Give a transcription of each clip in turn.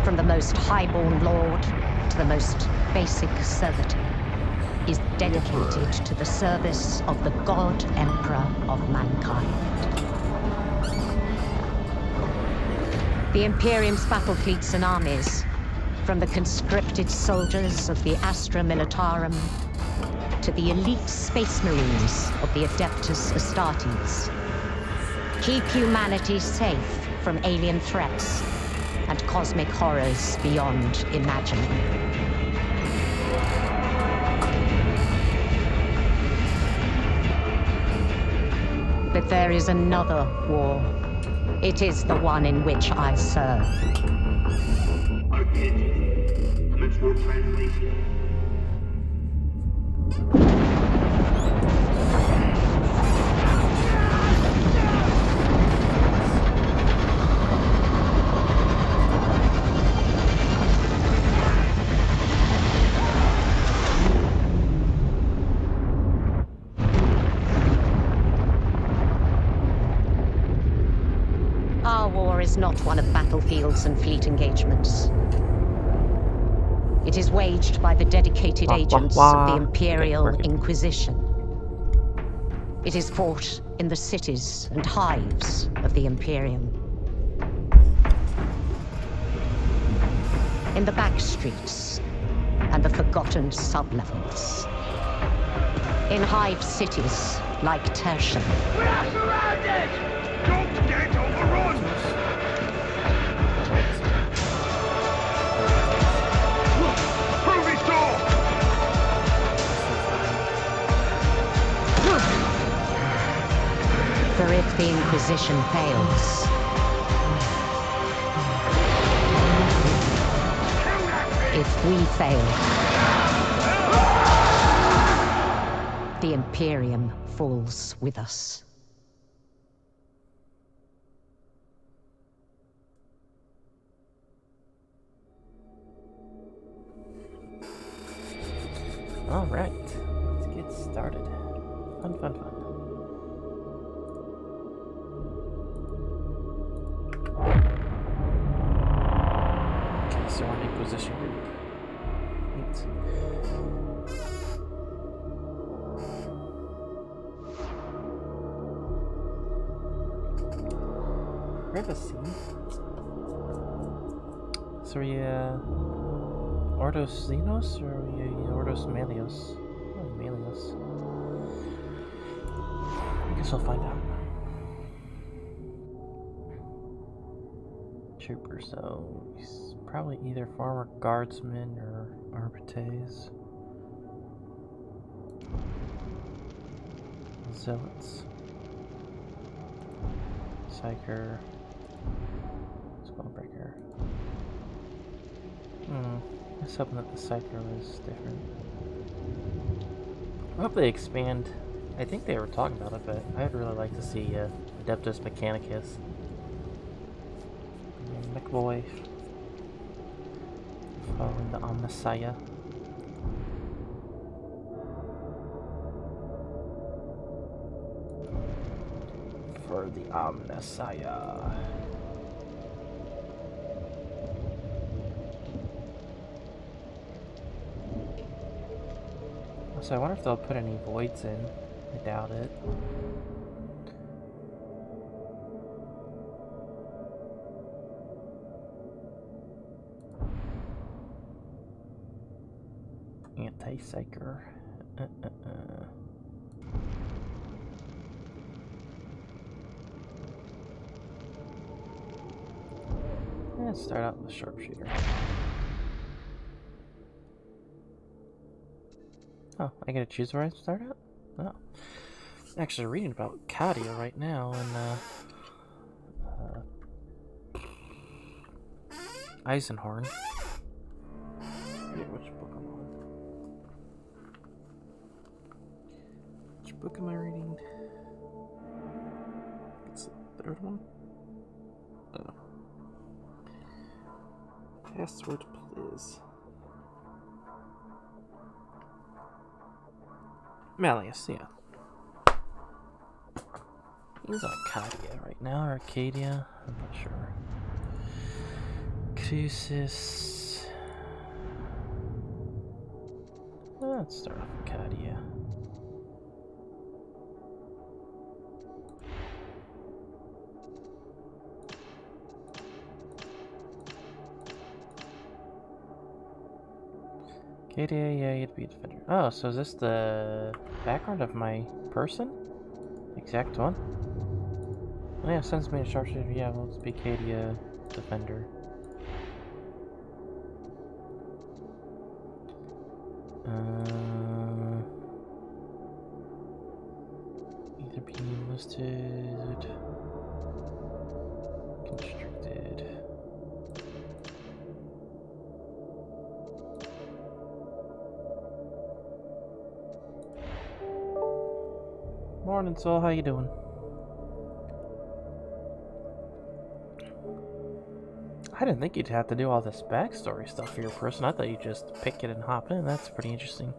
from the most highborn lord to the most basic servitor, is dedicated to the service of the God Emperor of mankind. The Imperium's battle fleets and armies, from the conscripted soldiers of the Astra Militarum to the elite space marines of the Adeptus Astartes, keep humanity safe from alien threats and cosmic horrors beyond imagining. But there is another war. It is the one in which I serve. Commence war translation. Our war is not one of battlefields and fleet engagements. It is waged by the dedicated agents of the Imperial Inquisition. It is fought in the cities and hives of the Imperium. In the back streets and the forgotten sublevels. In hive cities like Tertium. We are surrounded! Don't get overrun! Look! Through this door! For if the Inquisition fails, if we fail, the Imperium falls with us. All right, let's get started. Fun, fun, fun. Okay, so we're an Inquisition group. Neat. Privacy. So are you, Ordos Xenos or are you Ordos Melios? Oh, Melios. I guess I'll find out. Trooper, so he's probably either former guardsman or arbites. Zealots. Psyker. Spellbreaker. I was hoping that the Psyker was different. I hope they expand. I think they were talking about it, but I'd really like to see Adeptus Mechanicus. McBoy. Following the Omnissiah. For the Omnissiah. So I wonder if they'll put any voids in. I doubt it. Anti-Psyker. Let's start out with Sharpshooter. Oh, I gotta choose where I start at? Oh. I'm actually reading about Cadia right now in Eisenhorn. I forget which book I'm on. Which book am I reading? It's the third one? Oh. Password, please. Malleus, yeah. He's on Cadia right now, or Arcadia, I'm not sure. Crucis. Let's start off with Cadia. Cadia, yeah, you'd be a defender. Oh, so is this the background of my person? Exact one? Oh yeah, sends me a sharpshooter. Yeah, well, let's be Cadia, defender. Either be enlisted, constricted. Morning, Soul. How you doing? I didn't think you'd have to do all this backstory stuff for your person. I thought you'd just pick it and hop in. That's pretty interesting.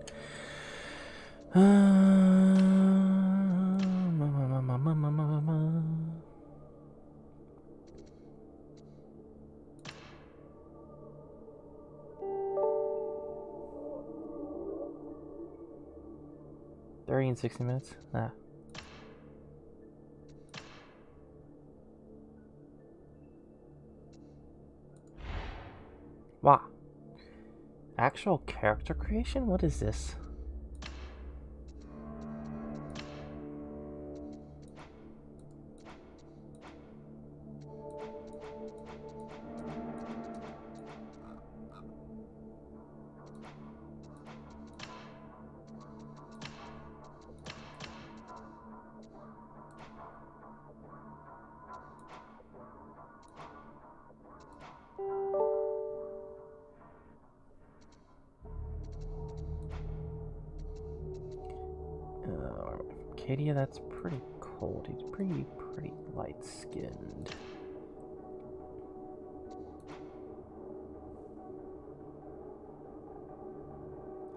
30 and 60 minutes? Ah. Wow. Actual character creation? What is this? Cadia, that's pretty cold. He's pretty light-skinned.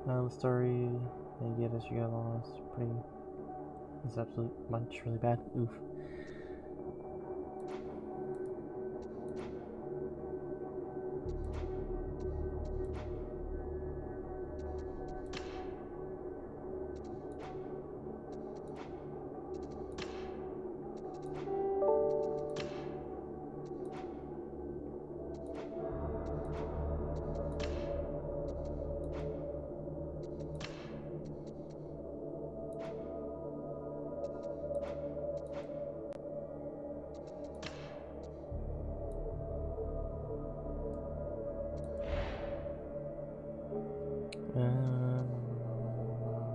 The story they get as you go along is pretty... It's absolutely much really bad. Oof.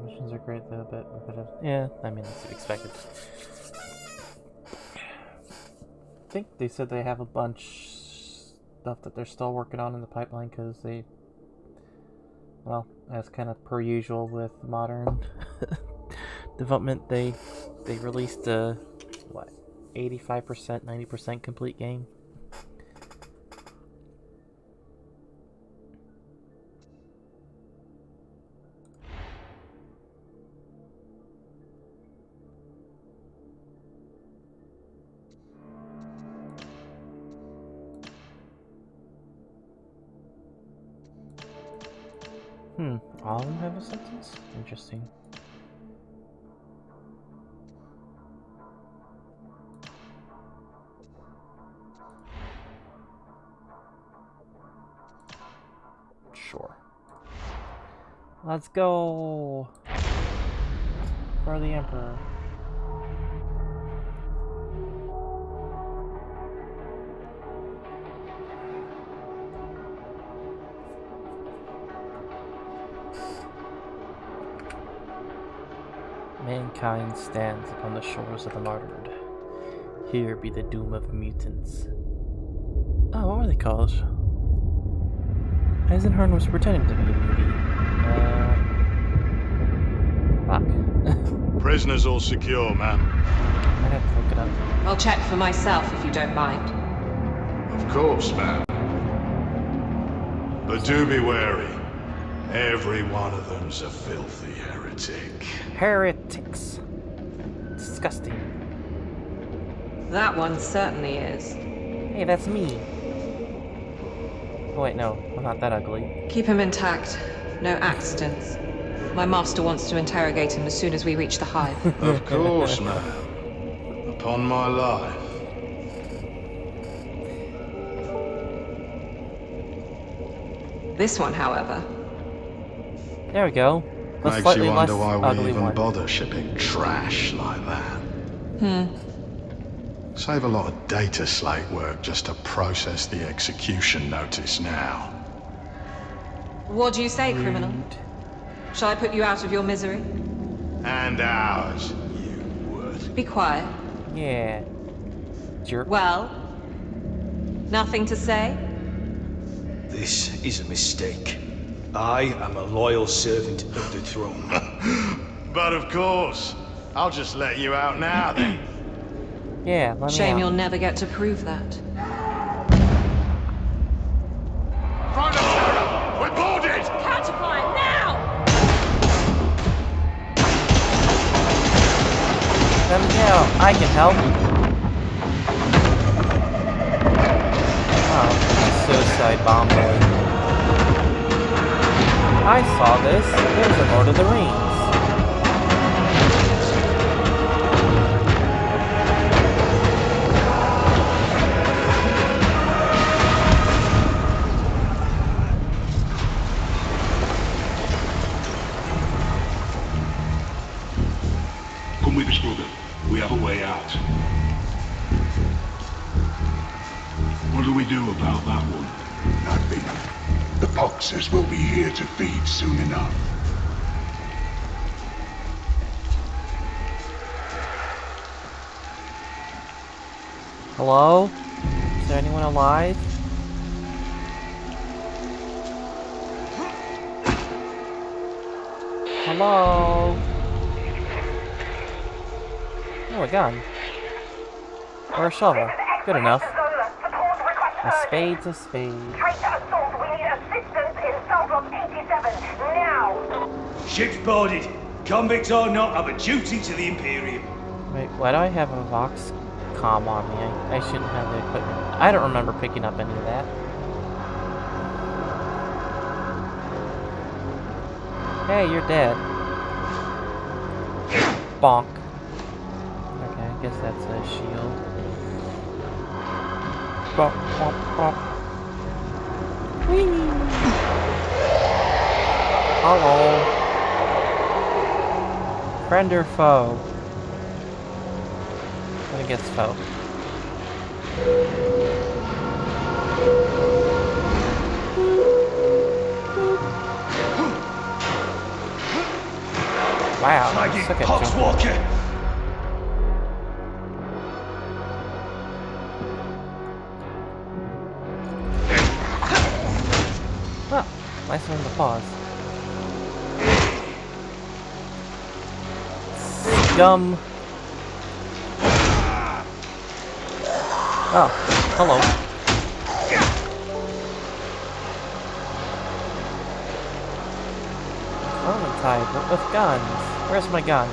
Missions are great though, but repetitive. Yeah, I mean, that's to be expected. I think they said they have a bunch stuff that they're still working on in the pipeline because they, well, as kind of per usual with modern development, they released a what, 85%, 90% complete game. All of them have a sentence? Interesting. Sure. Let's go for the Emperor. Mankind stands upon the shores of the martyred. Here be the doom of mutants. Oh, what were they called? Eisenhorn was pretending to be a mutie. Fuck. Prisoners all secure, ma'am. I'd have to look it up. I'll check for myself if you don't mind. Of course, ma'am. But do be wary. Every one of them's a filthy heretic. Heretics. Disgusting. That one certainly is. Hey, that's me. Oh, wait, no. I'm not that ugly. Keep him intact. No accidents. My master wants to interrogate him as soon as we reach the hive. Of course, ma'am. Upon my life. This one, however, There we go. The Makes slightly you wonder less why we ugly even one. bother shipping trash like that. Save a lot of data slate work just to process the execution notice now. what do you say, criminal? Rude. Shall I put you out of your misery? And ours, you would. Be quiet. Yeah. Jerk. Well, nothing to say? This is a mistake. I am a loyal servant of the throne. But of course, I'll just let you out now then. Yeah, let me Shame out. you'll never get to prove that. Find us, Sarah! We're boarded! Counterfire now! Let me out. I can help. Oh, suicide bomb boy. I saw this. There's a Lord of the Rings. Come with us, brother. We have a way out. What do we do about that one? Nothing. The boxers will be here to feed soon enough. Hello? Is there anyone alive? Hello? Oh, a gun. Or a shovel. Good enough. A spade's a spade. Ship's boarded. Convicts or not, have a duty to the Imperium. Wait, why do I have a Vox comm on me? I shouldn't have the equipment. I don't remember picking up any of that. Hey, you're dead. Bonk. Okay, I guess that's a shield. Bonk, bonk, bonk. Whee! Hello. Friend or foe? I guess foe. Wow, Maggie, suck at jumping. Poxwalker. Ah, nice one to pause. Scum. Oh, hello. Clementine, but with guns. Where's my gun?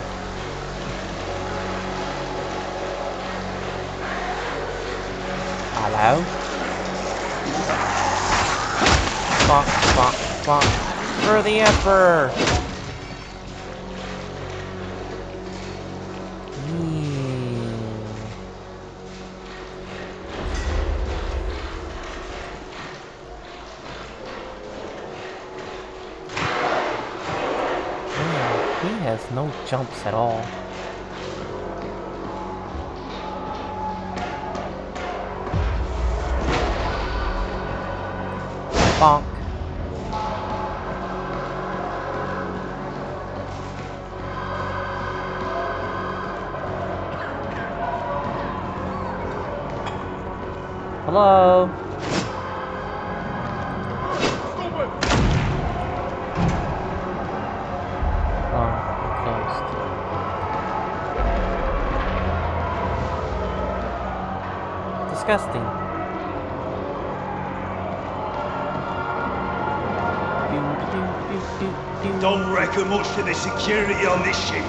Hello? Bonk, bonk, bonk. For the Emperor! He has no jumps at all. Bonk. Hello? Oh, closed. Disgusting. Don't reckon much to the security on this ship.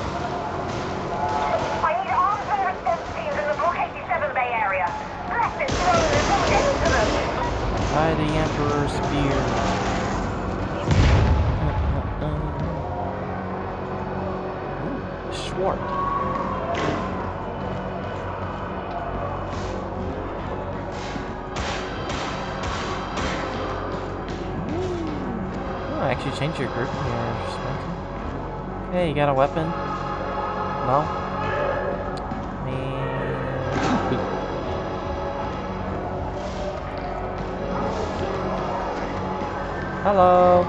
I need arms and response teams in the Block 87 Bay area. Bless this drone and we'll get to them. By the Emperor's spear. Ooh, Sword. Oh, actually change your group here. Hey, you got a weapon? No? Hello.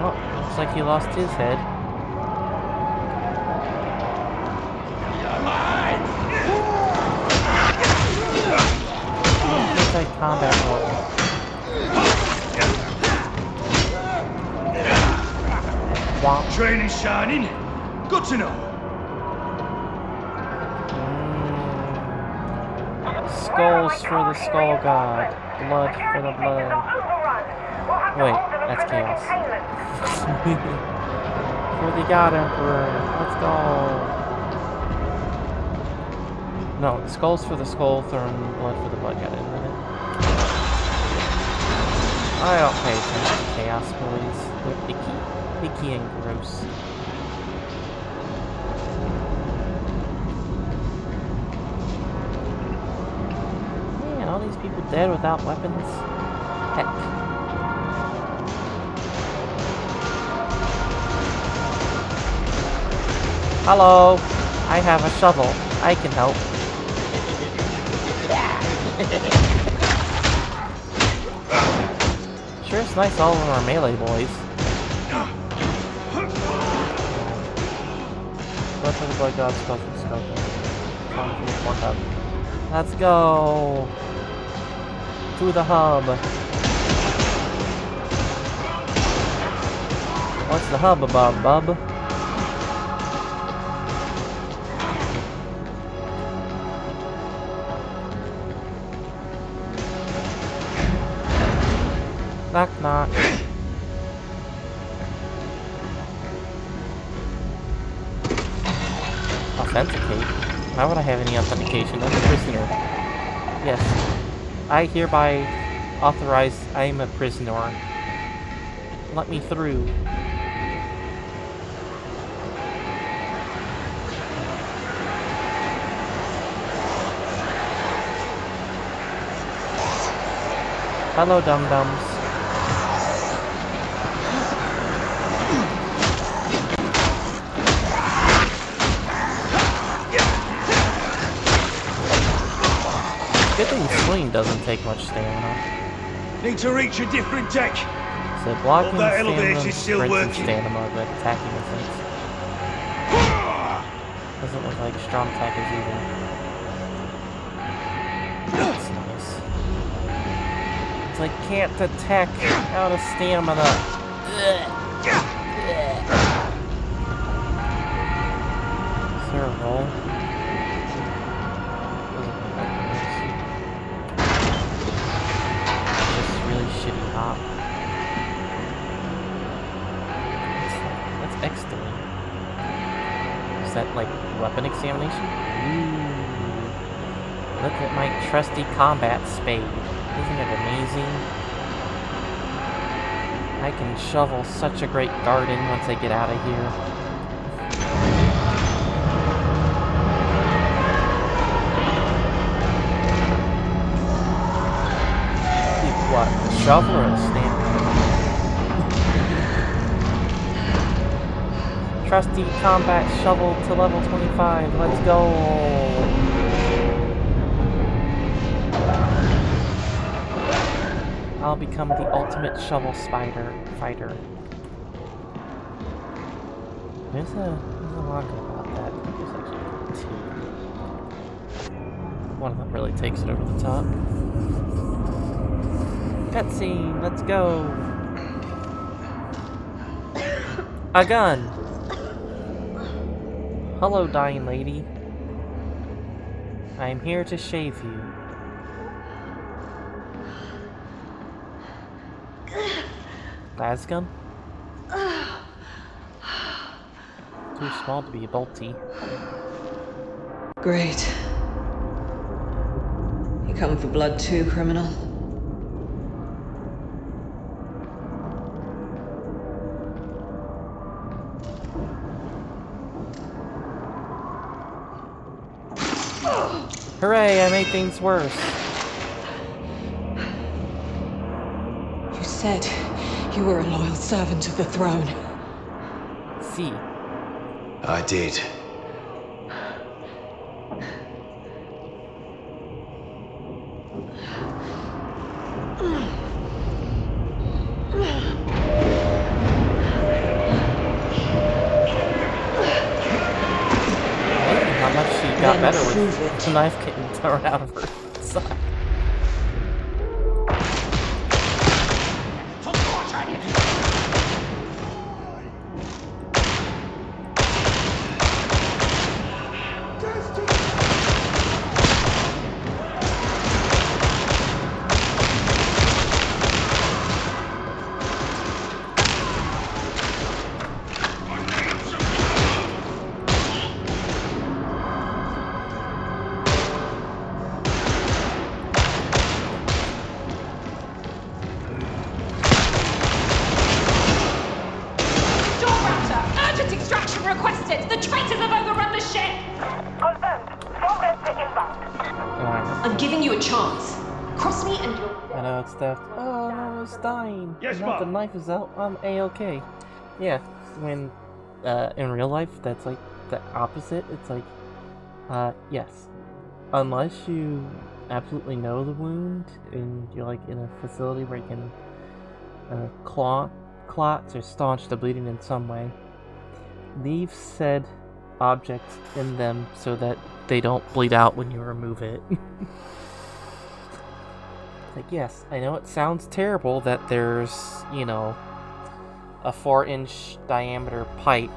Oh, looks like he lost his head. Anti-combat roll. Womp. Train is shining. Good to know. Skulls for the skull god. Blood for the blood. Wait, that's chaos. For the god emperor. Let's go. No, skulls for the skull throne, blood for the blood god, isn't it? I don't pay attention to chaos bullies. They're icky and gross. Man, all these people dead without weapons? Heck. Hello, I have a shovel. I can help. Sure, it's nice all of them are melee boys. Blood for the blood god, skull for the skull god. Let's go to the hub. What's the hub about, bub? Knock knock. Authenticate? Why would I have any authentication? I'm a prisoner. Yes. I hereby authorize I am a prisoner. Let me through. Hello, dum-dums. Good thing swing doesn't take much stamina. Need to reach a different deck. So blocking Well, that stamina, elevator's still strength and working. stamina, but attacking isn't. Doesn't look like strong attack is either. That's nice. It's like can't attack out of stamina. Is there a roll? Shitty hop. What's X doing? Is that like weapon examination? Ooh. Look at my trusty combat spade. Isn't it amazing? I can shovel such a great garden once I get out of here. What, a shovel or a stamp? Trusty combat shovel to level 25. Let's go. I'll become the ultimate shovel fighter. There's a lot about that. I think there's actually 2. One of them really takes it over the top. Cutscene, let's go! A gun! Hello, dying lady. I am here to shave you. Lasgun? Too small to be a bolty. Great. You Come for blood too, criminal? Hooray, I made things worse. You said you were a loyal servant of the throne. See. I did. How much she got better with the knife getting thrown out of her side. Oh, no, it's dying. Yes, now Mom. the knife is out, I'm A-okay. Yeah, when, in real life, that's like the opposite. It's like, yes. Unless you absolutely know the wound, and you're like in a facility where you can, clots or staunch the bleeding in some way, leave said objects in them so that they don't bleed out when you remove it. Like, yes, I know it sounds terrible that there's, you know, a 4-inch diameter pipe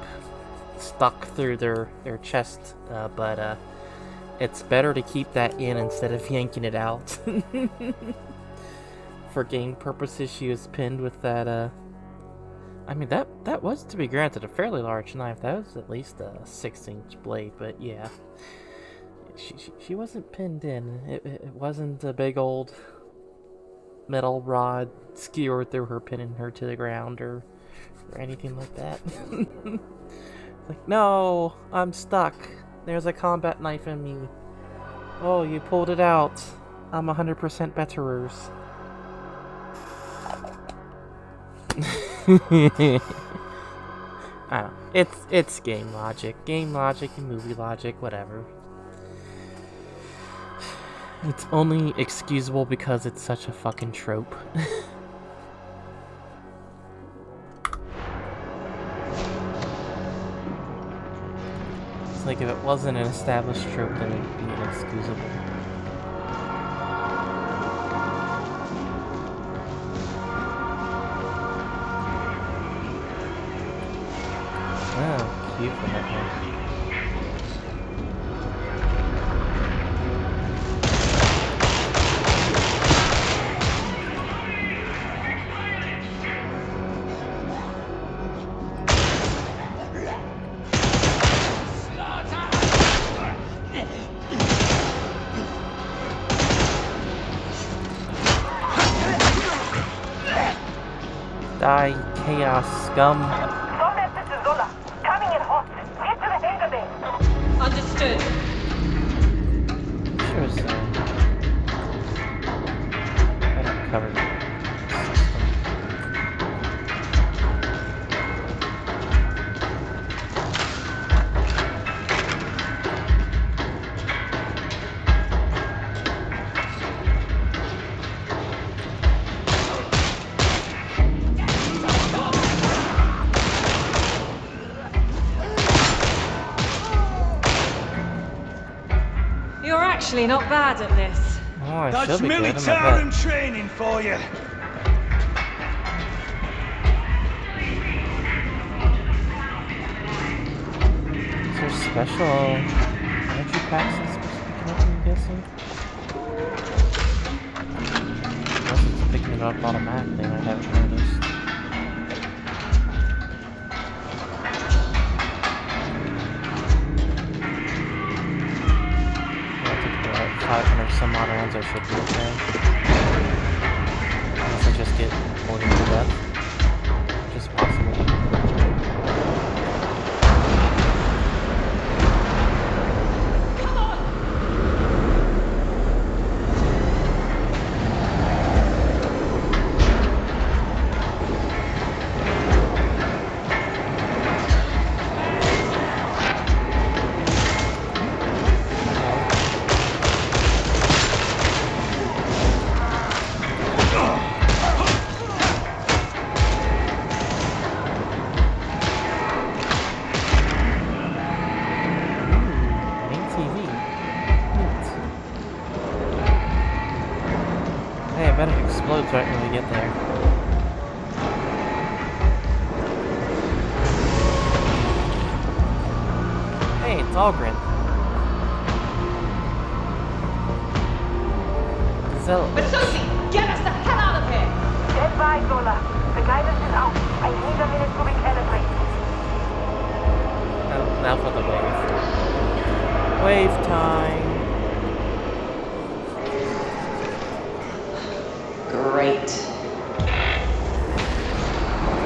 stuck through their chest, but it's better to keep that in instead of yanking it out. For game purposes, she was pinned with that, I mean, that was, to be granted, a fairly large knife. That was at least a 6-inch blade, but yeah. She wasn't pinned in. It wasn't a big old metal rod skewered through her, pinning her to the ground or anything like that. Like, no, I'm stuck. There's a combat knife in me. Oh, you pulled it out. I'm 100% betterers. I don't know. It's game logic and movie logic, whatever. It's only excusable because it's such a fucking trope. It's like if it wasn't an established trope, then it'd be inexcusable. Oh, cute for that one. Die, chaos scum. Soldat to Zola. Coming in hot. Get to the hangar bay. Understood. Sure, so. I don't cover that. Actually not bad at this. Oh, I That's should be good. I'm military training for you. Is there special energy packs that's picking up, I'm guessing? Unless it's picking it up automatically and I haven't noticed. Yeah, I think about 500 some odd rounds I should be okay. Unless I just get poisoned to death. Which is possible. Right when we get there. Hey, it's Algren. But Sophie, get us the hell out of here! Stand by, Zola. The guidance is out. I need a minute to recalibrate. Now for the wave. Wave time. Great.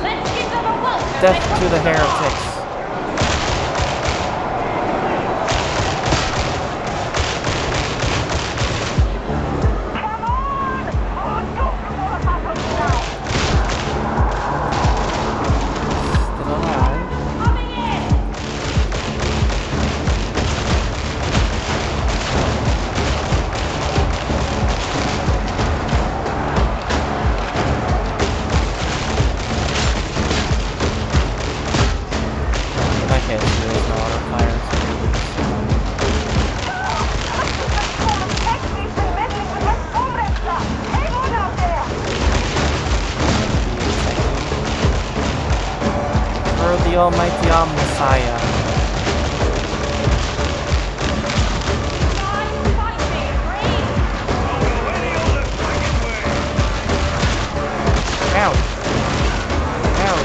Let's give them a welcome. Death to the heretics. Come on! Oh, don't you want to pass on me now? Still alive. Coming in! Okay, so there's no auto fire. For the almighty Messiah. Ow! Ow!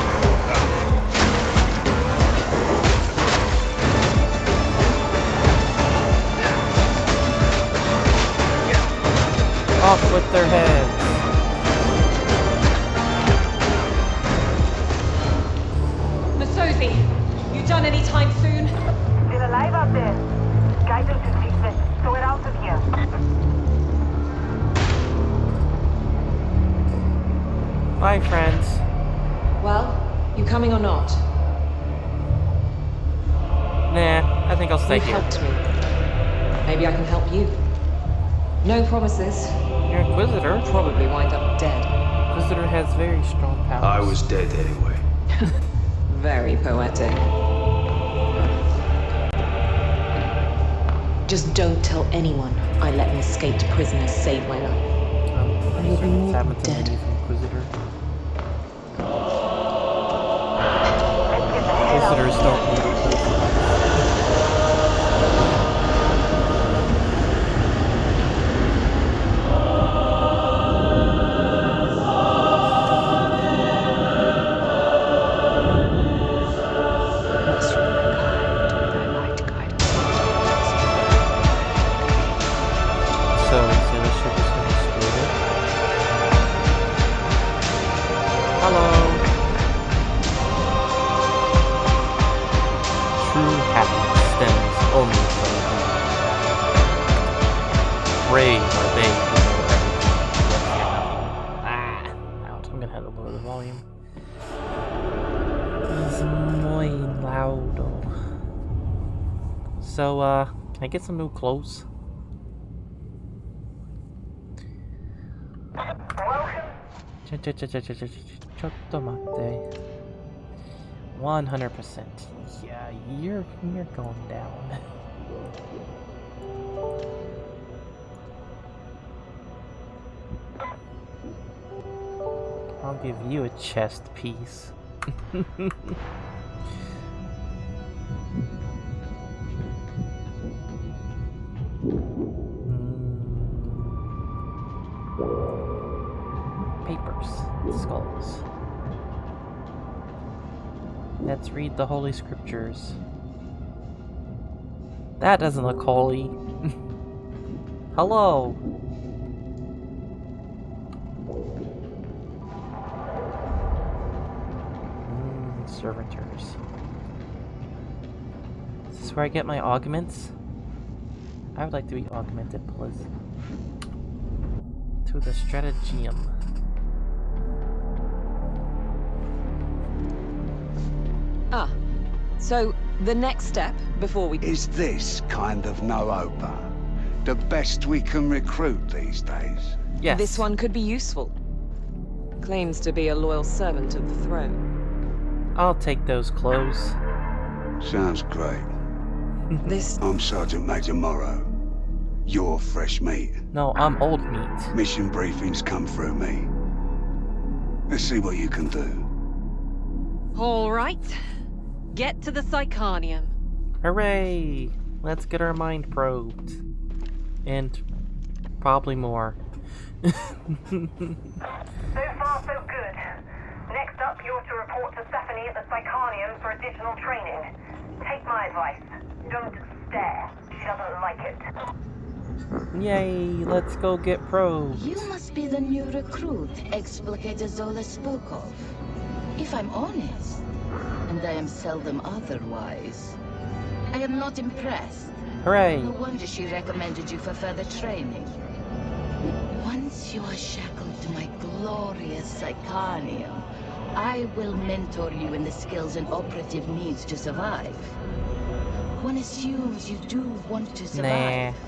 Off with their heads. Masozi, you done any time soon? Still alive out there. Guidance is fixed, so we're out of here. Bye, friends. Well, you coming or not? Nah, I think I'll stay You here. helped me. Maybe I can help you. No promises. Your Inquisitor. Probably wind up dead. Inquisitor has very strong powers. I was dead anyway. Very poetic. Just don't tell anyone I let an escaped prisoner save my life. You'll be more dead. Inquisitor. Let's get the hell out. Inquisitors don't need So, the ship is going to explode it. Hello! True happiness stems only from the brave are they who know everything. Out. I'm gonna have to lower the volume. It's muy loudo. So, can I get some new clothes? Welcome. Chotomate. 100%. Yeah, you're going down. I'll give you a chest piece. Papers, skulls. Let's read the Holy Scriptures. That doesn't look holy. Hello. servitors. Is this where I get my augments? I would like to be augmented, please. To the Stratageum. Ah, so the next step before we... Is this kind of no-opa the best we can recruit these days? Yes. This one could be useful. Claims to be a loyal servant of the throne. I'll take those clothes. Sounds great. This... I'm Sergeant Major Morrow. You're fresh meat. No, I'm old meat. Mission briefings come through me. Let's see what you can do. All right. Get to the Psychonium. Hooray! Let's get our mind probed. And probably more. So far, so good. Next up, you're to report to Stephanie at the Psychonium for additional training. Take my advice. Don't stare. She doesn't like it. Yay, let's go get probed. You must be the new recruit Explicator Zola spoke of. If I'm honest, and I am seldom otherwise, I am not impressed. Hooray! No wonder she recommended you for further training. Once you are shackled to my glorious Psychonium, I will mentor you in the skills and operative needs to survive. One assumes you do want to survive. Nah.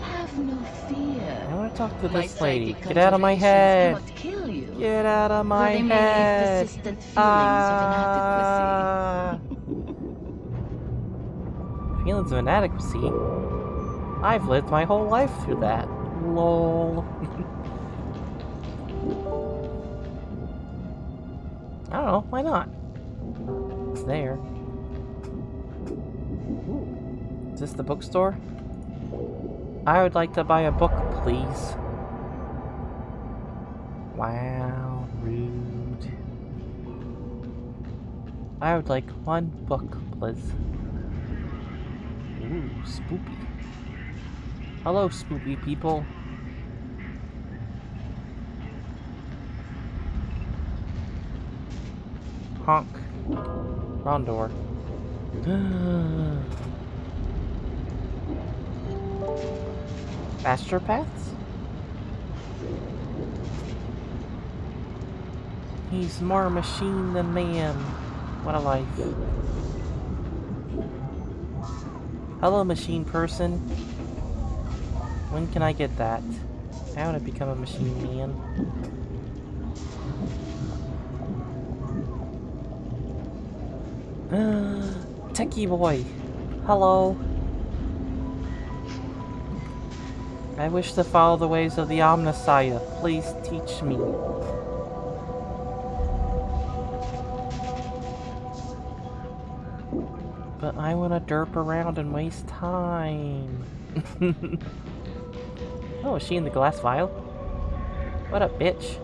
Have no fear. I want to talk to My this lady. psychic Get out of my head! conjurations cannot kill you. Get out of my Though they may head! leave persistent feelings of inadequacy. Feelings of inadequacy? I've lived my whole life through that. Lol. I don't know, why not? It's there. Ooh. Is this the bookstore? I would like to buy a book, please. Wow, rude. I would like one book, please. Ooh, spoopy. Hello, spoopy people. Honk. Wrong door. Astropaths? He's more machine than man. What a life. Hello, machine person. When can I get that? I want to become a machine man. Techie boy. Hello. I wish to follow the ways of the Omnissiah. Please teach me. But I want to derp around and waste time. Oh, is she in the glass vial? What up, bitch?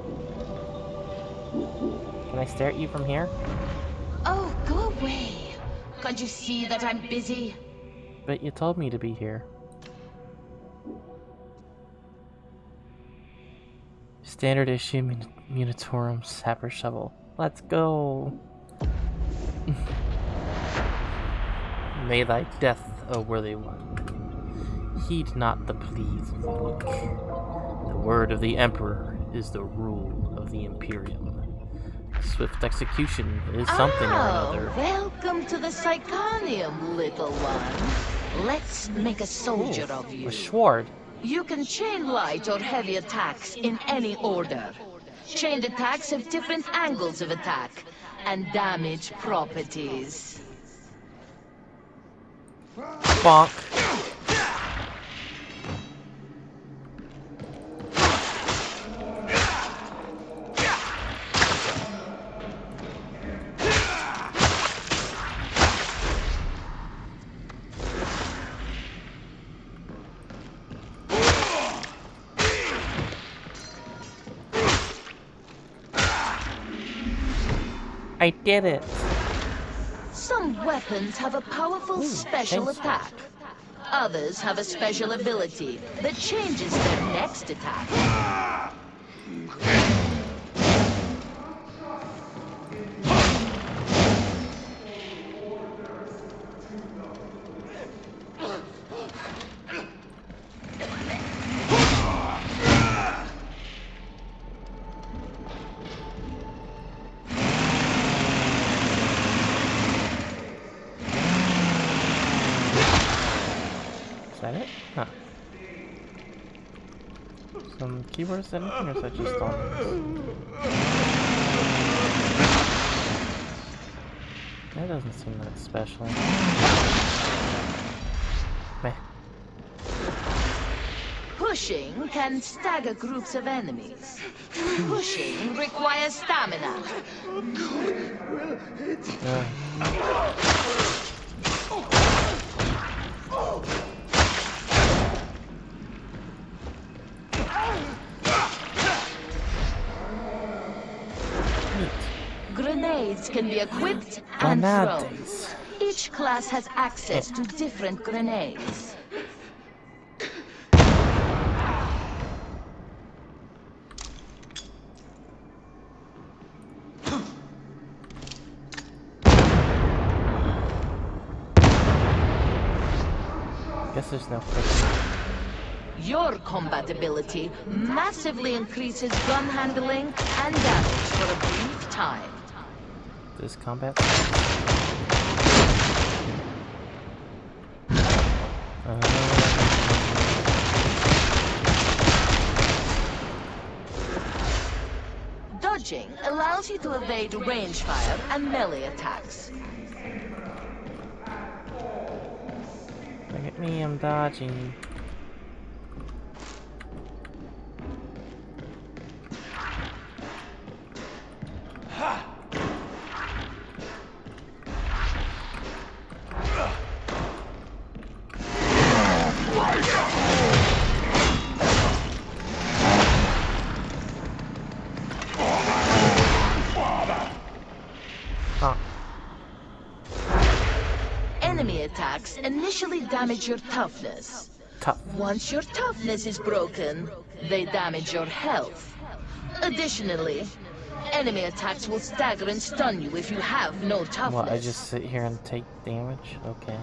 Can I stare at you from here? Oh, go away. Can't you see that I'm busy? But you told me to be here. Standard issue Munitorum Sapper Shovel. Let's go! May thy death, O worthy one, heed not the pleas of the weak. The word of the Emperor is the rule of the Imperium. Swift execution is something or another. Welcome to the Psychonium, little one. Let's make a soldier of you. A sword? You can chain light or heavy attacks in any order. Chained attacks have different angles of attack and damage properties. Bonk. I did it. Some weapons have a powerful special chainsaw. attack. Others have a special ability that changes their next attack. some keywords and anything, or is that just on? That doesn't seem that special. Meh. Pushing can stagger groups of enemies. Pushing requires stamina. Grenades can be equipped and thrown. Each class has access to different grenades. Guess there's no question. Your combat ability massively increases gun handling and damage for a brief time. This combat? Dodging allows you to evade range fire and melee attacks. Look at me, I'm dodging. Enemy attacks initially damage your toughness. Once your toughness is broken, they damage your health. Additionally, enemy attacks will stagger and stun you if you have no toughness. What, I just sit here and take damage? Okay.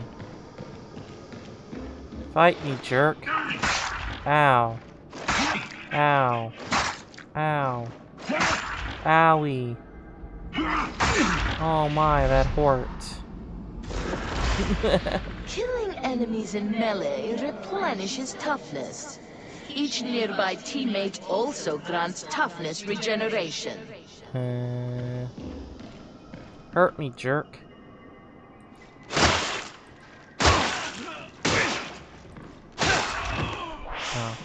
Fight me, jerk. Ow. Ow. Ow. Owie. Oh my, that hurt. Killing enemies in melee replenishes toughness. Each nearby teammate also grants toughness regeneration. Hurt me, jerk. Oh.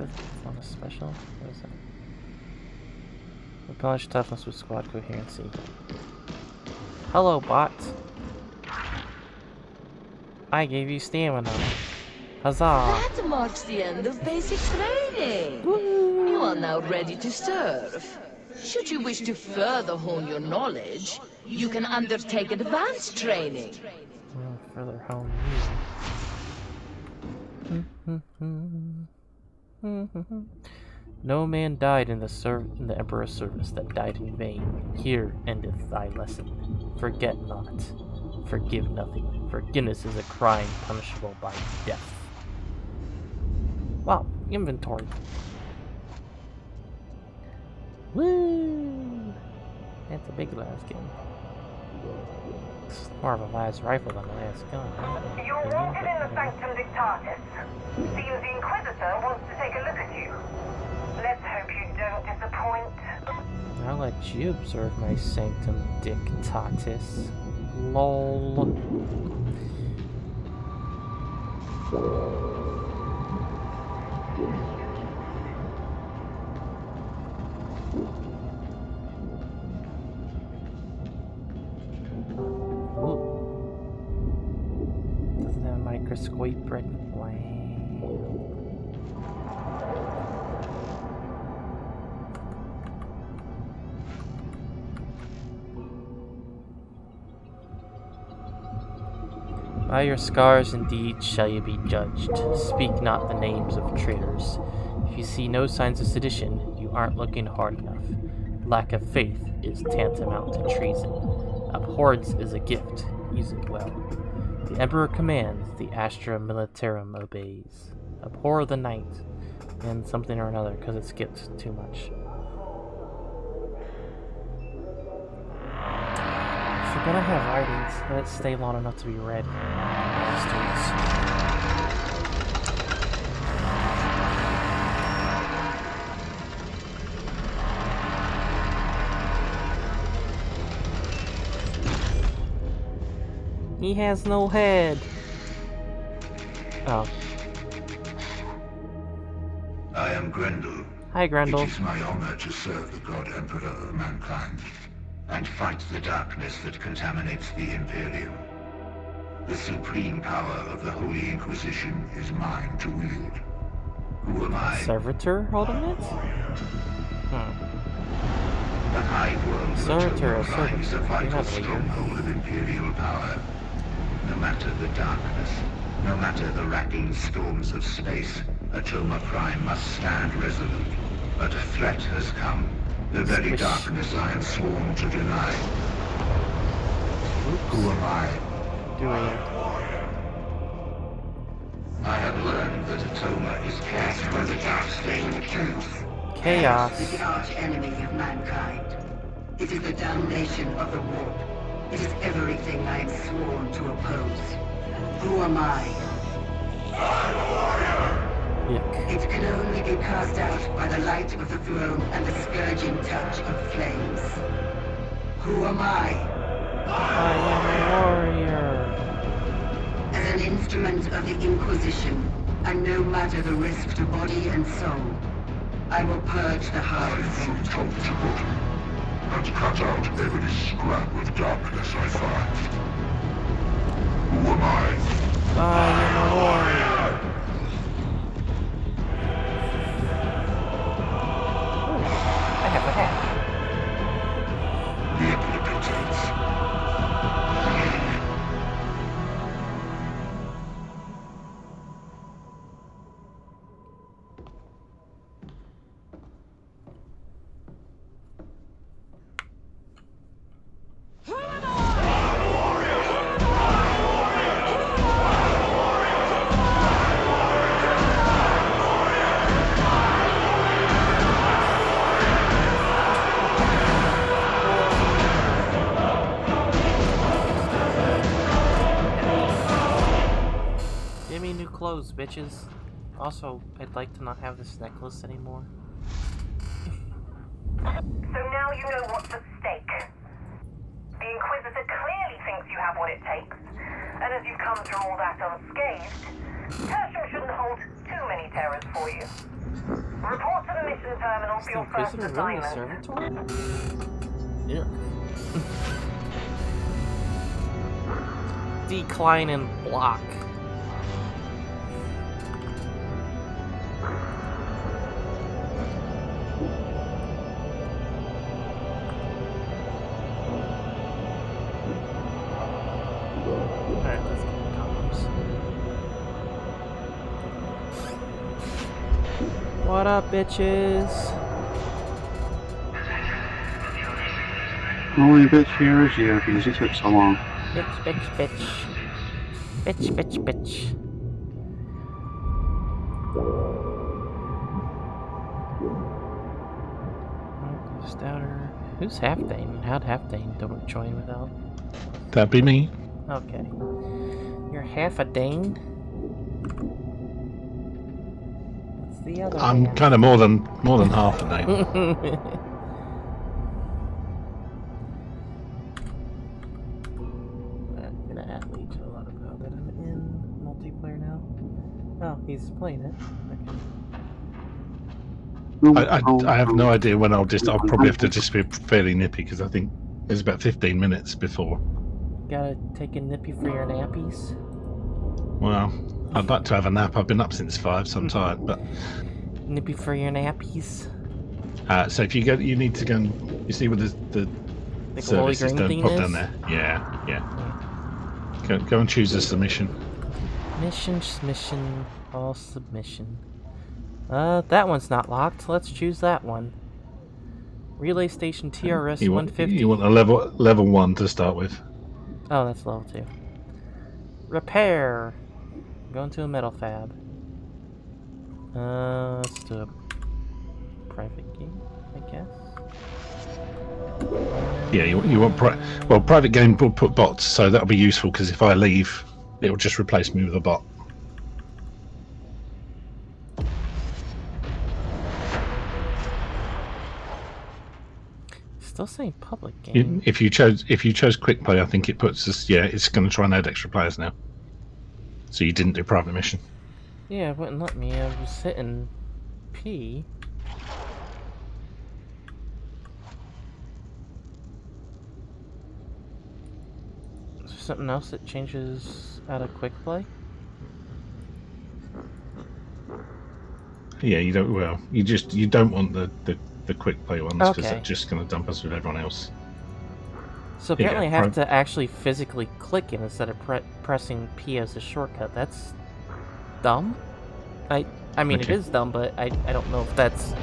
It's not a special. What is that? Replenish toughness with squad coherency. Hello, bot. I gave you stamina. Huzzah! That marks the end of basic training. You are now ready to serve. Should you wish to further hone your knowledge, you can undertake advanced training. Further hone you. No man died in the Emperor's service that died in vain. Here endeth thy lesson. Forget not. Forgive nothing. Forgiveness is a crime punishable by death. Wow, inventory. Woo! That's a big last gun. It's more of a last rifle than a last gun. Right? You're wanted in the Sanctum Dictatus. Seems the Inquisitor wants to take a look at you. Let's hope you don't disappoint. I'll let you observe my Sanctum Dictatus. LOL. Doesn't have a microscope written. Wow. By your scars and deeds shall you be judged. Speak not the names of traitors. If you see no signs of sedition, you aren't looking hard enough. Lack of faith is tantamount to treason. Abhorrence is a gift. Use it well. The Emperor commands, the Astra Militarum obeys. Abhor the night, and something or another, because it skipped too much. you're gonna have writings, let it stay long enough to be read. Bastards. He has no head. Oh. I am Grendel. Hi, Grendel. It is my honor to serve the God Emperor of mankind, and fight the darkness that contaminates the Imperium. The supreme power of the Holy Inquisition is mine to wield. Who am I? Servitor holding it? The Hive World Servitor, a is a servitor. vital You're not stronghold of Imperial power. No matter the darkness, no matter the racking storms of space, Atoma Prime must stand resolute. But a threat has come. The very darkness I am sworn to deny. Who am I? Doing it. I have learned that Atoma is cast by the dark stain of truth. Chaos. The arch enemy of mankind. It is the damnation of the warp. It is everything I am sworn to oppose. Who am I? Yuck. It can only be cast out by the light of the throne and the scourging touch of flames. Who am I? I am a warrior. As an instrument of the Inquisition, and no matter the risk to body and soul, I will purge the Hive from top to bottom, and cut out every scrap of darkness I find. Who am I? I am a warrior. I have a hat. Give me new clothes, bitches. Also, I'd like to not have this necklace anymore. So now you know what's at stake. The Inquisitor clearly thinks you have what it takes. And as you've come through all that unscathed, Tertium shouldn't hold too many terrors for you. Report to the mission terminal for your first Inquisitor really a assignment. servitor? Yeah. Decline and block. Alright, let's get the combos. What up, bitches? Only bitch here is you because you took so long. Bitch, bitch, bitch. Bitch, bitch, bitch. Stouter. Who's Halfdane? How'd Halfdane don't join without? That'd be me. Okay. You're half a Dane? What's the other I'm one? kind of more than half a name. I'm gonna add Legion a lot about that. I'm in multiplayer now. Oh, he's playing it. Okay. I have no idea when I'll probably have to just be fairly nippy because I think there's about 15 minutes before. Gotta take a nippy for your nappies. Well, I'd like to have a nap. I've been up since 5, so I'm tired. But nippy for your nappies. So if you go, you need to go and you see where the services don't pop down there. Yeah. Go and choose a submission. Mission, all submission. That one's not locked. Let's choose that one. Relay station TRS 150. You want a level 1 to start with. Oh, that's level 2. Repair. Going to a metal fab. Let's do a private game, I guess. Yeah, you want private game will put bots, so that'll be useful because if I leave, it'll just replace me with a bot. Still saying public game. If you chose quick play, I think it puts us. Yeah, it's going to try and add extra players now. So you didn't do private mission. Yeah, it wouldn't let me. I was hitting P. Is there something else that changes out of quick play? Yeah, you don't. Well, you don't want the quick play ones because they're just going to dump us with everyone else. So apparently I have to actually physically click it instead of pressing P as a shortcut. That's dumb. I mean, it is dumb, but I don't know if that's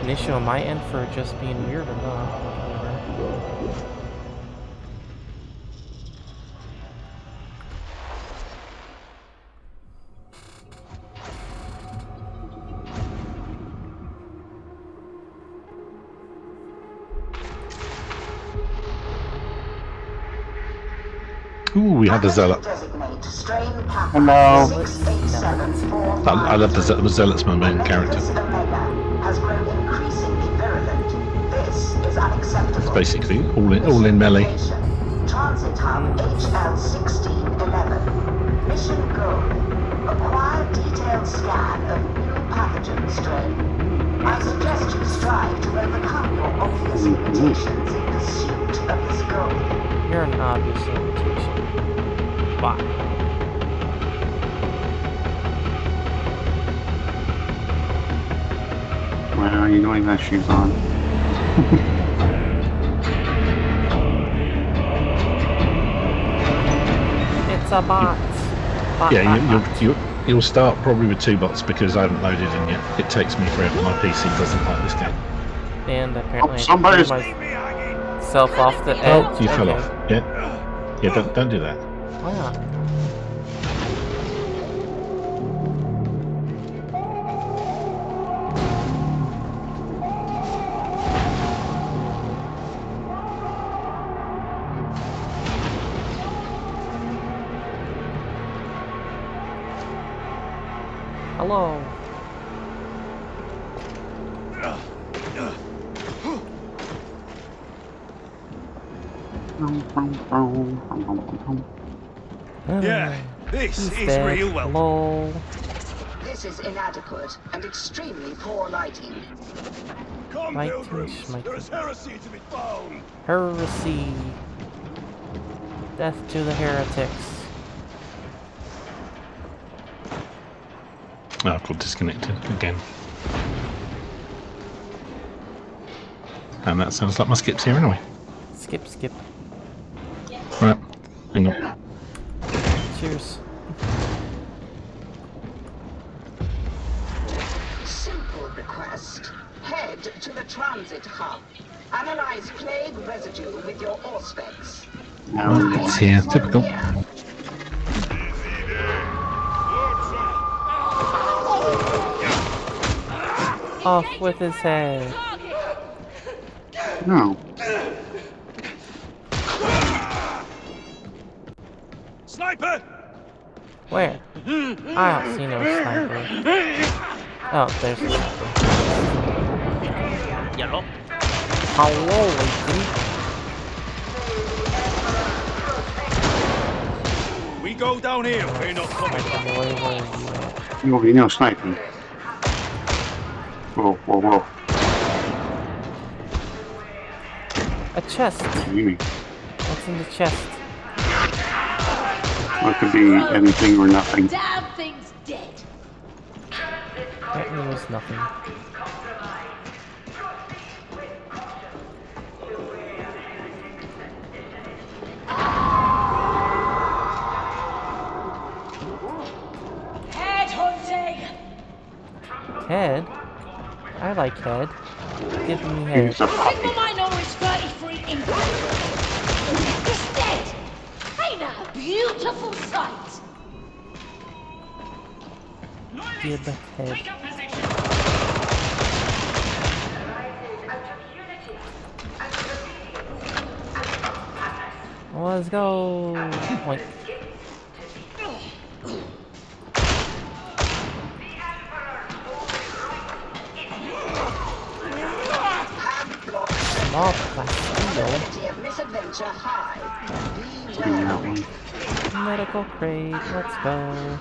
an issue on my end for just being weird or not. Whatever. Ooh, we had a zealot. Hello. I love the zealot's my main character. It's basically all in melee. Transit hub HL1611. Mission goal: acquire detailed scan of new pathogen strain. I suggest you strive to overcome your obvious limitations in pursuit of this goal. You're an obvious limitation. Why? Well, you know he has shoes on. It's a bot. You'll start probably with 2 bots because I haven't loaded in yet. It takes me forever. My PC doesn't like this game. And apparently somebody's myself off the edge. Oh, you fell off. Yeah. Don't do that. Why not? Hello. Yeah, this is dead. real well. Hello. This is inadequate and extremely poor lighting. Come, Lighting, pilgrims, schmighting. there is heresy to be found. Heresy. Death to the heretics. Oh, I got disconnected again. And that sounds like my skips here anyway. Skip. Right, hang on. Cheers. Simple request. Head to the transit hub. Analyze plague residue with your auspex. It's here, typical. Off with his head. No. Sniper! Where? I don't see no sniper. Oh, there's a sniper. Yellow. Hello, lady. We go down here, we're not coming back. Nobody knows sniping. Whoa. A chest. What's in the chest? Well, it could be anything or nothing. Damn thing's dead. Apparently there's nothing. Head hunting. Head? I like head. Give me head. Sigma Minor is 33 England. He's dead. Ain't that a beautiful sight? Give the head. Let's go. Like, small Probability of misadventure high. medical crate. Let's go.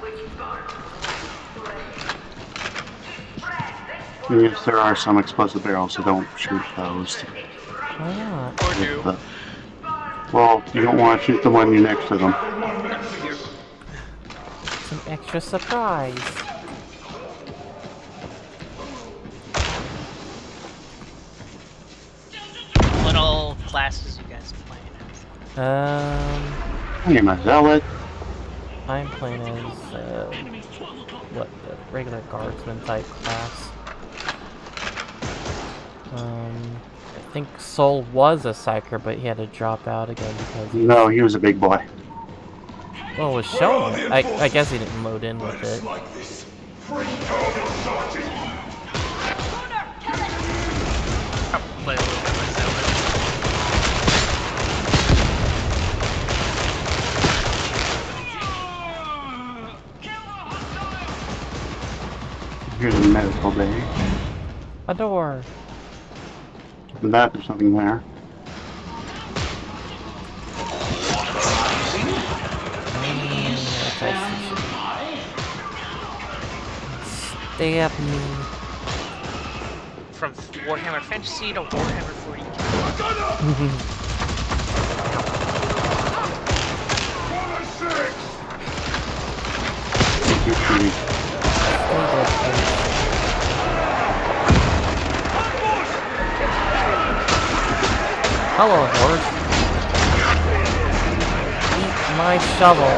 Yes, there are some explosive barrels, so don't shoot those. Why not? Or do. Well, you don't want to shoot the one you're next to them. Some extra surprise. What all classes you guys playing as? I am a zealot. I'm playing as what, the regular guardsman type class. I think Soul was a psyker, but he had to drop out again because No, he was a big boy. well, it was showing. I guess he didn't load in with it. Play a little bit myself. Here's a medical bay. A door. And that, there's something there. Stab me. From Warhammer Fantasy to Warhammer 40k. Hello, horse. Eat my shovel.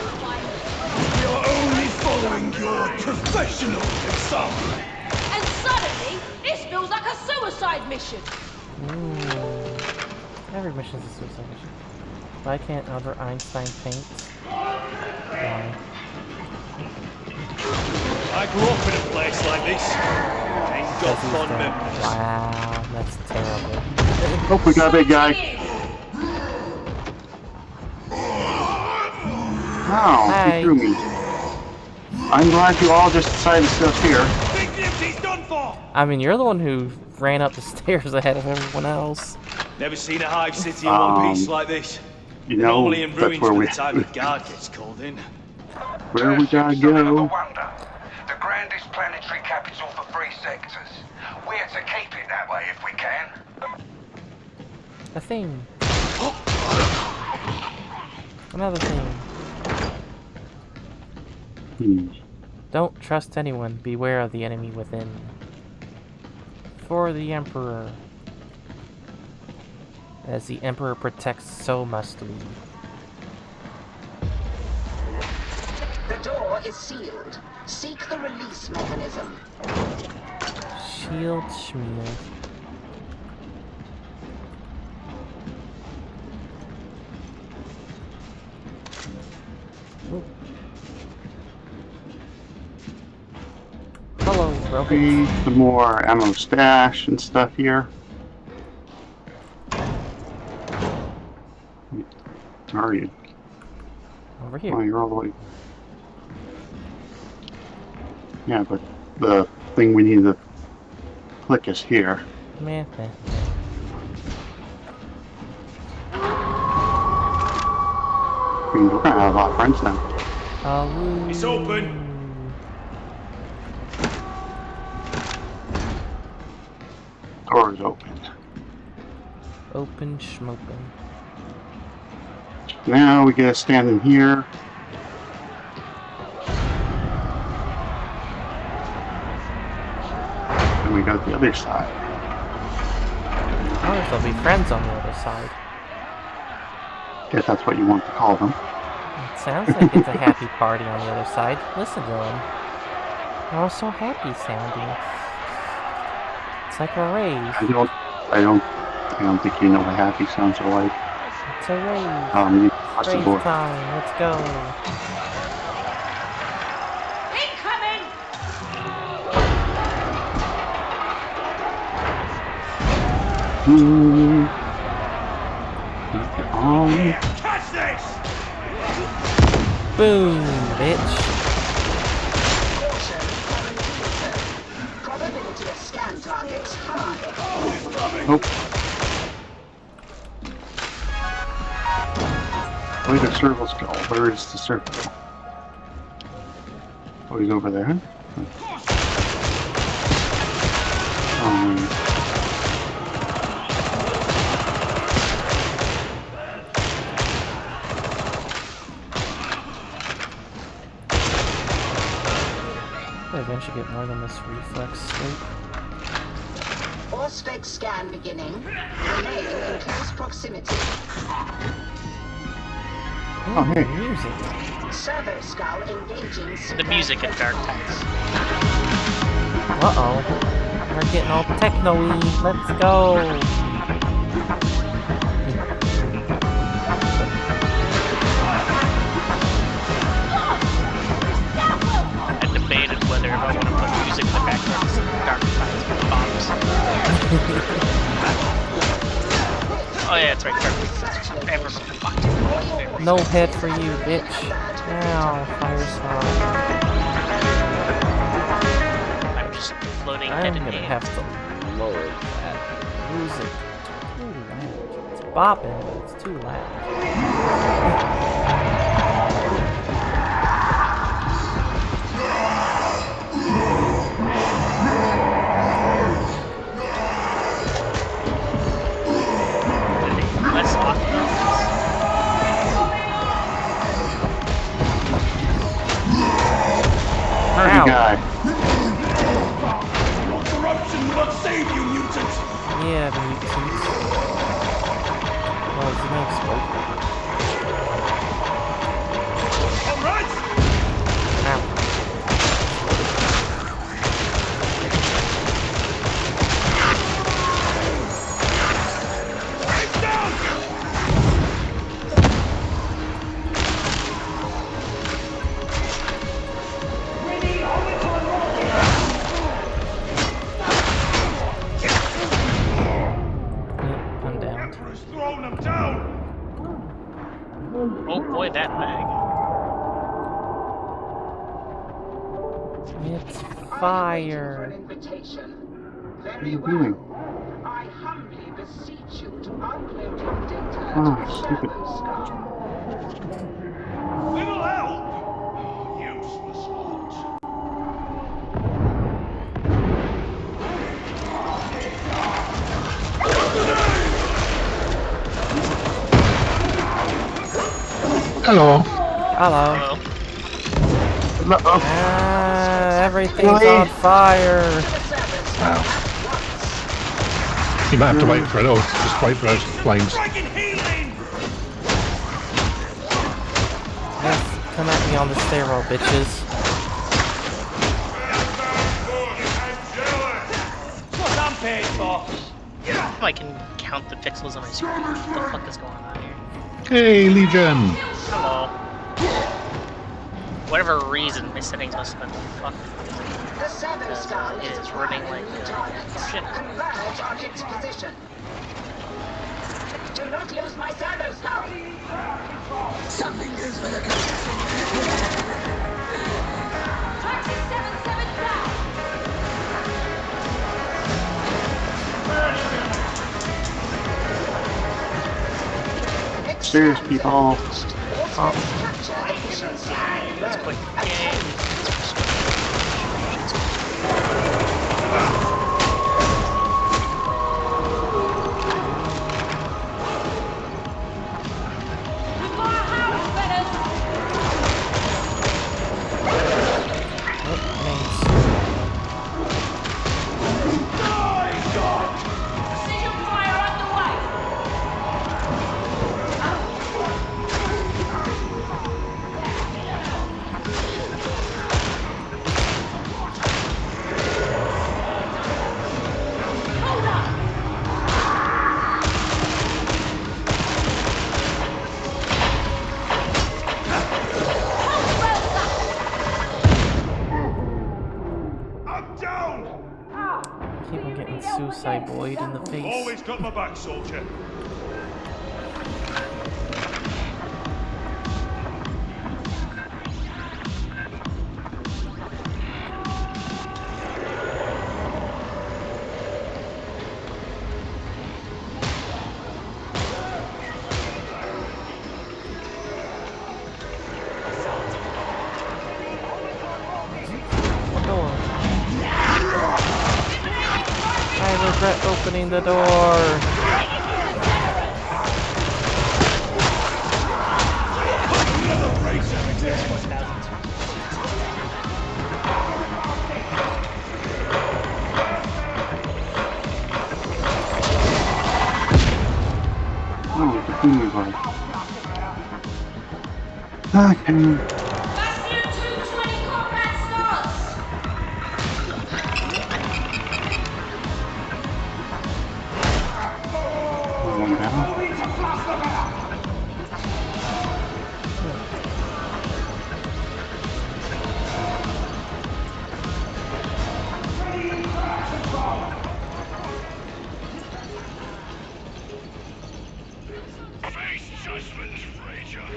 You're only following your professional example. And suddenly, this feels like a suicide mission. Every mission's a suicide mission. Why can't Albert Einstein paint? Why? I grew up in a place like this. Ain't got fond memories. Wow, that's terrible. Oh, we got a big guy. Oh, Hi. he threw me. I'm glad you all just decided to sit here. I mean, you're the one who ran up the stairs ahead of everyone else. Never seen a hive city in one piece like this. You They're know, normally in that's ruins where by we the time the guard gets called in. where we gotta go. The grandest planetary capital for 3 sectors. We're to keep it that way if we can. A thing. Another thing. Don't trust anyone. Beware of the enemy within. For the Emperor. As the Emperor protects, so must we. The door is sealed. Seek the release mechanism. Shield Schmiel. Hello, Rogan. Need some more ammo stash and stuff here. Where are you? Over here. Oh, you're all the way. Yeah, but the thing we need to click is here. Meh, meh. We're gonna have a lot of friends now. It's open. Door is open. Open schmopen. Now we get to stand in here. And we go to the other side. Oh, there'll be friends on the other side. If that's what you want to call them. It sounds like it's a happy party on the other side. Listen to them. They're all so happy sounding. It's like a rave. I don't think you know what happy sounds are like. It's a rave. You watch the Rave door. time. Let's go. Incoming! Catch this! Boom, bitch. Probability of scan targets high. Nope. Where's the servo skull? Where is the servo? Oh, he's over there. I eventually get more than this reflex scope. Auspex scan beginning. Remain in close proximity. Oh, hey. Music. Servo skull engaging. The music at Dark Tides. Uh-oh. We're getting all techno-y. Let's go. I debated whether if I want to put music in the background of Dark Tides bombs. Oh yeah, that's right, Dark Tides. No head for you, bitch. Ow, Firestorm. I'm just floating I'm head in gonna hand. have to lower that music. Too loud. It's bopping, but it's too loud. Let's lock those. Dirty guy. Your corruption will not save you, mutant! Yeah, mutant. Well, it's an explode. Alright! Ow. He's down! I'm down. Emperor's thrown him down! Oh boy, that bag. It's fire. Invitation. What are Very you well. doing? I humbly beseech you to upload your data Ah, to the stupid. servo skull. Little help! Useless lot. Hello. Hello. Everything's on fire. Wow. You might have to wait for it, or just wait for those flames. Yes, come at me on the stairwell, bitches. What I'm paid for! I can count the pixels on my screen. What the fuck is going on here? Hey, Legion. Hello. Whatever reason, my settings must have been fucked. The servo skull It is is running like shit. converge on its position. Do not lose my servo skull. Something is for the 27 down! Stairs, people. Let's quit. Precision fire underway! Down! Keep on getting suicide boyed in the face. Always got my back, soldier. I regret opening the door. Oh, the thing is like... Okay. One down. Face judgment, Ranger.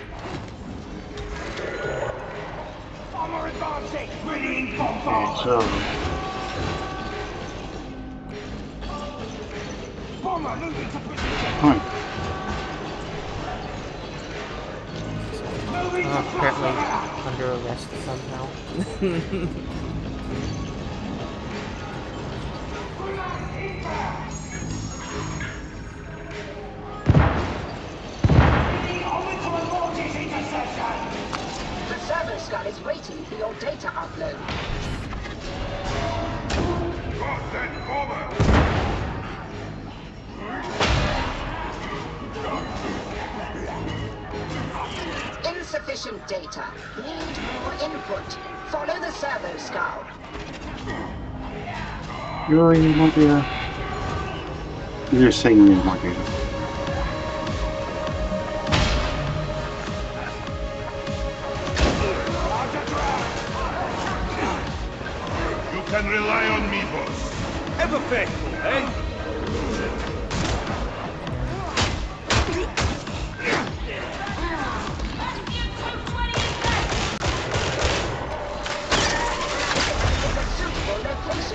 Bomber advancing! Bringing bomb Okay, so... Bomber moving to position! Fine. Apparently under arrest somehow. The server skull is waiting for your data upload. God, that bomber! Insufficient data. Need more input. Follow the servo skull. You really need more data? You're just saying you need more data. You can rely on me, boss. Ever faithful, eh?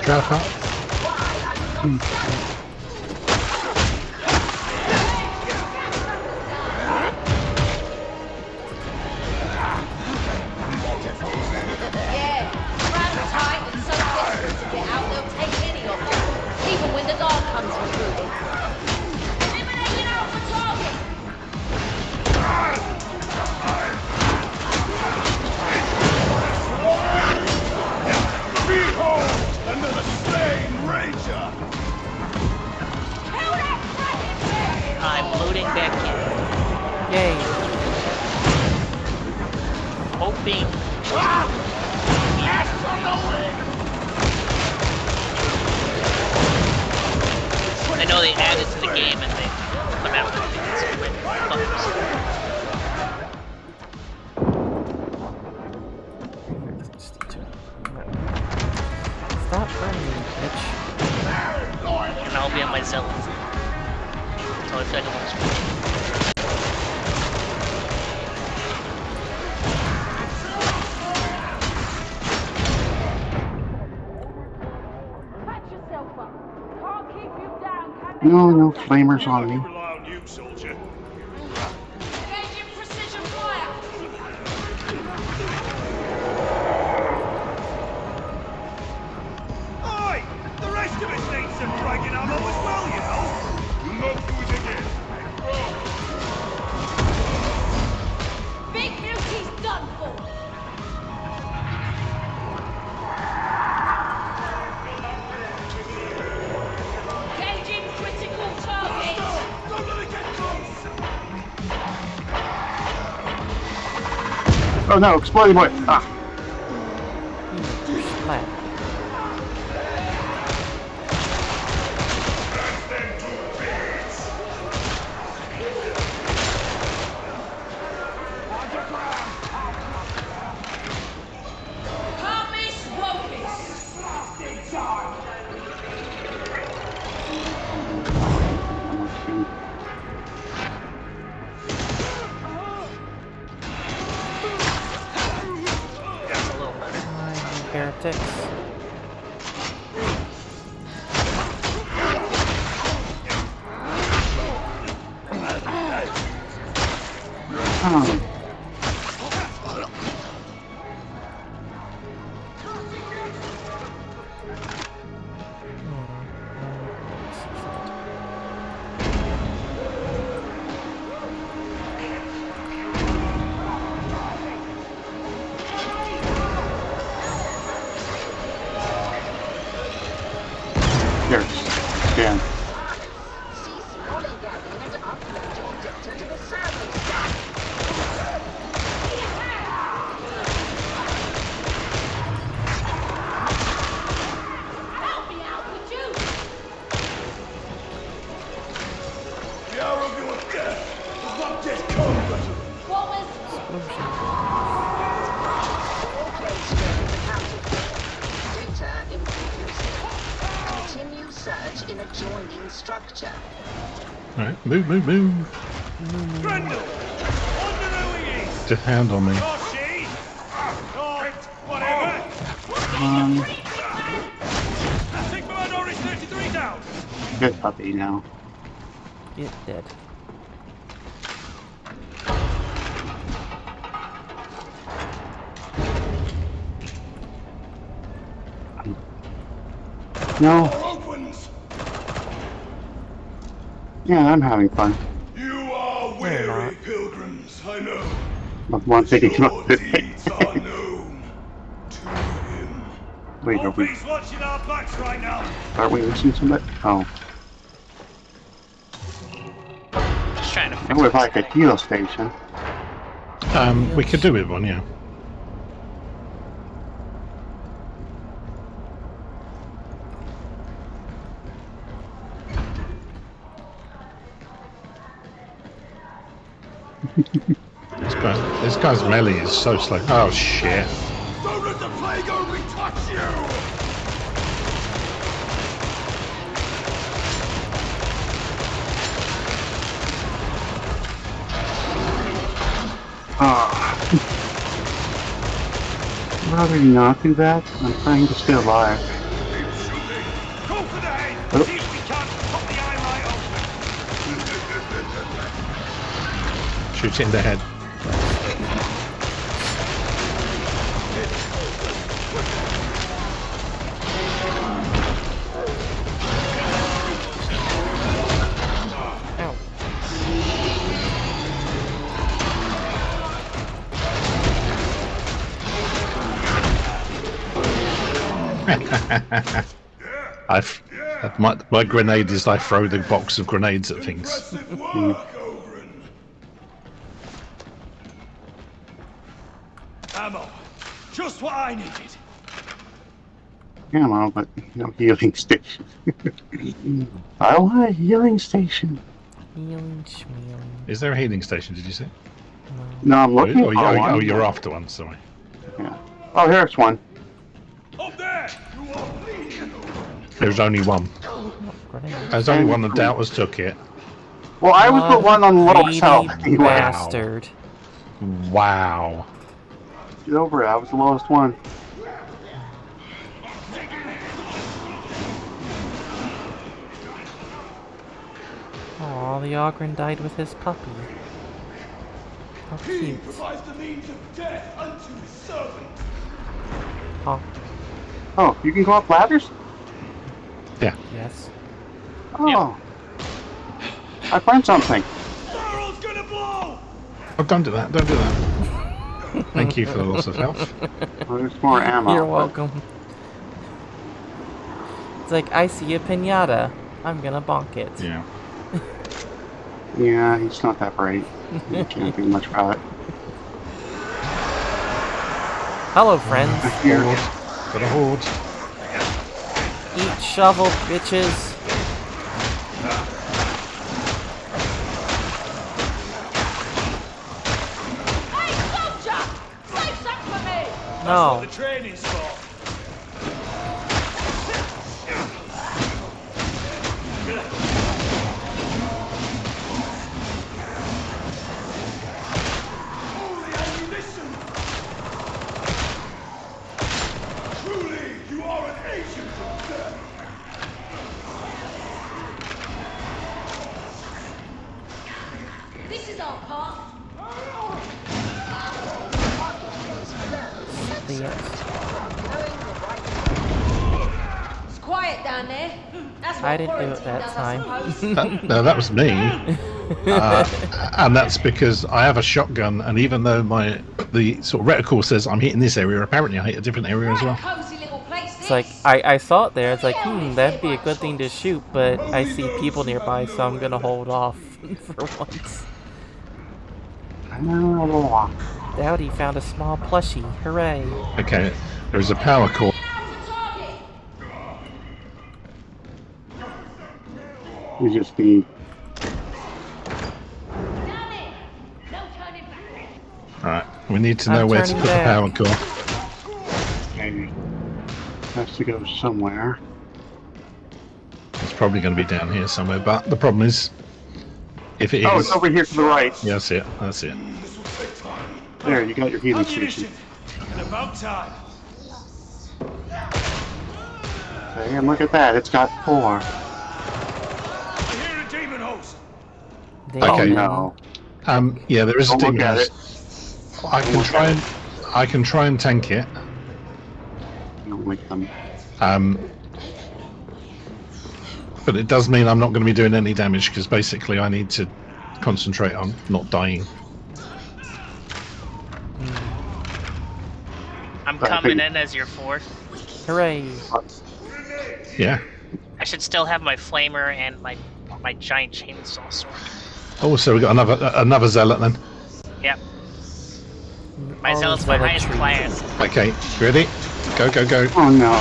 Trapper. Yeah, round tight and so desperate to get out they'll take any of you, even when the guard comes recruiting. Eliminating Alpha target! Behold! Another slain Ranger! I'm loading back in. Yay. Hoping. I know they added to the game and they put out some written buttons. Stop burning, bitch. And I'll be on my zealot. So I feel like I want to switch. Patch yourself up. Can't keep you down, can they? No flamers on me. Rely on you, soldier. Engaging precision fire! Oi! The rest of us need some dragging ammo as well, you know. We'll not do it again. Big Beauty's done for! Engaging critical target! Don't let it get close! Oh no, exploding boy! Ah! Splat. Harmis Wopis! Scan. Help me out, would you? The hour of your death has not yet come, Veteran. What was... Data inconclusive. Continue search in adjoining structure. Alright, move. Grendel! Wonder who he is! Just hand on me. Or she! Or whatever! Take my Norris 33 down! Good puppy now. Get dead. No. Opens. Yeah, I'm having fun. You are weary pilgrims, I know. With one thing about it. Deeds are known to him. Wait, are we? He's watching our backs right now! Are we listening to that? Oh. Just trying to I fix would like a heal station. We could do with one, yeah. This guy's melee is so slow. Oh shit. Don't let the plague only touch you! Rather not do that. I'm trying to stay alive. Go for the head! Oh. See if we can't pop the eye right open! Shoot it in the head. My grenade is I throw the box of grenades at things. Ammo! Just what I needed! Ammo, but no healing station. I want a healing station. Healing schmealing. Is there a healing station, did you say? No, I'm looking for one. Oh, you're after one, sorry. Yeah. Oh, here's one. Up there! You are bleeding! There's only one. There's only one, the doubters took it. Well, I was the one on the lowest health. Anyway. Bastard. Wow. Get over it, I was the lowest one. Aw, the Ogren died with his puppy. How He cute. provides the means of death unto his servant. Oh, Oh, you can go up ladders? Yeah. yes. Oh. I found something. Barrel's gonna blow! Oh, don't do that, don't do that. Thank you for the loss of health. Oh, there's more ammo. You're welcome. It's like, I see a pinata. I'm gonna bonk it. Yeah. Yeah, he's not that bright. You can't do much about it. Hello, friends. Here. For the horde. Eat shovel, bitches. Hey, soldier! Save some for me! No. The training's for. Holy ammunition! Truly, You are an agent of death. This is our part. It's quiet down there. That's what I didn't do it quarantine that does, time. I suppose. No, that was me. And that's because I have a shotgun, and even though the sort of reticle says I'm hitting this area, apparently I hit a different area as well. Cozy little place. It's like, I saw it there, it's like, that'd be a good thing to shoot, but I see people nearby, so I'm gonna hold off for once. Dowdy found a small plushie, hooray. Okay, there's a power core. We just need. Alright, we need to know where to put the power core. Okay. Has to go somewhere. It's probably going to be down here somewhere, but the problem is, if it is... Oh, it's over here to the right. Yeah, that's it, that's it. There, you got your healing station. And about time. Okay, and look at that, it's got 4. I hear a demon hose. Okay. No. Yeah, there is a Don't look demon at house. I can try and tank it. Don't like them. But it does mean I'm not going to be doing any damage because basically I need to concentrate on not dying. I'm coming in as your fourth. Hooray! Yeah. I should still have my flamer and my giant chainsaw sword. Oh, so we got another zealot then. Yep. My zealot's my highest class. Okay, ready? Go, go, go. Oh no.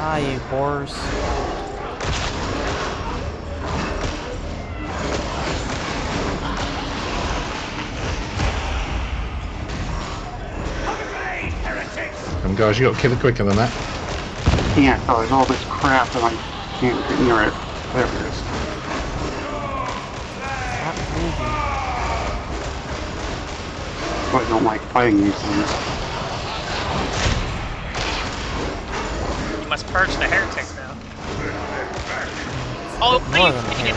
Ah, you whores. Come guys, you got to kill it quicker than that. Can't, oh, there's all this crap and I can't get near it. There it is. I don't like fighting these things. You must purge the heretics now. Oh, More than a you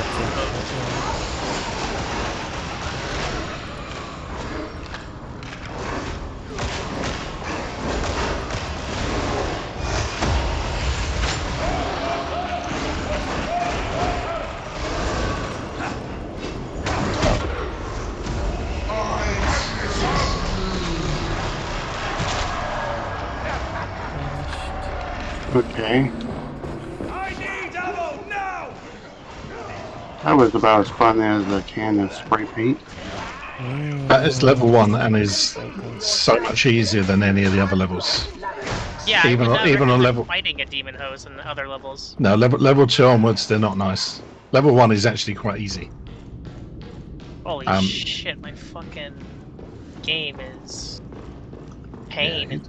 Okay. I need ammo now. That was about as fun as a can of spray paint. That is level 1 and is so much easier than any of the other levels. Yeah, even on level. Fighting a demon hose in the other levels. No, level 2 onwards, they're not nice. Level 1 is actually quite easy. Holy shit, my fucking game is pain.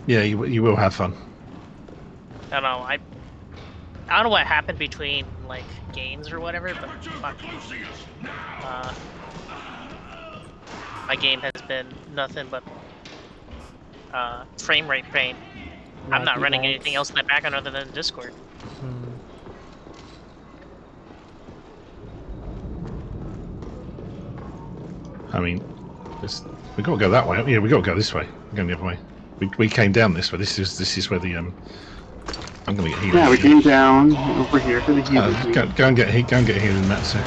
Yeah, you will have fun. I don't know, I don't know what happened between, like, games or whatever, but fuck. My game has been nothing but frame rate pain. I'm not running anything else in the background other than Discord. I mean, we got to go that way. Yeah, we got to go this way. We're going the other way. We came down this way. This is where the I'm going to get healing. Yeah, we came down over here to the healing. Go and get healing, Matsu.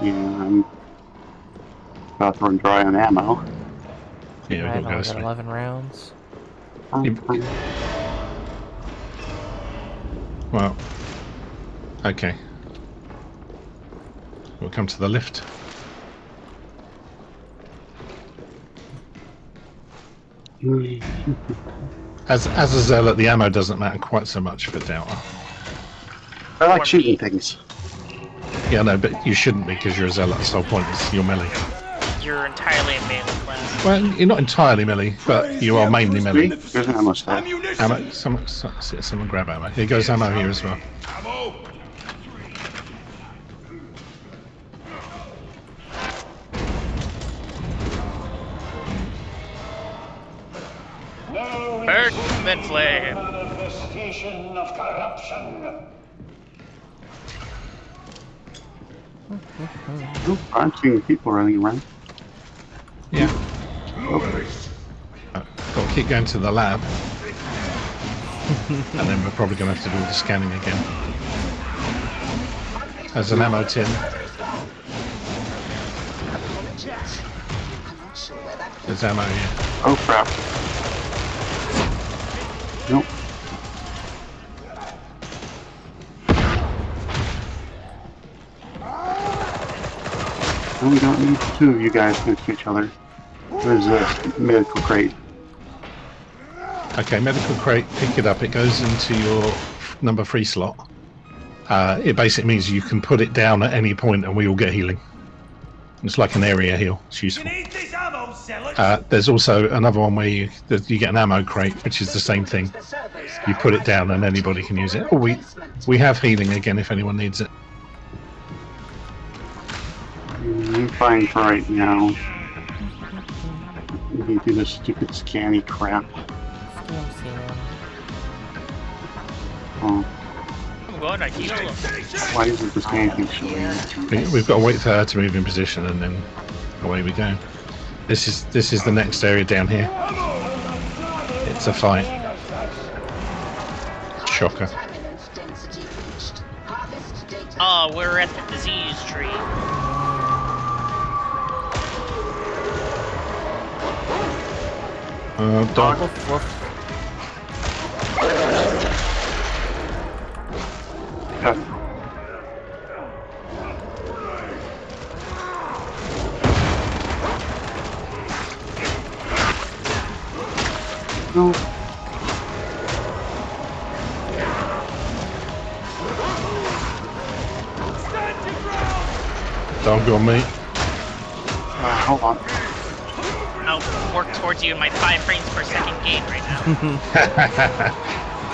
Yeah, I'm about to run dry on ammo. Yeah, I've we got only this got way. 11 rounds. Well, okay. We'll come to the lift. As a zealot, the ammo doesn't matter quite so much for Delta. I like shooting things. Yeah, no, but you shouldn't be because you're a zealot. That's the whole point. Is you're melee. You're entirely a melee class. Well, you're not entirely melee, but you are mainly melee. There's an ammo stack. Ammo. Someone grab ammo. Here goes ammo here as well. Burn flame. Manifestation of corruption. Oop, I'm seeing people running around. Yeah. Got to keep going to the lab. And then we're probably going to have to do the scanning again. There's an ammo tin. There's ammo here. Oh crap. Nope. No, we don't need two of you guys next to each other. There's a medical crate. Okay, medical crate, pick it up. It goes into your number 3 slot. It basically means you can put it down at any point and we all get healing. It's like an area heal. It's useful. There's also another one where you get an ammo crate, which is the same thing. You put it down and anybody can use it. Oh, we have healing again if anyone needs it. I'm fine for right now. We need to do this stupid scanny crap. Oh. I'm going to heal them. Why isn't the scanning thing showing? We've got to wait for her to move in position and then away we go. This is the next area down here. It's a fight. Shocker. Oh, we're at the disease tree. Dog. No. Dog on me. Hold on. I'll work towards you in my 5 frames per second game right now.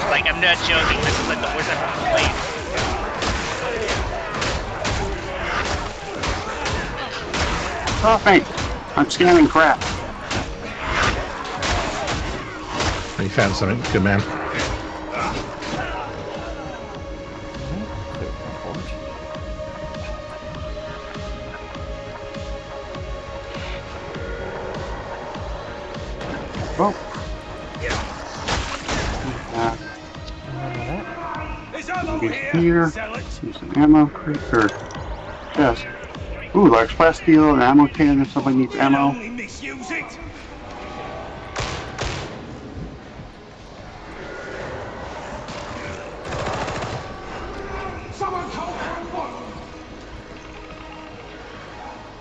Like, I'm not joking, this is like the worst I've ever played. Oh, hey, I'm scanning crap. You found something. Good man. Oh. Get here. Use an ammo crate or chest. Ooh, large flash steel, an ammo can if somebody needs ammo.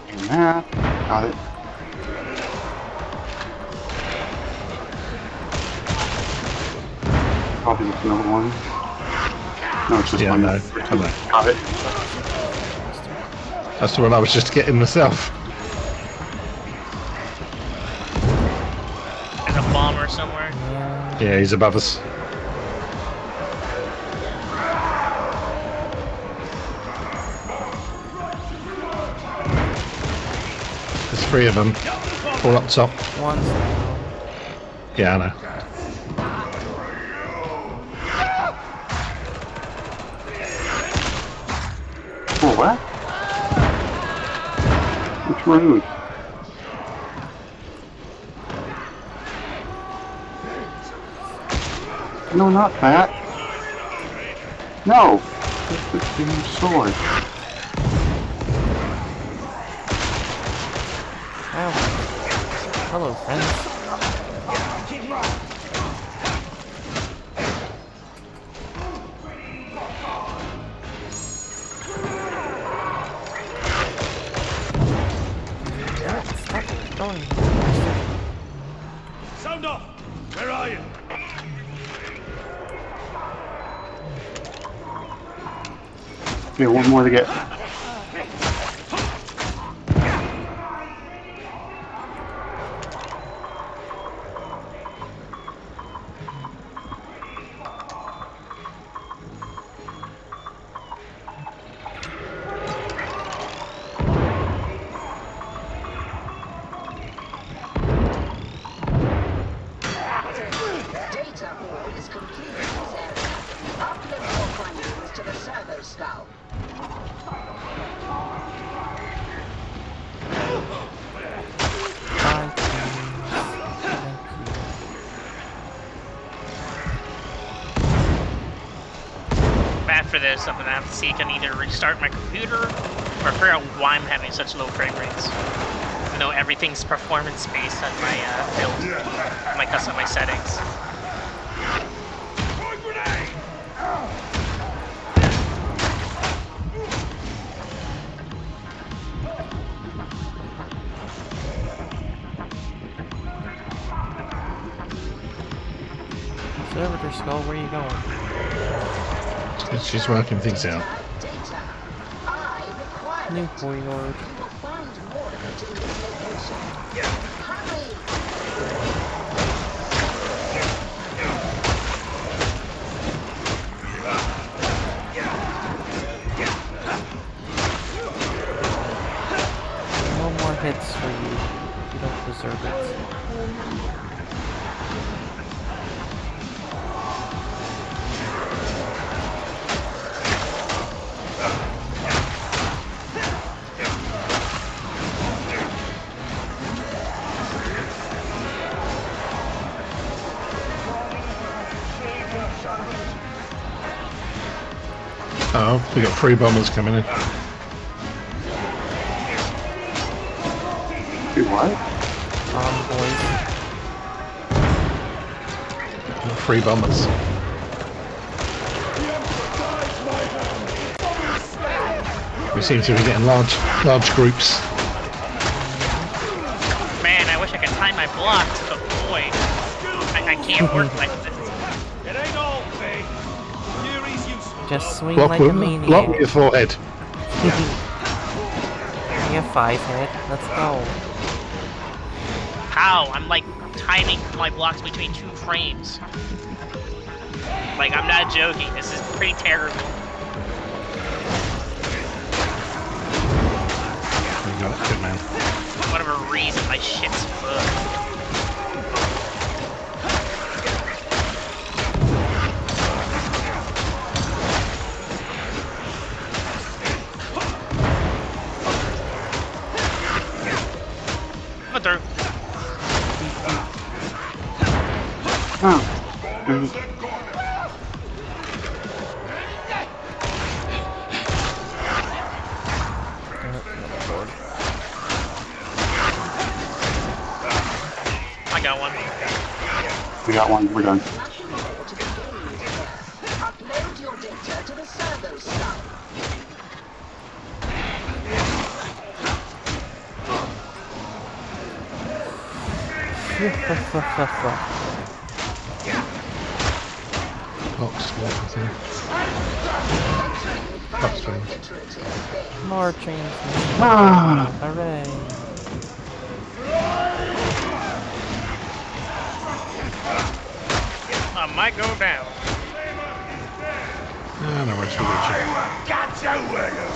And that. Got it. Probably just another one. No, it's just one. No. Got it. That's the one I was just getting myself. There's a bomber somewhere. Yeah, he's above us. There's 3 of them. All up top. One's down. Yeah, I know. Oh, what? Which road? No, not that. No! It's the new sword. Ow. Hello, friends. Sound off! Where are you? Okay, one more to get. is something I have to see. I can either restart my computer or figure out why I'm having such low frame rates. Even though everything's performance based on my build, my settings. Servitor Skull, where are you going? She's working things out. New Void. No more hits for you. You don't deserve it. Oh, we got 3 bombers coming in. Do what? Got 3 bombers. We seem to be getting large groups. Man, I wish I could time my block to the void. I can't work like this. It ain't all, Faye. Fury's useful. Just swing Block like a maniac. block with your forehead. You have 5 hit. Let's go. How? I'm like timing my blocks between 2 frames. Like, I'm not joking. This is pretty terrible. You got it, good man. For whatever reason, my shit's fucked. Through. I got one. We got one. We're done. Upload your data to the servo stuff. Box, what I think. Box trains. More trains. Ah. Hooray. I might go down. No worries, we'll get you. Gotcha, Wiggle!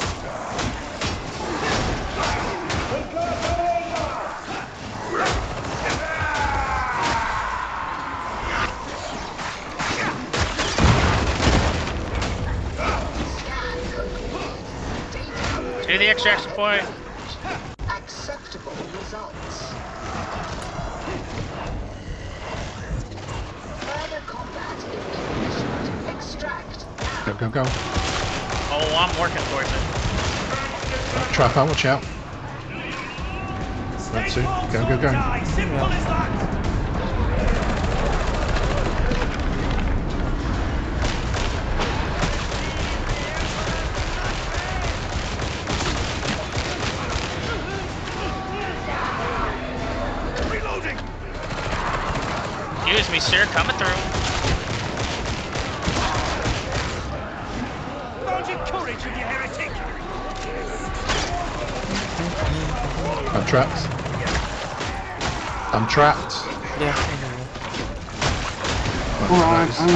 To the extraction point. Acceptable results. Further combat is inefficient. Extract. Go, go, go. Oh, I'm working towards it. Trapper, watch out. That's it. Go, go, go. Simple as that. Excuse me, sir, coming through. Found your courage, you heretic. I'm trapped. I'm trapped. Yeah.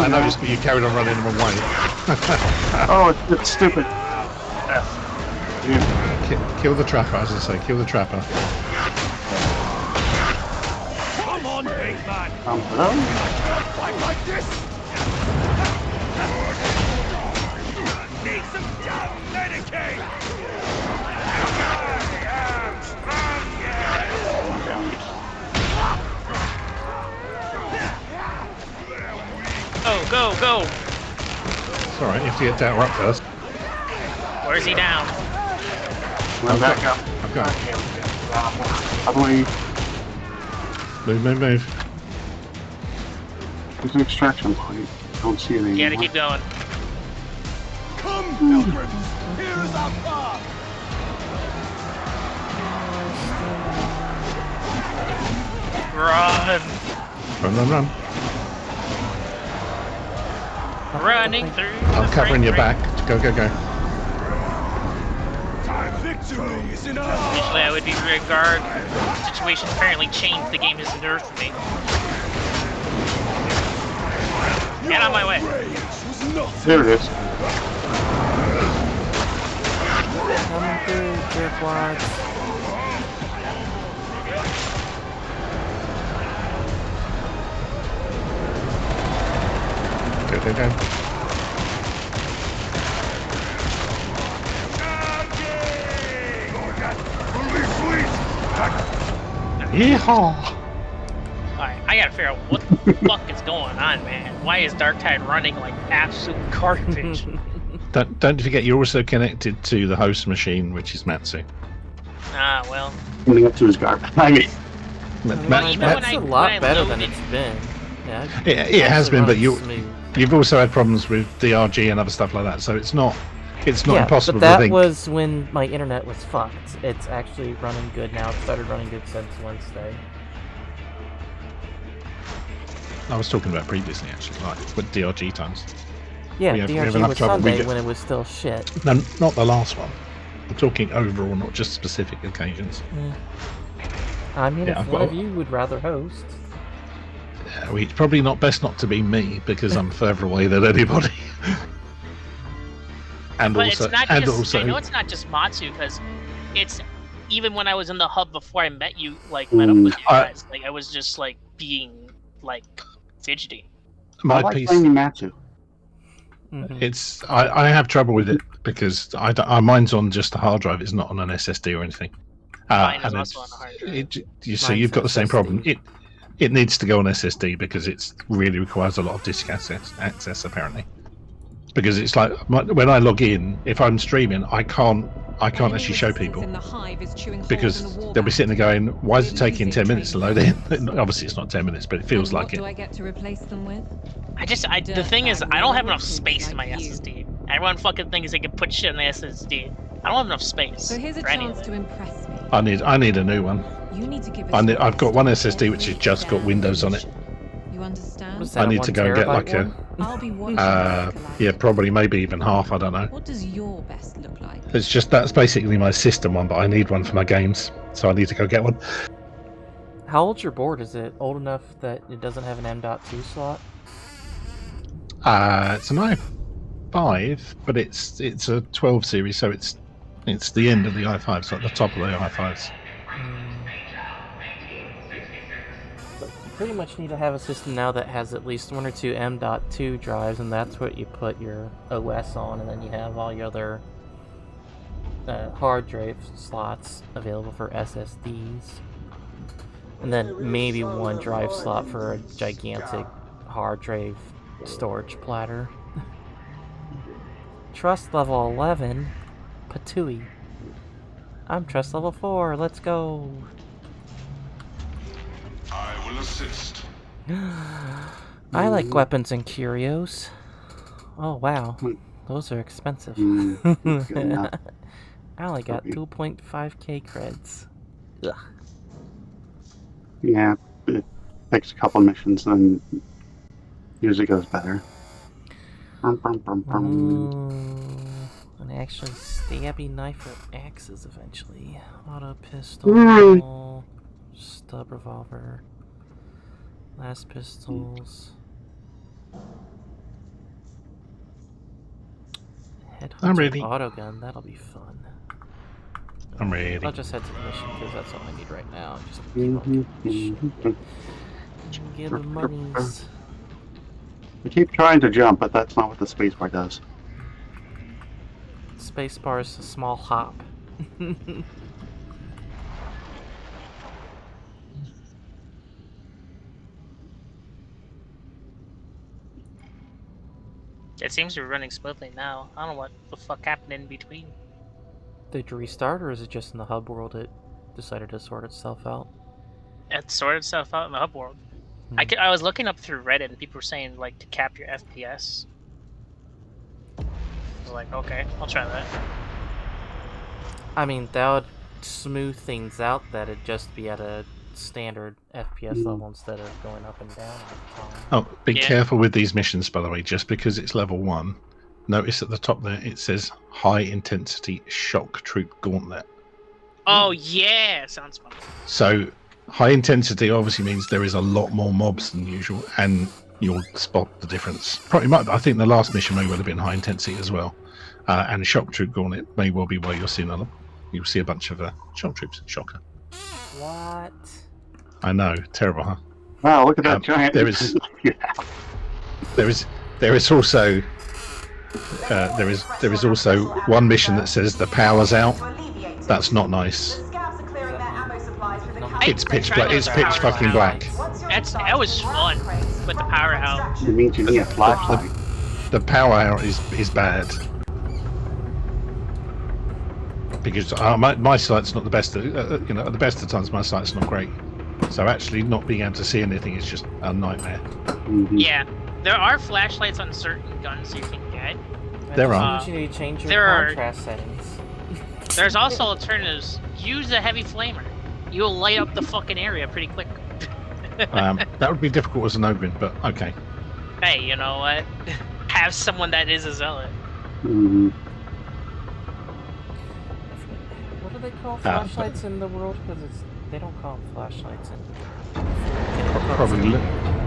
I noticed, but you carried on running the wrong way. Oh, it's stupid. Kill the trapper, as I say, kill the trapper. Come on, big man. Hello? Fight like this. Need some damn Medicaid. Go, go, go. It's alright, you have to get down right first. Or is he down? Went back up. I've got it. I believe Move. there's an extraction point. Don't see it anymore. You gotta keep going. Come, pilgrims! Here is our path! Run! Run. Running through I'm the covering your frame back. Go. Victory is in our Usually I would be rear guard. The situation apparently changed. The game has nerfed me. Get on my way. There it is. Coming through, jerkwads. Go. Yeehaw! Alright, I gotta figure out what the fuck is going on, man. Why is Darktide running like absolute garbage? Don't forget, you're also connected to the host machine, which is Matsu. Ah, well. Coming up to his guard. I mean, That's a lot better than it's been. Yeah, it has been, but you've also had problems with DRG and other stuff like that, so it's not impossible but that to think. was when my internet was fucked. It's actually running good now. It started running good since Wednesday. I was talking about previously, actually, like with DRG times. Yeah, we have DRG enough was trouble. Sunday when it was still shit. No, not the last one. I'm talking overall, not just specific occasions. I mean, Yeah, if one of you would rather host. It's probably best not to be me, because I'm further away than anybody. And But also, it's not and just, also, I know it's not just Matsu, because it's even when I was in the hub before I met you, met up with you guys, I was just being fidgety. my I like piece. playing Matsu. It's I have trouble with it because mine's on just a hard drive. It's not on an SSD or anything. Mine is and also on a hard drive. You see, you've got the same problem. It needs to go on SSD because it really requires a lot of disk access apparently. Because it's like when I log in, if I'm streaming, I can't actually show people because they'll be sitting there going, "Why is it taking 10 minutes to load in?" Obviously, it's not 10 minutes, but it feels like it. What do I get to replace them with? The thing is, I don't have enough space in my SSD. Everyone fucking thinks they can put shit in the SSD. I don't have enough space. So here's a for chance anything. to impress me. I need a new one. You need to give us I've got one SSD which has just got Windows on it. You understand? I need to go and get like I'll be watching yeah, probably maybe even half. I don't know. What does your best look like? It's just that's basically my system one, but I need one for my games, so I need to go get one. How old's your board? Is it old enough that it doesn't have an M.2 slot? It's an i5, but it's a 12 series, so it's the end of the i5, so at the top of the i5s. Pretty much need to have a system now that has at least 1 or 2 M.2 drives, and that's what you put your OS on, and then you have all your other hard drive slots available for SSDs. And then maybe 1 drive slot for a gigantic hard drive storage platter. Trust level 11? Patooey. I'm trust level 4, let's go! I will assist. I like weapons and curios. Oh wow, those are expensive. I only got 2.5k creds. Ugh. Yeah, it takes a couple missions, then usually goes better. And actually stabby knife or axes eventually. Auto pistol, stub revolver, last pistols. I'm Headhunter ready. auto gun, that'll be fun. I'm ready. I'll just head to the mission because that's all I need right now. Just get the monies. I keep trying to jump, but that's not what the spacebar does. Spacebar is a small hop. It seems to be running smoothly now. I don't know what the fuck happened in between. Did you restart, or is it just in the hub world it decided to sort itself out? It sorted itself out in the hub world. I was looking up through Reddit and people were saying like to cap your FPS. I was like, okay, I'll try that. I mean, that would smooth things out. That it'd just be at a standard FPS level instead of going up and down all the time. Oh, be careful with these missions, by the way. Just because it's level 1, notice at the top there it says High Intensity Shock Troop Gauntlet. Oh yeah, sounds fun. So high intensity obviously means there is a lot more mobs than usual, and you'll spot the difference. Probably might. I think the last mission may well have been high intensity as well, and Shock Troop Gauntlet may well be where you'll see a bunch of shock troops. Shocker. What? I know, terrible, huh? Wow, look at that giant. There is also there is also one mission that says the power's out. That's not nice. It's pitch fucking black. That was fun with the power out. It means you need a flashlight. The power out is bad. Because my sight's not the best. At the best of times, my sight's not great. So actually, not being able to see anything is just a nightmare. Yeah, there are flashlights on certain guns you can get. There are. You need to change your contrast settings. There's also alternatives. Use a heavy flamer. You'll light up the fucking area pretty quick. That would be difficult as an Ogrin, but okay. Hey, you know what? Have someone that is a zealot. What do they call flashlights in the world? Because they don't call them flashlights in.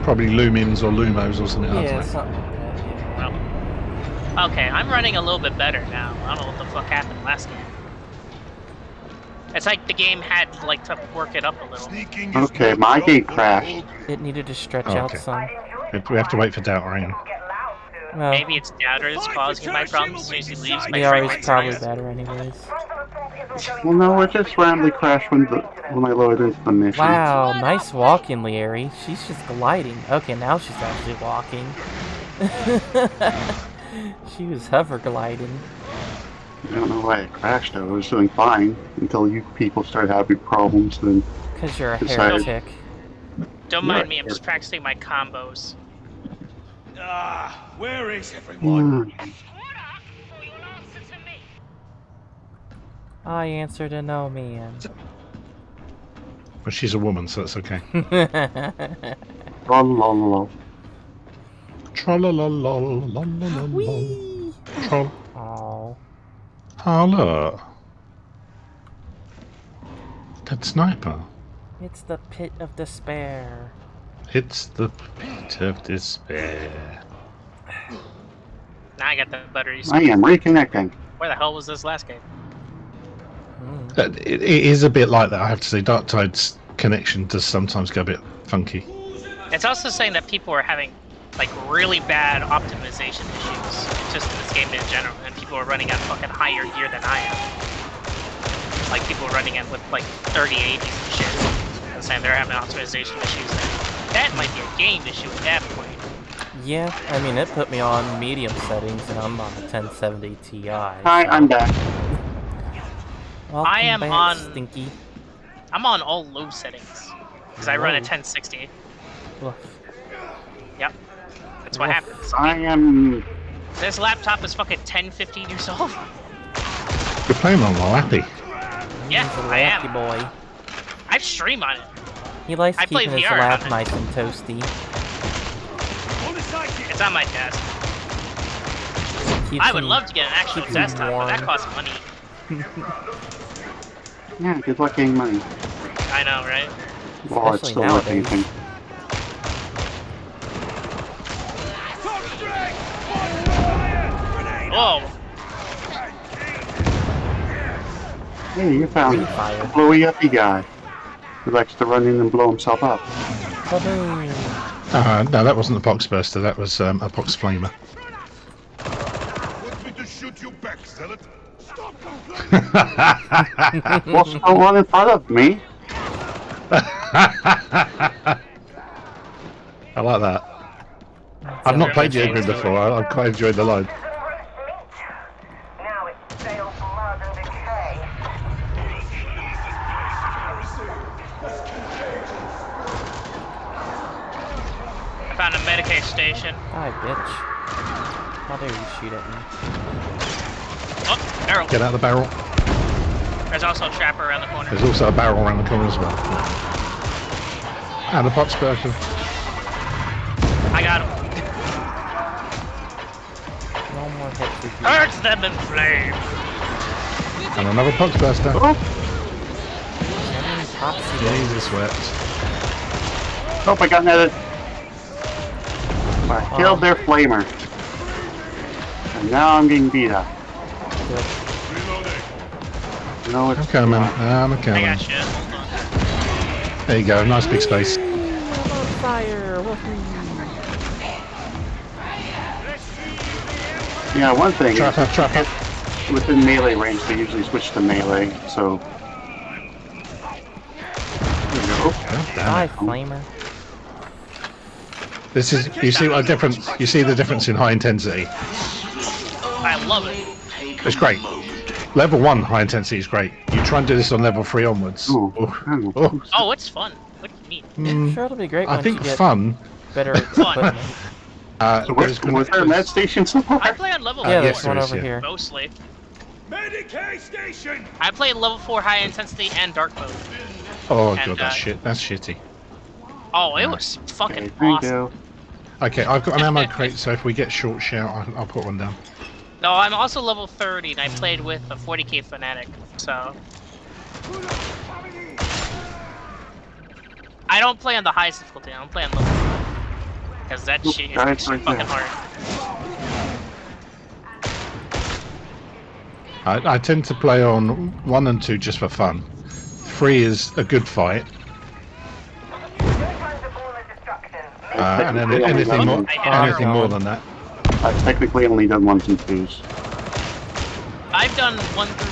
Probably lumens or lumos or something. Yeah, something like that. Yeah. Well, okay, I'm running a little bit better now. I don't know what the fuck happened last game. It's like the game had to work it up a little. Okay, my game crashed. It needed to stretch out some. We have to wait for Doubtering. Maybe it's Doubter's causing my problems as soon as he leaves. My Yeah, he's probably better anyways. Well, no, it just randomly crashed when I loaded into the mission. Wow, nice walking, Leary. She's just gliding. Okay, now she's actually walking. She was hover gliding. I don't know why it crashed though. I was doing fine until you people started having problems. Then because you're a heretic. Don't mind me. I'm just practicing my combos. Where is everyone? I answer to no man. But she's a woman, so that's okay. Troll. Troll. Oh. Hello. That sniper. It's the pit of despair. It's the pit of despair. Now I got the battery. I am reconnecting. Where the hell was this last game? It is a bit like that, I have to say. Darktide's connection does sometimes go a bit funky. It's also saying that people are having really bad optimization issues, just in this game in general, and people are running on fucking higher gear than I am. Like people running in with 3080 and shit, and saying they're having optimization issues. That might be a game issue at that point. Yeah, I mean it put me on medium settings, and I'm on the 1070 Ti. Hi, I'm back. Welcome I am back, on Stinky. I'm on all low settings because I run a 1060. Oof. Yep, that's what happens. I am. This laptop is fucking 10-15 years old. You're playing on Lappy. Yeah, He's a I am. lucky boy. I stream on it. He likes I play keeping his VR lap on it. nice and toasty. It's on my desk. Keeps I would him- love to get an actual keeps him desktop, but that warm. costs money. Yeah, good luck getting money. I know, right? Well, it's Especially still worth nowadays. anything. Whoa! Hey, you found a Fire. blowy uppy guy who likes to run in and blow himself up. Kaboom. No, that wasn't a Pox Burster, that was a Pox Flamer. Want me to shoot you back, zealot? Stop What's going on in front of me? I like that. I've not played the Ogrin before, I've quite enjoyed the line. Now it's stale blood and decay. Medicate station. Hi, bitch. How dare you shoot at me? Oh, barrel. Get out of the barrel. There's also a trapper around the corner. There's also a barrel around the corner as well. And a box burger. I got him. No more hits with you. Hurts them in flames. And another box burster. Oh! Jesus wept. Oh, I got netted. I killed their flamer. And now I'm getting beat up. No, it's I'm coming. I'm coming. I got you. Hold on. There you go. Nice big space. Fire! Yeah, one thing. Trapper. Within melee range, they usually switch to melee, so. There we go. Hi, flamer. This is. You see what a difference? You see the difference in high intensity. I love it. It's great. Level 1 high intensity is great. You try and do this on level 3 onwards. Ooh. Oh. Oh, it's fun. What do you mean? Yeah, sure, it'll be great. I once think you get fun. better equipment. So was there a med station somewhere? I play on level Yeah, 4. there's one over here. Mostly. Medicate station! I play level 4 high intensity and dark mode. Oh And, god, that's shit. That's shitty. Oh, it was fucking Thank awesome. you. Okay, I've got an ammo crate, so if we get short shout, I'll put one down. No, I'm also level 30, and I played with a 40k fanatic, so. I don't play on the highest difficulty, I don't play on level 4. Because that shit is guys, fucking right there. hard. I tend to play on 1 and 2 just for fun. 3 is a good fight. And then anything more than that. I've technically only done 1s and 2s. I've done 1 through.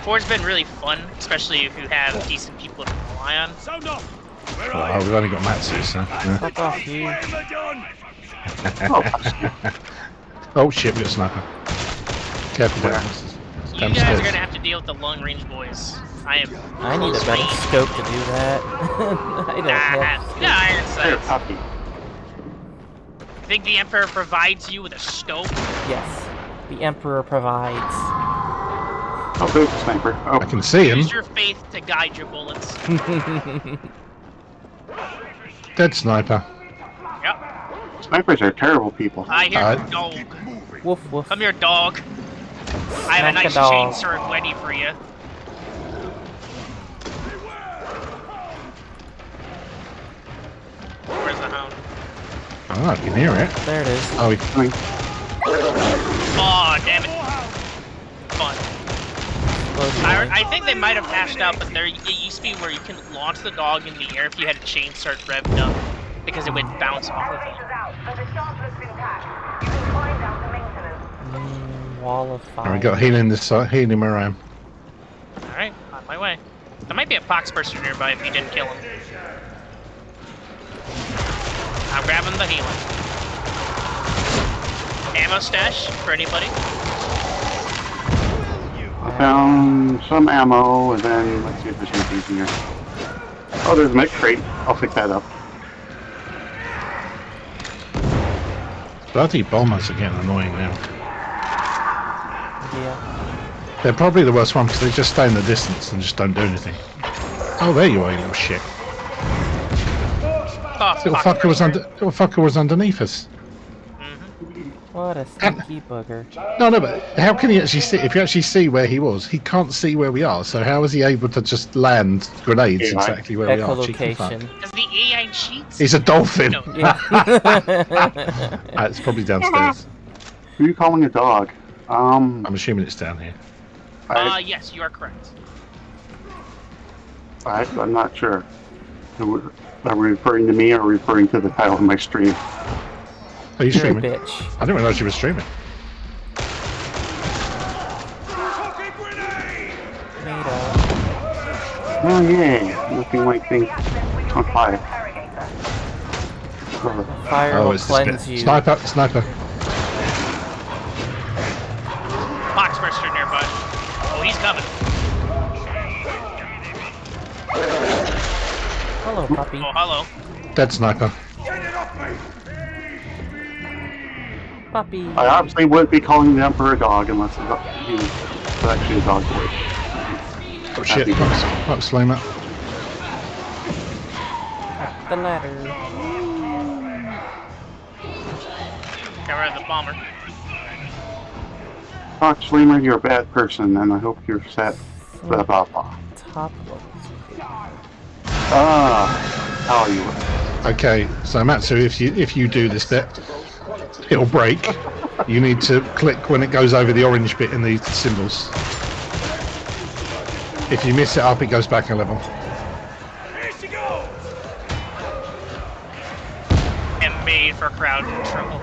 4's been really fun, especially if you have decent people to rely on. Sound off! Where Oh, are you? we've only got Matsu, so. Yeah. Fuck off, you. What have I done? Oh shit, we got a sniper. Careful there. You guys are gonna have to deal with the long range boys. I am. I need a close better range. scope to do that. I don't have. Yeah, iron They're sights. puppy. Think the Emperor provides you with a scope? Yes. The Emperor provides. Oh, there's a sniper. Oh, I can see him. Use your faith to guide your bullets. Dead sniper. Yep. snipers are terrible people. I hear a dog. Woof woof. Come here, dog. I have a Smack nice a dog. chain sword ready for you. Where's the hound? Oh, I can hear it. There it is. Oh, he's coming. Oh, damn it. Fun. I think they might have hashed out, but there it used to be where you can launch the dog in the air if you had a chain sword revved up, because it would bounce off of it. Wall of fire. Alright, got healing this side, healing him around. Alright, on my way. There might be a poxburster nearby if you didn't kill him. I'm grabbing the healing. Ammo stash for anybody? I found some ammo, and then let's see if there's anything here. Oh, there's a med crate. I'll pick that up. Bloody bombers are getting annoying now. Yeah. They're probably the worst one because they just stay in the distance and just don't do anything. Oh, there you are, you little shit. Oh, Little fucker was underneath us. What a sneaky booger. No, but how can he actually see? If you actually see where he was, he can't see where we are. So how is he able to just land grenades Yeah, exactly where we are? Cheeky fuck. Echolocation. Does the AI cheats? He's a dolphin. No. Yeah. It's probably downstairs. Who are you calling a dog? I'm assuming it's down here. Yes, you are correct. I'm not sure. Are we referring to me or referring to the title of my stream? Are you You're a streaming? bitch. I didn't realize you were streaming. Oh yay! Looking like things on fire. Fire Oh, will it's this bit. cleanse you. Sniper, sniper. Poxburster nearby. Oh, he's coming. Hello, puppy. Oh, hello. Dead sniper. Puppy. I obviously wouldn't be calling the Emperor a dog unless he was actually a dog boy. Oh shit, Fox Flamer. Up the ladder. Get rid of the bomber. Fox Flamer, you're a bad person, and I hope you're set. Blah blah blah. Top levels. How are you? Okay, so Matsu, if you do this bit, it'll break. You need to click when it goes over the orange bit in the symbols. If you miss it up, it goes back a level. And made for crowd control.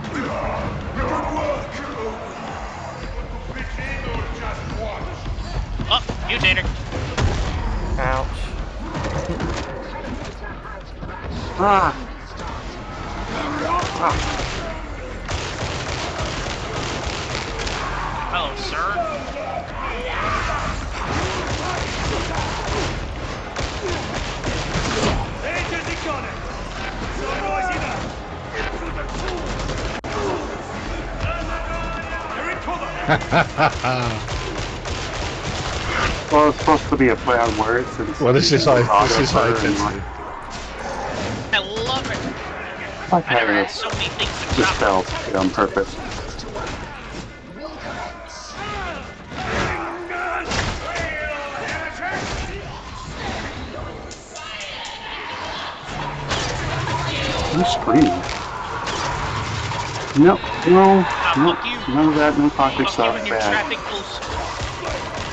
Oh, mutator. Ouch. Hello, sir. Well, it's supposed to be a play on words. Well, this is how it is. I love it. I've had Never had it so many things to just drop. spelled on purpose. Who's screaming? No, none of that, no toxic stuff, bad.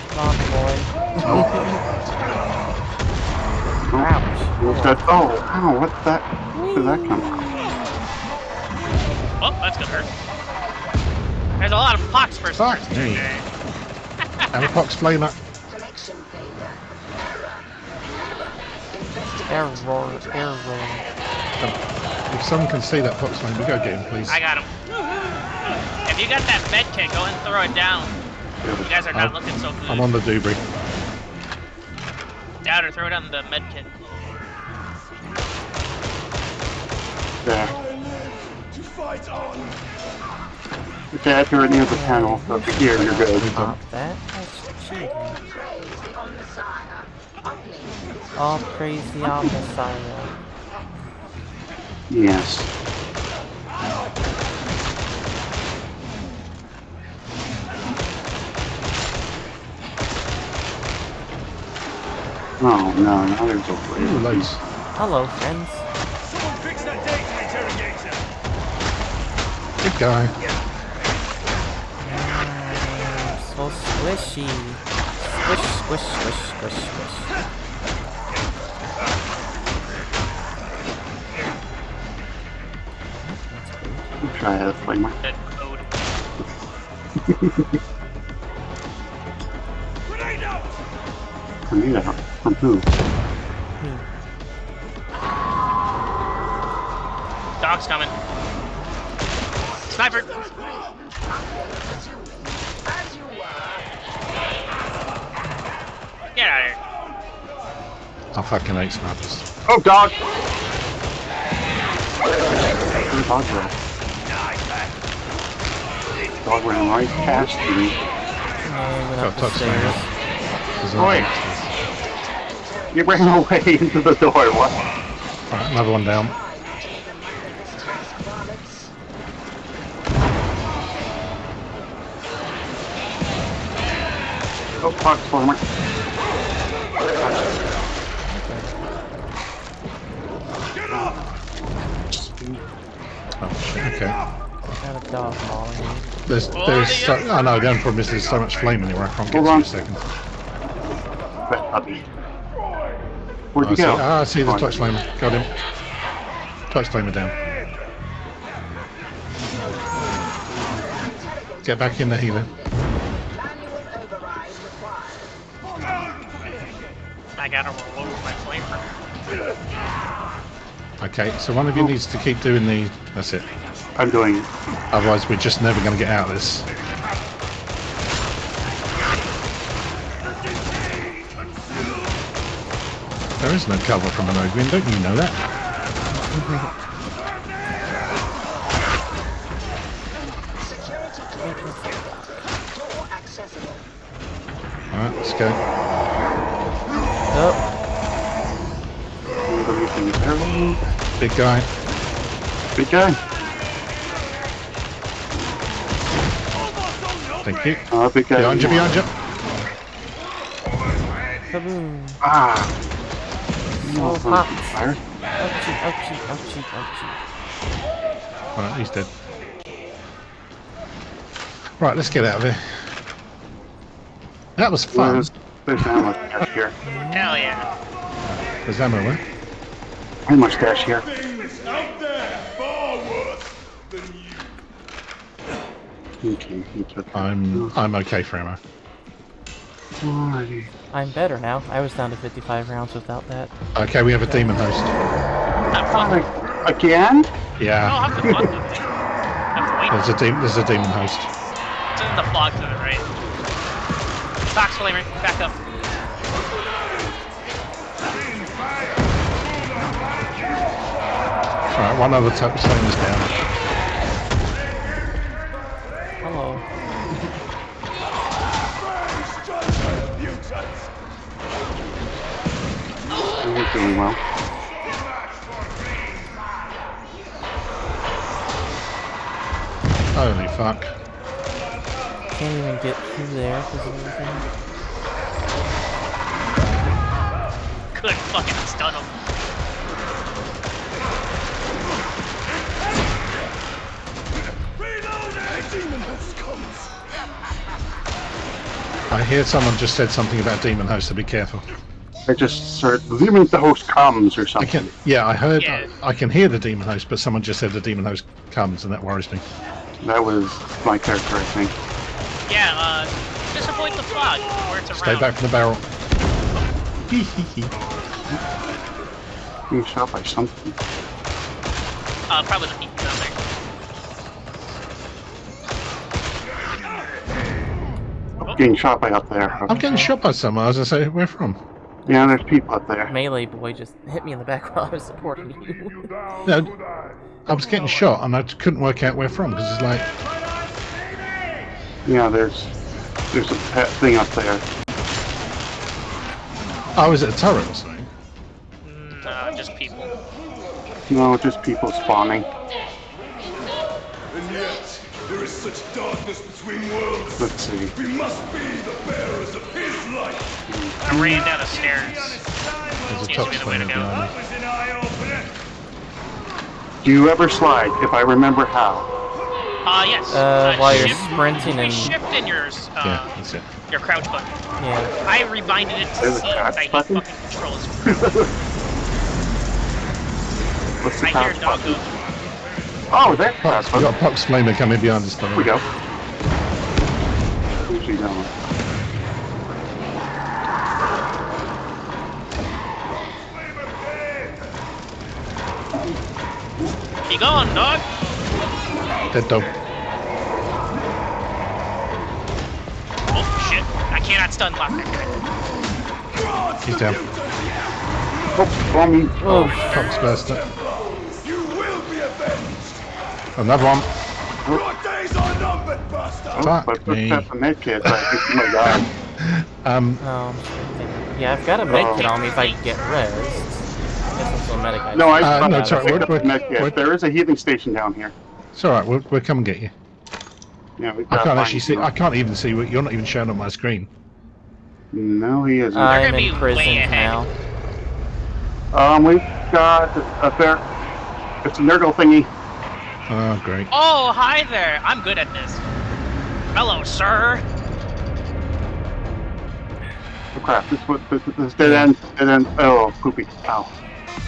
Come on, boy. Ouch. Oh, ow, what that? Where did that come from? Oh, that's gonna hurt. There's a lot of pox for Fuck me. And a Fox Flamer. Error. If someone can see that Fox Flamer, go get him, please. I got him. If you got that med kit, go and throw it down. You guys are not looking so good. I'm on the debris. Down or throw down the med kit. There. Okay, I threw it near the panel, so if you're here, you're good. Stop that. That's cheating. All praise the Messiah. Yes. Oh no, now there's a way. Hello, friends. Someone fix that data interrogator. Good guy. So squishy. Squish. Try that flamer. I need a from who? Dog's coming. Sniper! Get out of here. I fucking hate snipers. Oh, dog! Where's the dog go? Dog ran right past me. Went up the stairs. Wait! You ran away into the door, what? Alright, another one down. Oh, Fox Flamer. Oh shit, okay. Got a dog mauling me. There's so, oh no, the only problem is there's so much flame anywhere, I can't get to you in a second. Bad puppy. Where'd you go? I see the touch flamer. Got him. Touch flamer down. Get back in the healer. I gotta roll over my flamer. Okay, so one of you needs to keep doing the... That's it. I'm doing it. Otherwise we're just never going to get out of this. There is no cover from an Ogrian, don't you know that? Alright, let's go. Big guy. Big guy. Thank you. Big guy. Behind you, behind you. Kaboom. Ah. Oh, hot. Fire. Ouchie, ouchie, ouchie, ouchie. Alright, he's dead. Right, let's get out of here. That was fun. There's ammo stash here. Hell yeah. There's ammo where? Ammo stash here. Things out there far worse than you. Okay, he took it. I'm okay for ammo. Alrighty. I'm better now. I was down to 55 rounds without that. Okay, we have a demon host. Have fun. Again? Yeah. Oh, have to fun with it. Have to wait. There's a demon host. It's in the fog to the right. Fox Flamer, back up. Alright, one other Flamer's down. Hello. He's doing well. Holy fuck. Can't even get through there because of everything. Couldn't fucking stun him. I hear someone just said something about demon host, so be careful. I just heard the host comes or something. I heard. Yeah. I can hear the demon host, but someone just said the demon host comes, and that worries me. That was my character, I think. Yeah, just avoid the fog where it's around. Stay back from the barrel. Being shot by something. Probably the people down there. Getting shot by up there. I'm getting shot by someone. I was gonna say, where from? Yeah, there's people up there. Melee boy just hit me in the back while I was supporting you. No, I was getting shot and I couldn't work out where from because it's like. Yeah, there's a pet thing up there. Oh, is it a turret or something? No, just people. No, just people spawning. And yet, there is such darkness between worlds. Let's see. We must be the bearers of his light. I ran down the stairs. There's a Seems top to be the way to flamer go. behind me. Do you ever slide, if I remember how? Yes. While you're shift, sprinting and... shift in your, Yeah, that's it. your crouch button. Yeah. I rebinded it to There's a see because I hate button? fucking controls. What's the I hear crouch button? doggo. Oh, there. Pops, we got a Pops flamer coming behind us. Here we go. Where's she going? You going, dog? Dead dog. Oh shit! I cannot stun lock that guy. He's down. Oh, on me. Oh, Pops burst it. You will be avenged. Another one. Your days are numbered, bastard. Oh, Fuck I put me. that in med kit. I think, oh my god. yeah, I've got a medkit on me if I can get res. I guess I'm still a medic. No, I no, sorry, picked up the med kit. There is a healing station down here. It's alright, we'll come and get you. Yeah, we've I got can't actually see, I can't even see what you're not even showing on my screen. No, he isn't. I'm in prison now. We've got a fair. It's a Nurgle thingy. Oh, great. Oh, hi there. I'm good at this. Hello, sir. Oh crap! This dead end. Dead end. Oh, poopy. Ow.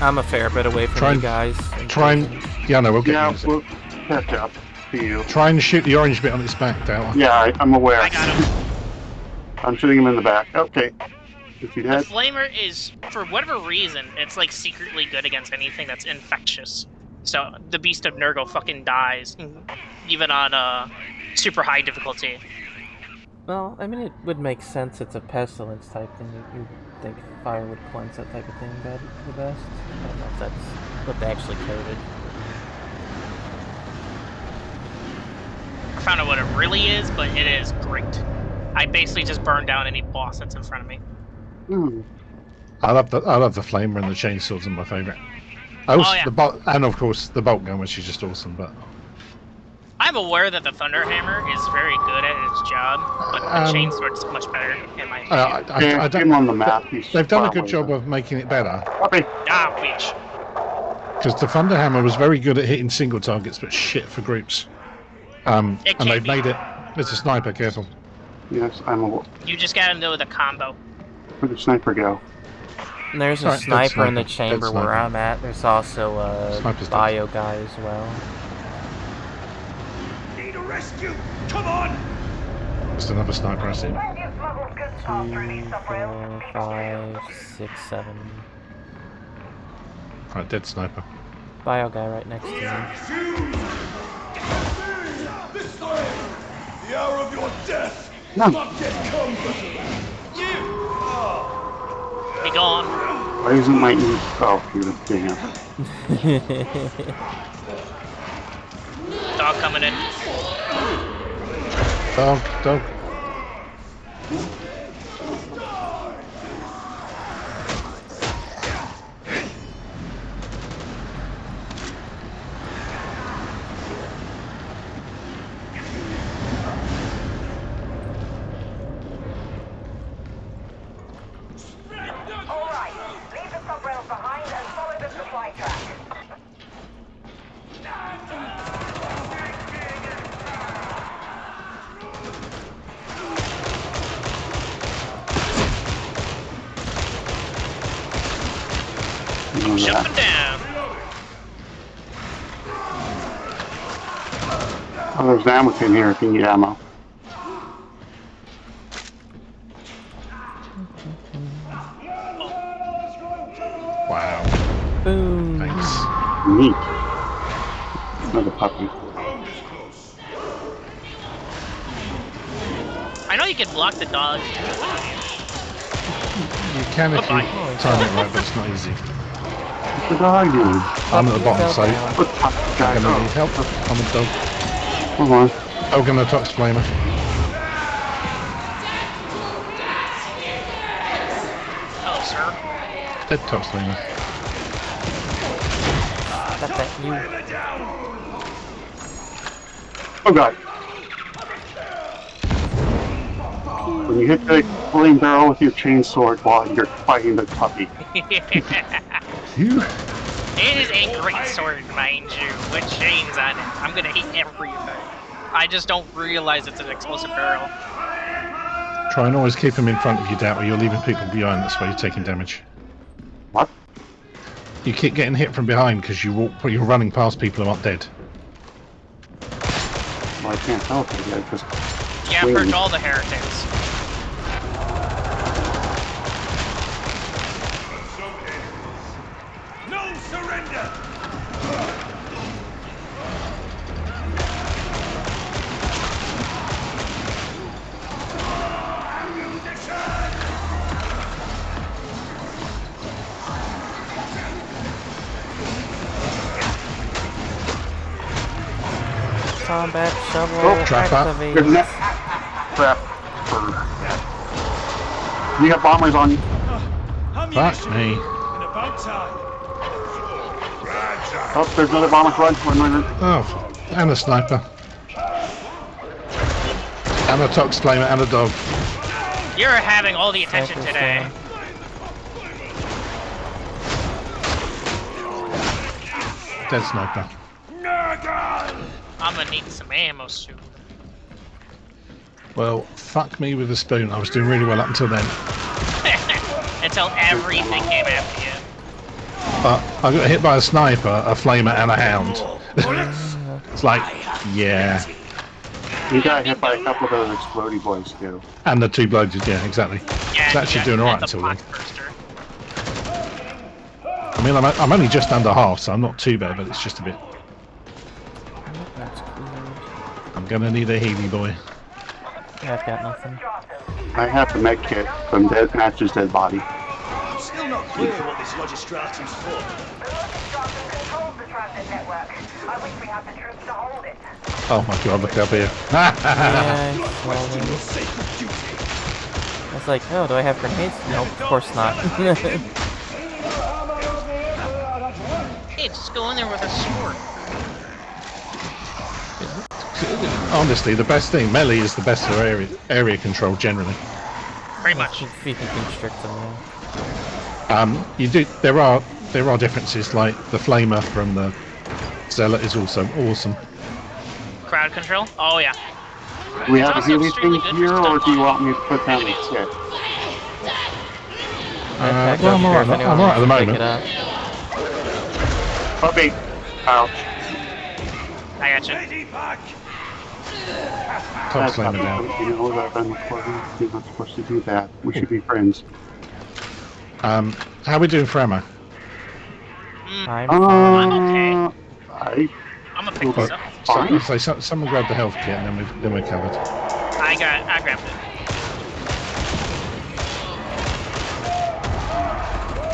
I'm a fair bit away from Try you and- guys. Try and... Yeah, no, we'll get Yeah, you. we'll catch up to you. Try and shoot the orange bit on its back, Dale. Yeah, I'm aware. I got him. I'm shooting him in the back. Okay. Is he The dead? flamer is, for whatever reason, it's like secretly good against anything that's infectious. So the Beast of Nurgle fucking dies, even on super high difficulty. Well, I mean, it would make sense. It's a pestilence type thing. You'd think fire would cleanse that type of thing the best. I don't know if that's what they actually coded. I found out what it really is, but it is great. I basically just burn down any boss that's in front of me. I love the flamer and the chainsaws are my favourite. And of course the bolt gun, which is just awesome. But I'm aware that the Thunderhammer is very good at its job, but the chainsword's much better in my opinion. I don't on the map. They've done a good job of making it better. Bitch. Because the Thunderhammer was very good at hitting single targets, but shit for groups. And they've made it. It's a sniper. Careful. Yes, I'm aware. You just gotta know the combo. Where'd the sniper go? And there's a sniper in the chamber where I'm at. There's also a bio guy as well. Need a rescue! Come on! There's another sniper I see. 2, 4, 5, 6, 7. Right, dead sniper. Bio guy right next to me. This way! The hour of your death! No. Not yet come, but you! Be gone. Why isn't my oh, you're damn. Dog coming in. Dog. Alright, leave the subrails behind and follow the supply track. Jumping down. Oh, there's ammo in here if you need ammo. Wow. Boom. Thanks. Neat. Another puppy. I know you can block the dog. You can if you time it right, but it's not easy. What's the dog doing? I'm at the bottom, so I'm gonna need help. I'm a dog. Hold on. I'm gonna tox flamer. Hello, sir. Dead tox flamer. That's that you. Oh god. When you hit the flame barrel with your chainsword while you're fighting the puppy. You? It is a great sword, mind you, with chains on it. I'm gonna hit everything. I just don't realize it's an explosive barrel. Try and always keep them in front of you, Doubt, or you're leaving people behind. That's why you're taking damage. What? You keep getting hit from behind because you're running past people who aren't dead. Well, I can't tell if they're dead because... Yeah, purge all the heretics. No surrender! Combat shovel activate. Good net. Crap. You got bombers on you. Fuck me. And about time. Oh, there's another bomber. Run. Oh, and a sniper. And a tox flamer and a dog. You're having all the attention today. Dead sniper. I'm gonna need some ammo soon. Well, fuck me with a spoon. I was doing really well up until then. Until everything came after you. But I got hit by a sniper, a flamer, and a hound. It's like, yeah. You got hit by a couple of those explodey boys too. And the two blokes, yeah, exactly. Yeah, it's actually doing alright until then. Burster. I mean, I'm only just under half, so I'm not too bad, but it's just a bit. That's cleared. I'm gonna need a Healy boy. I've got nothing. I have the med kit from Match's dead body. I'm still not clear what this Logistratum's for. The Logistratum controls the transit network. I wish we had the troops to hold it. Oh my god, look up here. I was like, oh, do I have grenades? Nope, of course not. Hey, just go in there with a sword. Honestly, the best thing, melee is the best for area control generally. Pretty much. If you can constrict them, yeah. You do. There are differences, like the flamer from the zealot is also awesome. Crowd control? Oh yeah. Do we have a healing thing here, or do you want me to put down the kit? Well, I'm alright at the moment. Puppy! Ouch. I got you. Top slammer down. You know that I'm recording. You're not supposed to do that. We should be friends. How are we doing for ammo? I'm okay. I'm gonna pick this up. Someone grab the health kit and then we're covered. I grabbed it.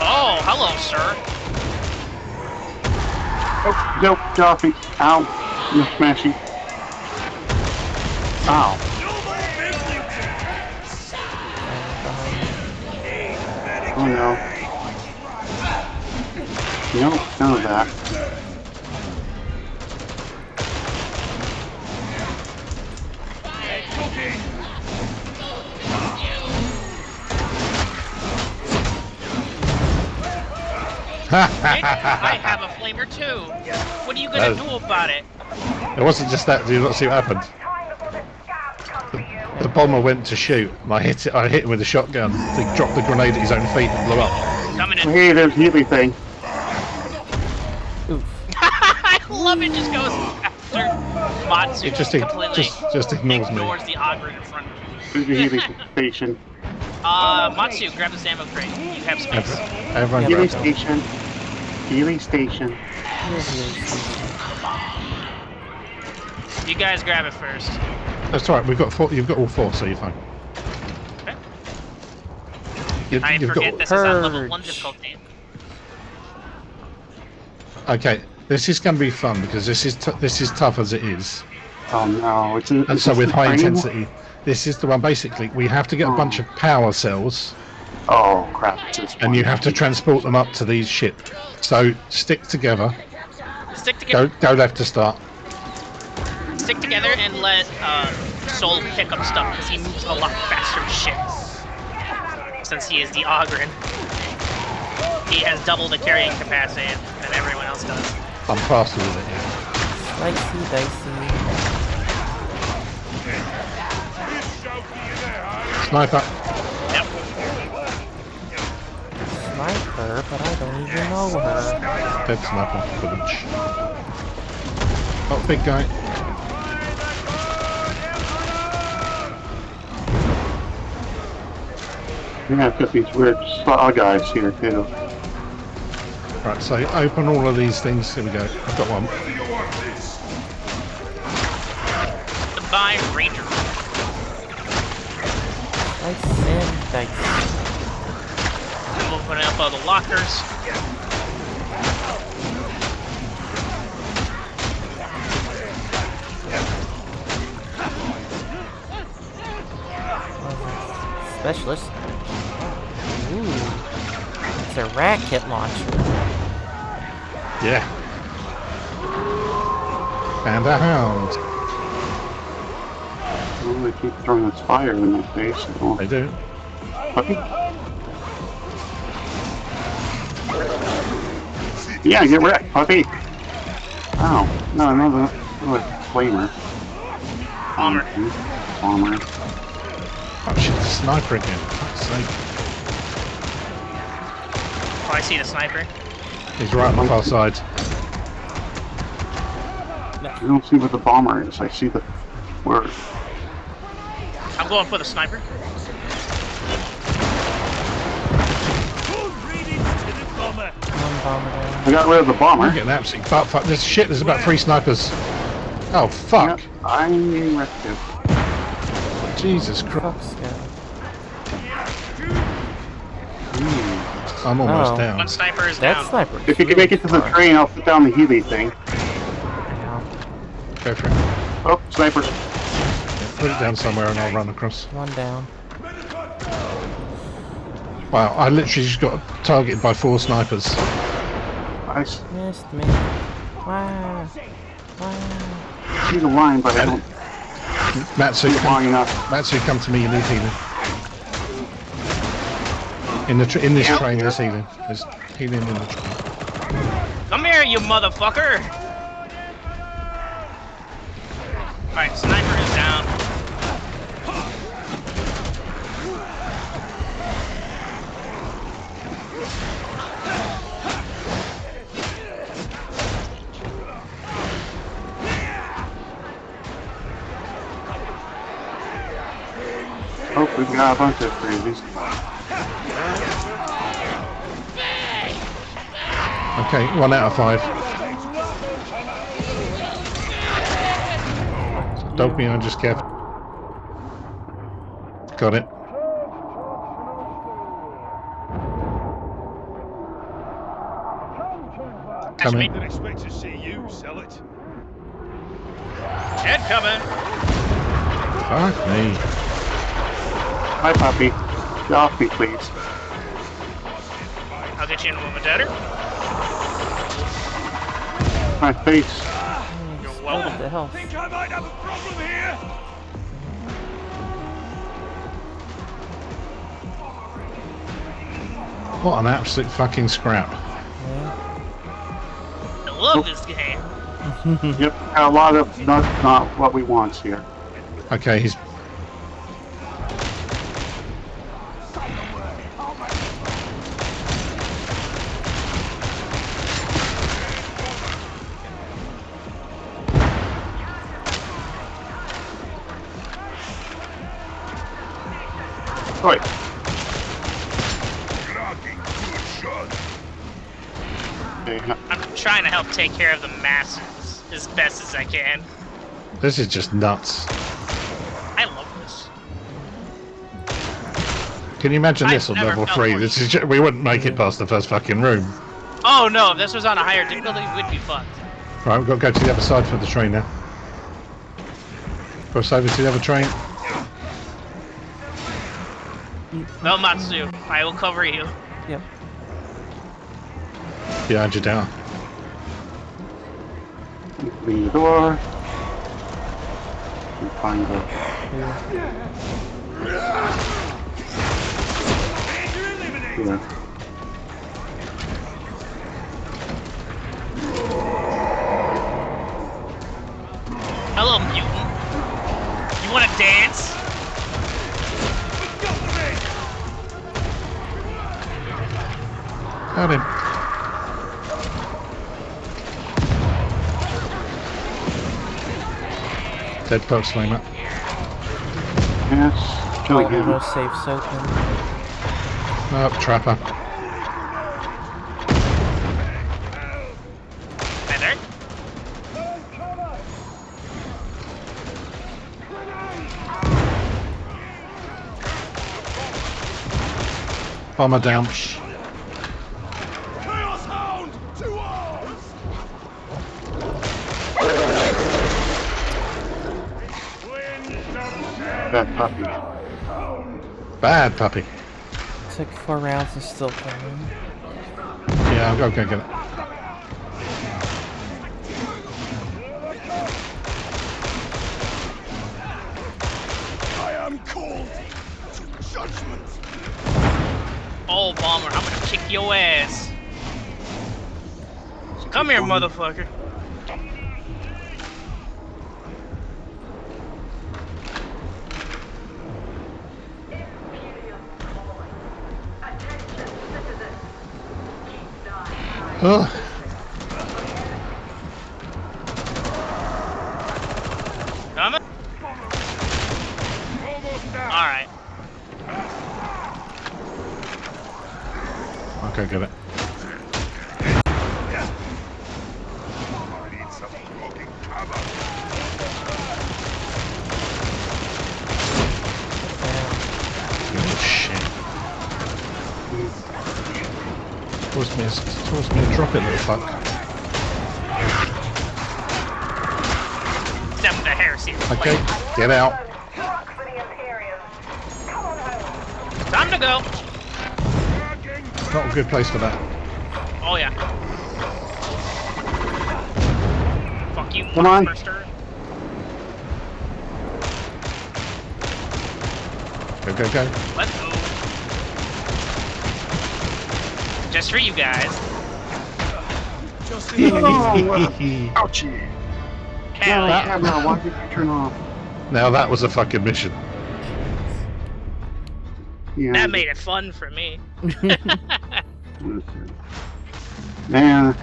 Oh, hello, sir. Oh, nope, Joffy. Ow. You're smashing. Ow. Oh no. Nope, none of that. I have a flamer too. What are you gonna do about it? It wasn't just that. Did you not see what happened? The bomber went to shoot, and I hit him with a shotgun. He dropped the grenade at his own feet and blew up. Coming in. Hey, there's healing thing. I love it. Just goes after Matsu. It just ignores me. Ignores the Ogre in front of There's the healing station. Matsu, grab this ammo crate. You have space. Everyone Healing grab station. Healing station. You guys grab it first. That's alright. We've got 4. You've got all 4, so you're fine. Okay. I forget this is on level 1 difficulty. Okay, this is going to be fun because this is tough as it is. Oh no! And so with high intensity, this is the one. Basically, we have to get a bunch of power cells. Oh crap! And you have to transport them up to these ships. So stick together. Stick together. Go left to start. Stick together and let Soul pick up stuff because he moves a lot faster than shit. Since he is the Ogren, he has double the carrying capacity than everyone else does. I'm faster with it. Dicey, dicey. Sniper. Yep. Sniper, but I don't even know her. Dead sniper footage. Oh, big guy. Yeah, I've got these weird saw guys here too. Right, so open all of these things. Here we go. I've got one. Goodbye, Ranger. Dice and dice. Open up all the lockers. Specialist. Ooh. It's a rocket launcher. Yeah. And a hound. Oh, they keep throwing this fire in my face. Oh. They do. Puppy? Yeah, get wrecked, puppy! Ow. No, another flamer. Bomber. Bomber. Oh shit, the sniper again. Fuck's sake. Oh, I see the sniper. He's right on the far side. I don't see what the bomber is. I see the word. I'm going for the sniper. I got rid of the bomber. I'm getting absolutely fuck. There's shit. There's about 3 snipers. Oh fuck. Yep, I'm wrecked. Jesus Christ. I'm almost down. One sniper is That down. sniper. If you can make it to the train, I'll put down the Healy thing. Go for it. Oh, sniper. Put it down somewhere and I'll run across. One down. Wow, I literally just got targeted by 4 snipers. Nice. Missed me. Wow. Wow. See the line, but I don't. Matsu, long enough. Matsu, come to me. You need healing. In this train, there's healing. There's healing in the train. Come here, you motherfucker! Alright, sniper is down. Oh, we've got a bunch of crazies. Okay, 1 out of 5. Dog behind just Kev. Got it. Coming. Didn't expect to see you sell it. Head coming. Fuck me. Hi, puppy. Get off me, please. I'll get you in a moment, Dadder. My face. You're What welcome. the hell? Think I might have a problem here? What an absolute fucking scrap. I love this game. Yep, got a lot of not what we want here. Okay, he's... Oi. I'm trying to help take care of the masses as best as I can. This is just nuts. I love this. Can you imagine this I've on never level felt 3? more This is we wouldn't make it past the first fucking room. Oh no, if this was on a higher difficulty, we'd be fucked. Right, we've got to go to the other side for the train now. Cross over to the other train. Well, Matsu, I will cover you. Yep. Behind you down. Open the door. And find the. Yeah. Hello, mutant. You want to dance? Got him. Dead post flamer. Yes. Kill All again. those safes open. Oh, trapper. Hi there. Bomber down. Chaos Hound! To arms! That puppy. Bad puppy. Took 4 rounds and still coming. Yeah, I'll go get it. I am called to judgment. Oh, bomber, I'm gonna kick your ass. Come here, motherfucker. Oh. Coming? Alright. Okay, get it. Need some walking cover. Towards me and drop it, little fuck. Except the heresy. Okay, get out. Time to go. Not a good place for that. Oh yeah. Fuck you, Come on. Burster. Go. Let's go. Just for you guys. Ouchie. Hell yeah. Why did you turn off? Now that was a fucking mission. Yeah. That made it fun for me. Man.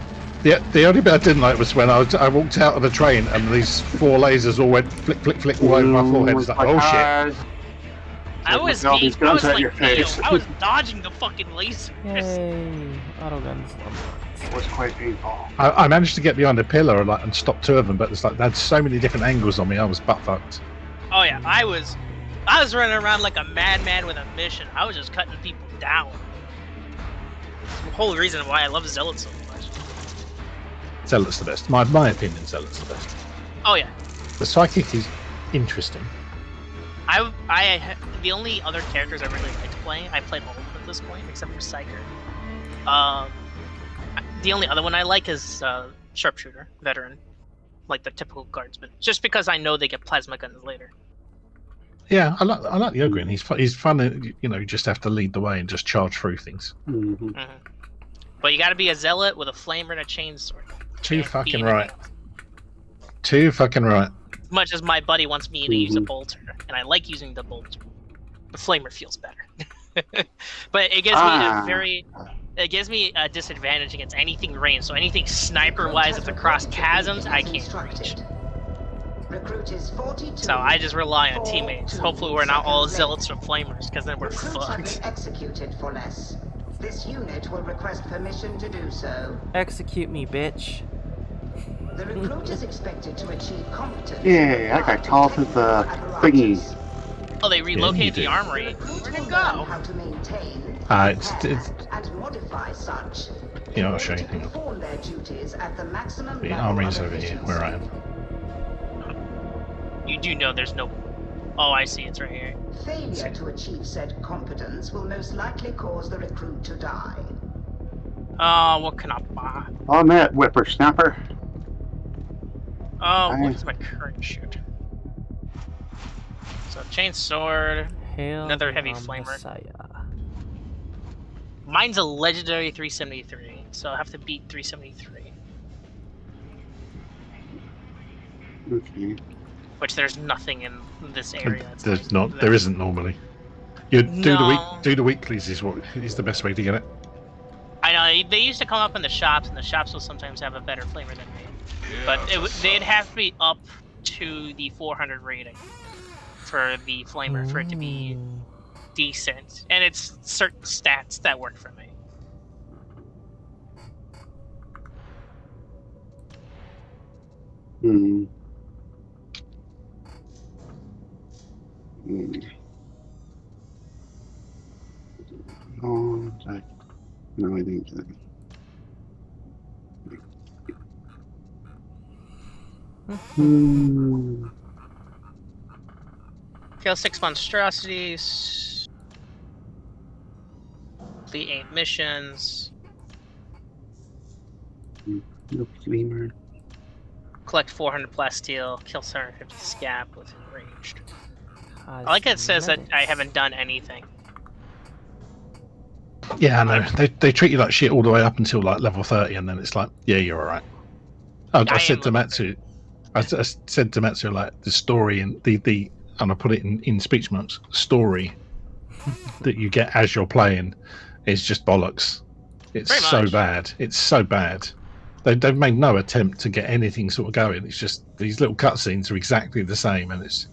The only bit I didn't like was when I walked out of the train and these 4 lasers all went flick, flick, flick all over my forehead. It's like, oh shit. I was all these guns at your face. I was dodging the fucking lasers. Yay! Auto guns. It was quite painful. I managed to get behind a pillar and stop 2 of them, but it's like they had so many different angles on me. I was butt fucked. Oh yeah, I was running around like a madman with a mission. I was just cutting people down. It's the whole reason why I love Zealots so much. Zealot's the best. My opinion, Zealot's the best. Oh yeah. The psychic is interesting. The only other characters I really liked playing, I played all of them at this point, except for Psyker. The only other one I like is Sharpshooter, Veteran. Like the typical guardsman. Just because I know they get plasma guns later. Yeah, I like the Ogrin. He's fun. You just have to lead the way and just charge through things. Mm-hmm. Mm-hmm. But you gotta be a zealot with a flamer and a chainsword. Too fucking right. Too fucking right. As much as my buddy wants me to use a bolter, and I like using the bolter, the flamer feels better. But it gives me a disadvantage against anything ranged. So anything sniper-wise that's across chasms, I can't reach. So I just rely on teammates. Hopefully we're not all zealots or flamers, because then we're fucked. Executed for less. This unit will request permission to do so. Execute me, bitch. The recruit is expected to achieve competence. Yeah, I got called to the thingy. Oh, they relocated the armory. Where'd it go? How to maintain It's and modify such. Yeah, I'll show you. Hang on. Perform their duties at the maximum The level armory's of over here, efficiency. where I am. You do know there's no... Oh, I see, it's right here. Failure to achieve said competence will most likely cause the recruit to die. Oh, what can I buy? Oh, Matt, whippersnapper. Oh, what is my current shoot? So, chainsword, another heavy flamer. Messiah. Mine's a legendary 373, so I'll have to beat 373. Okay. Which there's nothing in this area. There's not. There isn't normally. You do the weeklies is the best way to get it. I know they used to come up in the shops, and the shops will sometimes have a better flavor than me. But they'd have to be up to the 400 rating for the flamer for it to be decent, and it's certain stats that work for me. Oh, no, I think that. Kill 6 monstrosities. Complete 8 missions. No flamer. Collect 400 plasteel. Kill 750 scab with enraged. I like it says that I haven't done anything. Yeah, I know. They treat you like shit all the way up until like level 30, and then it's like, yeah, you're alright. I said to Matsu, like the story and the and I put it in speech marks. Story that you get as you're playing is just bollocks. It's so bad. It's so bad. They've made no attempt to get anything sort of going. It's just these little cutscenes are exactly the same, and it's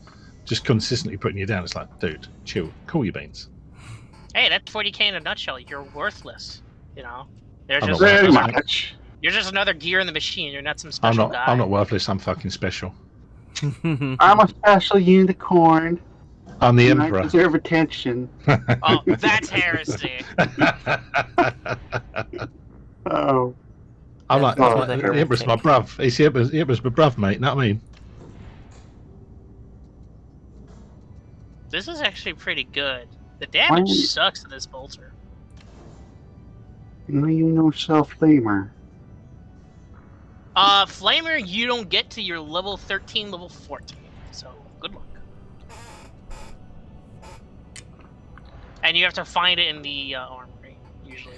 just consistently putting you down. It's like, dude, chill, cool your beans. Hey, that's 40k in a nutshell. You're worthless. You know, I'm not very much. You're just another gear in the machine. You're not some special guy. I'm not worthless. I'm fucking special. I'm a special unicorn. I'm the and emperor. I deserve attention. Oh, that's heresy. I'm like, That's what they it was my bruv. It was my bruv, mate. Know what I mean? This is actually pretty good. The damage Why- sucks to this bolter. No, you know self-flamer. Flamer, you don't get to your level 13, level 14. So, good luck. And you have to find it in the armory, usually.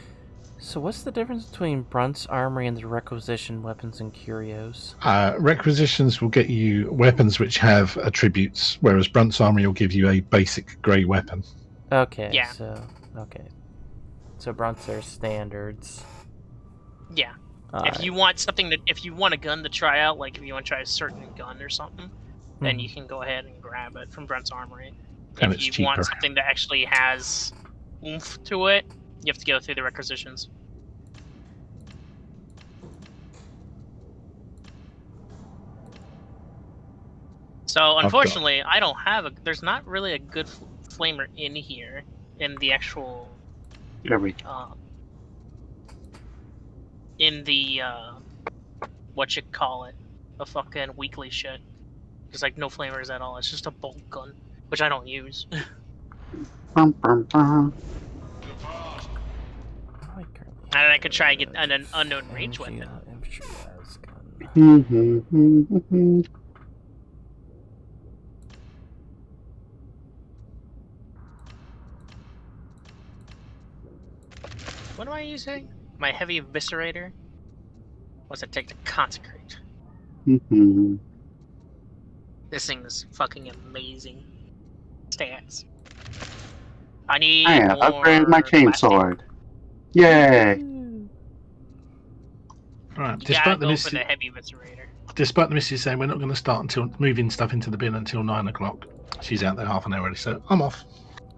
So what's the difference between Brunt's armory and the requisition weapons and curios? Requisitions will get you weapons which have attributes, whereas Brunt's armory will give you a basic grey weapon. Okay, Yeah. So Brunt's are standards. Yeah. If you want if you want a gun to try out, like if you want to try a certain gun or something, then you can go ahead and grab it from Brunt's armory. And if it's you want cheaper. something that actually has oomph to it, you have to go through the requisitions. So unfortunately, I don't have a. There's not really a good flamer in here in the actual. In the what you call it, the fucking weekly shit. There's like no flamers at all. It's just a bolt gun, which I don't use. Bum, bum, bum. And I could try and get an unknown range weapon. What am I using? My heavy eviscerator? What's it take to consecrate? This thing is fucking amazing. Stats. I need I have more upgraded my chainsword. Yay! Right. You gotta go for the heavy eviscerator. Despite the missus saying we're not going to start until moving stuff into the bin until 9 o'clock, she's out there half an hour already, so I'm off.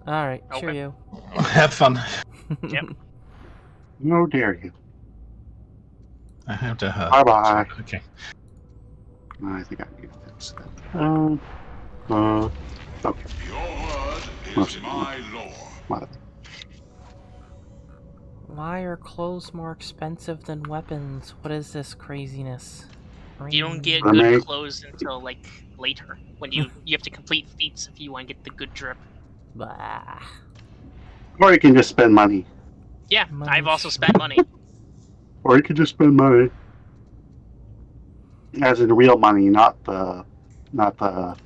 Alright, cheerio. Have fun. Yep. No dare you. How dare her. Bye-bye. Okay. I think I need this. Okay. Is my law. What? Why are clothes more expensive than weapons? What is this craziness? You don't get Mermaid. good clothes until like later. When you have to complete feats if you want to get the good drip. Blah. Or you can just spend money. Yeah, I've also spent money. Or you can just spend money. As in real money, not the in-game Not the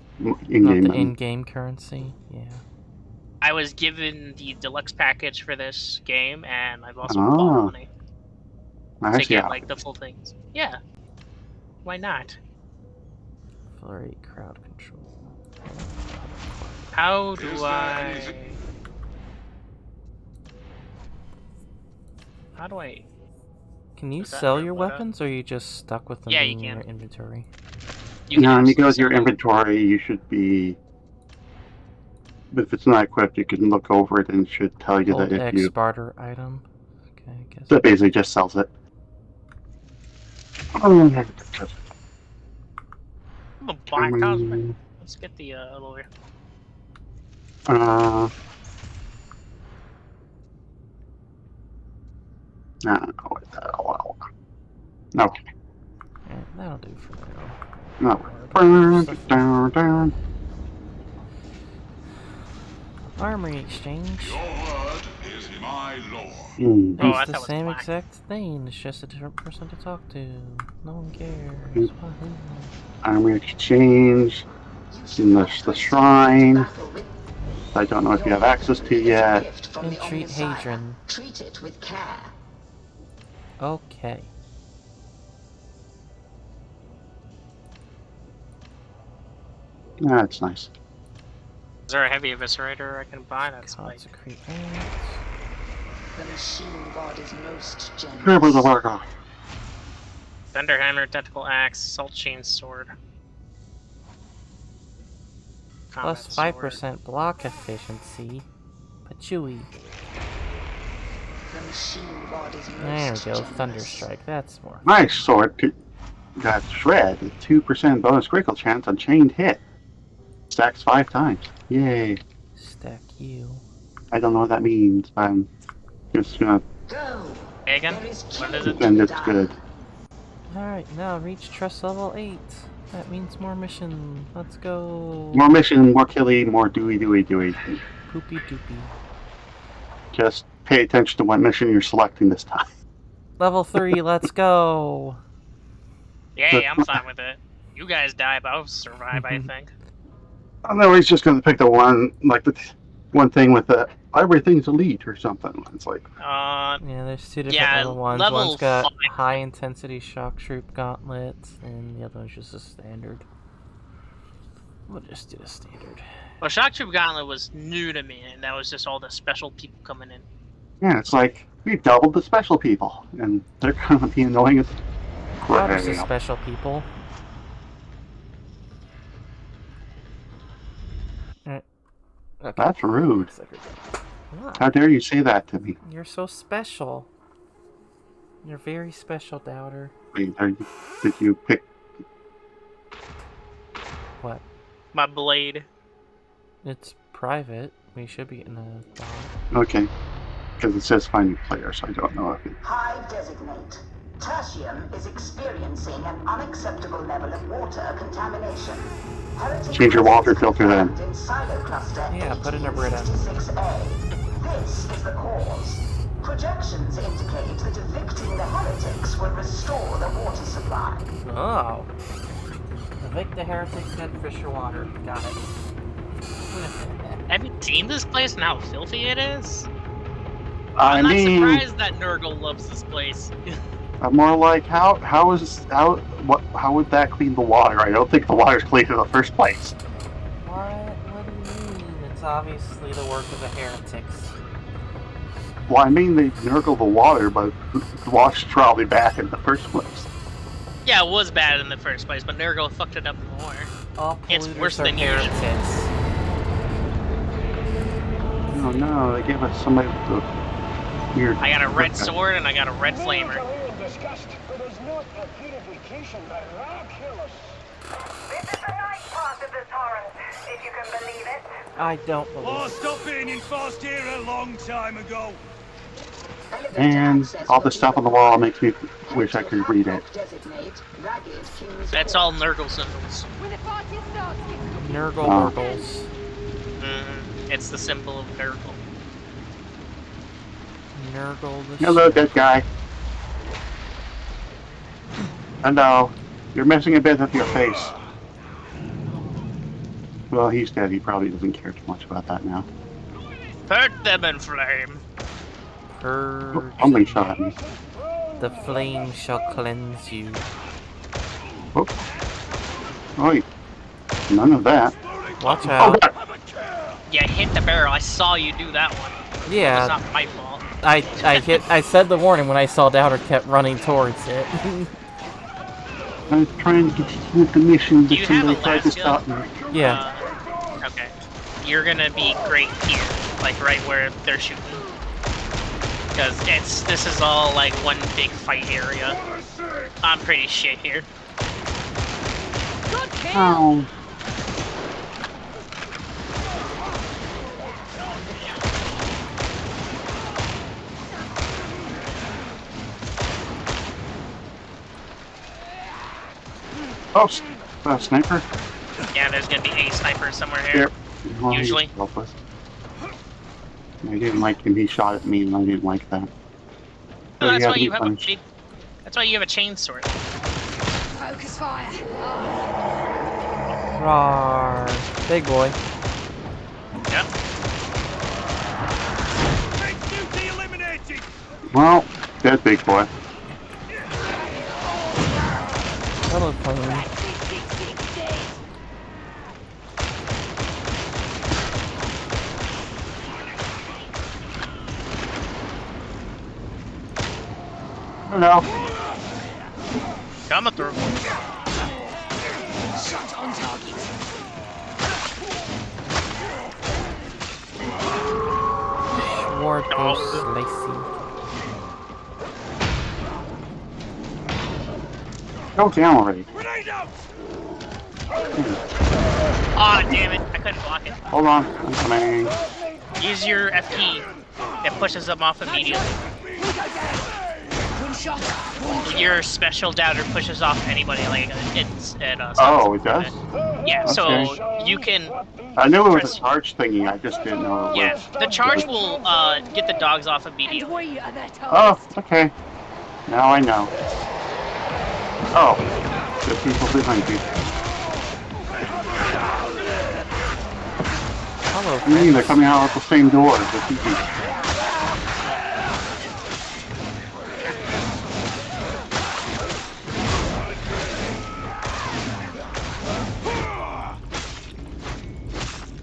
money. in-game currency. Yeah. I was given the deluxe package for this game, and I've also Oh. bought money Nice, to get yeah. like the full things. Yeah, why not? Flurry crowd control. How do I? How do I? Can you Is that sell your what, weapons, or are you just stuck with them Yeah, being you in your can. inventory? When you go to your inventory, you should be. If it's not equipped, you can look over it and it should tell you Old that if X you. barter item. Okay, I guess. So it basically just sells it. Oh, I'm a black cosmic. Let's get the lawyer. what the hell? Okay. Yeah, that'll do for now. No. Down. Armory exchange. Is my law. Mm. Oh, I It's the thought it was same black. exact thing. It's just a different person to talk to. No one cares. Mm. Wahoo. Armory exchange. In the shrine. I don't know if you have access to yet. Entreat Hadron. Treat it with care. Okay. That's nice. Is there a heavy eviscerator I can buy? That's like. Consecrate The machine god is most generous. Grab the worker. Thunder hammer, tentacle axe, salt chain sword. Plus Combat 5% block efficiency. Patchouli. The machine god is most There we go. generous. Thunderstrike. That's more. Nice sword. Got shred. 2% bonus critical chance on chained hit. Stacks 5 times. Yay. Stack you. I don't know what that means, but I'm just gonna Hey again? What is it? pretend it's good. Alright, now reach trust level 8. That means more mission. Let's go. More mission, more killing, more dooey. Poopy doopy. Just pay attention to what mission you're selecting this time. Level 3, let's go. Yay, I'm fine with it. You guys die, but I'll survive, I think. I know he's just gonna pick the one, like the one thing with the everything's elite or something. It's like yeah, there's two different level ones. One's got high intensity shock troop gauntlet, and the other one's just a standard. We'll just do a standard. Well, shock troop gauntlet was new to me, and that was just all the special people coming in. yeah, it's like we doubled the special people, and they're gonna be annoying as How does the special people? Okay. That's rude. What? How dare you say that to me? You're so special. You're very special, Doubter. Wait, did you pick? What? My blade. It's private. We should be getting a bomb. Okay, because it says find new player, so I don't know if it. Hive designate. Tertium is experiencing an unacceptable level of water contamination. Change your water filter then. In silo cluster Yeah, put in a Brita. 66A. This is the cause. Projections indicate that evicting the heretics will restore the water supply. Oh. Evict the heretics and Fisher water. Got it. Have you seen this place and how filthy it is? I I'm not mean, surprised that Nurgle loves this place. I'm more like how would that clean the water? I don't think the water's clean in the first place. What do you mean? It's obviously the work of the heretics. Well, I mean they nurgle the water, but the water's probably bad in the first place. Yeah, it was bad in the first place, but Nurgle fucked it up more. All It's worse polluters are than usual. heretics. Oh no, they gave us somebody with a weird. I got a red sword and I got a red flamer. This is the night part of the torrent, if you can believe it. I don't believe Oh, it. stop being in fast here a long time ago. And all the stuff on the wall makes me wish I could read it. That's all Nurgle symbols. Nurgle Oh. Nurgles. It's the symbol of Nurgle. Nurgle the Hello, dead guy. Hello. You're missing a bit of your face. Well, he's dead. He probably doesn't care too much about that now. Hurt them in flame. Purge. Somebody shot at me. The flame shall cleanse you. Oh, wait. None of that. Watch Oh, out. God. Yeah, hit the barrel. I saw you do that one. Yeah. It's not my fault. I said the warning when I saw Doubter kept running towards it. I was trying to continue the mission, Do but you have somebody a tried to last stop skill? me. Yeah. Okay. You're gonna be great here, like right where they're shooting. Because this is all like one big fight area. I'm pretty shit here. Good kill. Oh. Oh, sniper? Yeah, there's gonna be a sniper somewhere here. Yep. Well, he's Usually. helpless. I didn't like him. He shot at me, and I didn't like that. No, that's yeah, why you he have a punched. big. That's why you have a chainsword. Focus fire. Rawr. Big boy. Yep. Big duty eliminated. Well, dead big boy. Hello, flame. Hello. Coming through. Shot on target. Schwartos Lacey. Go down already. Grenade out. Aw, damn it! I couldn't block it. Hold on. I'm coming. Use your FP. It pushes them off immediately. Your special doubter pushes off anybody like Oh, it does? Yeah, Okay. so you can. I knew it was a charge thingy, I just didn't know it Yeah, was. the charge will get the dogs off immediately. Oh, okay. Now I know. Oh, there's people behind you. Hello, I mean, they're coming out the same door. It's easy.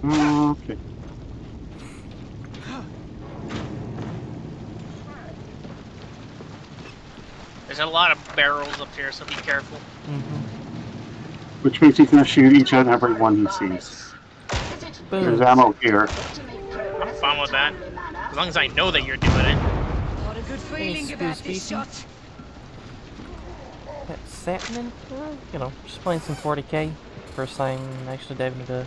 Okay. There's a lot of barrels up here, so be careful. Which means he's gonna shoot each and every one he sees. There's ammo here. I'm fine with that. As long as I know that you're doing it. Got a good feeling about this shot. That's happening. You know, just playing some 40k. First time actually diving into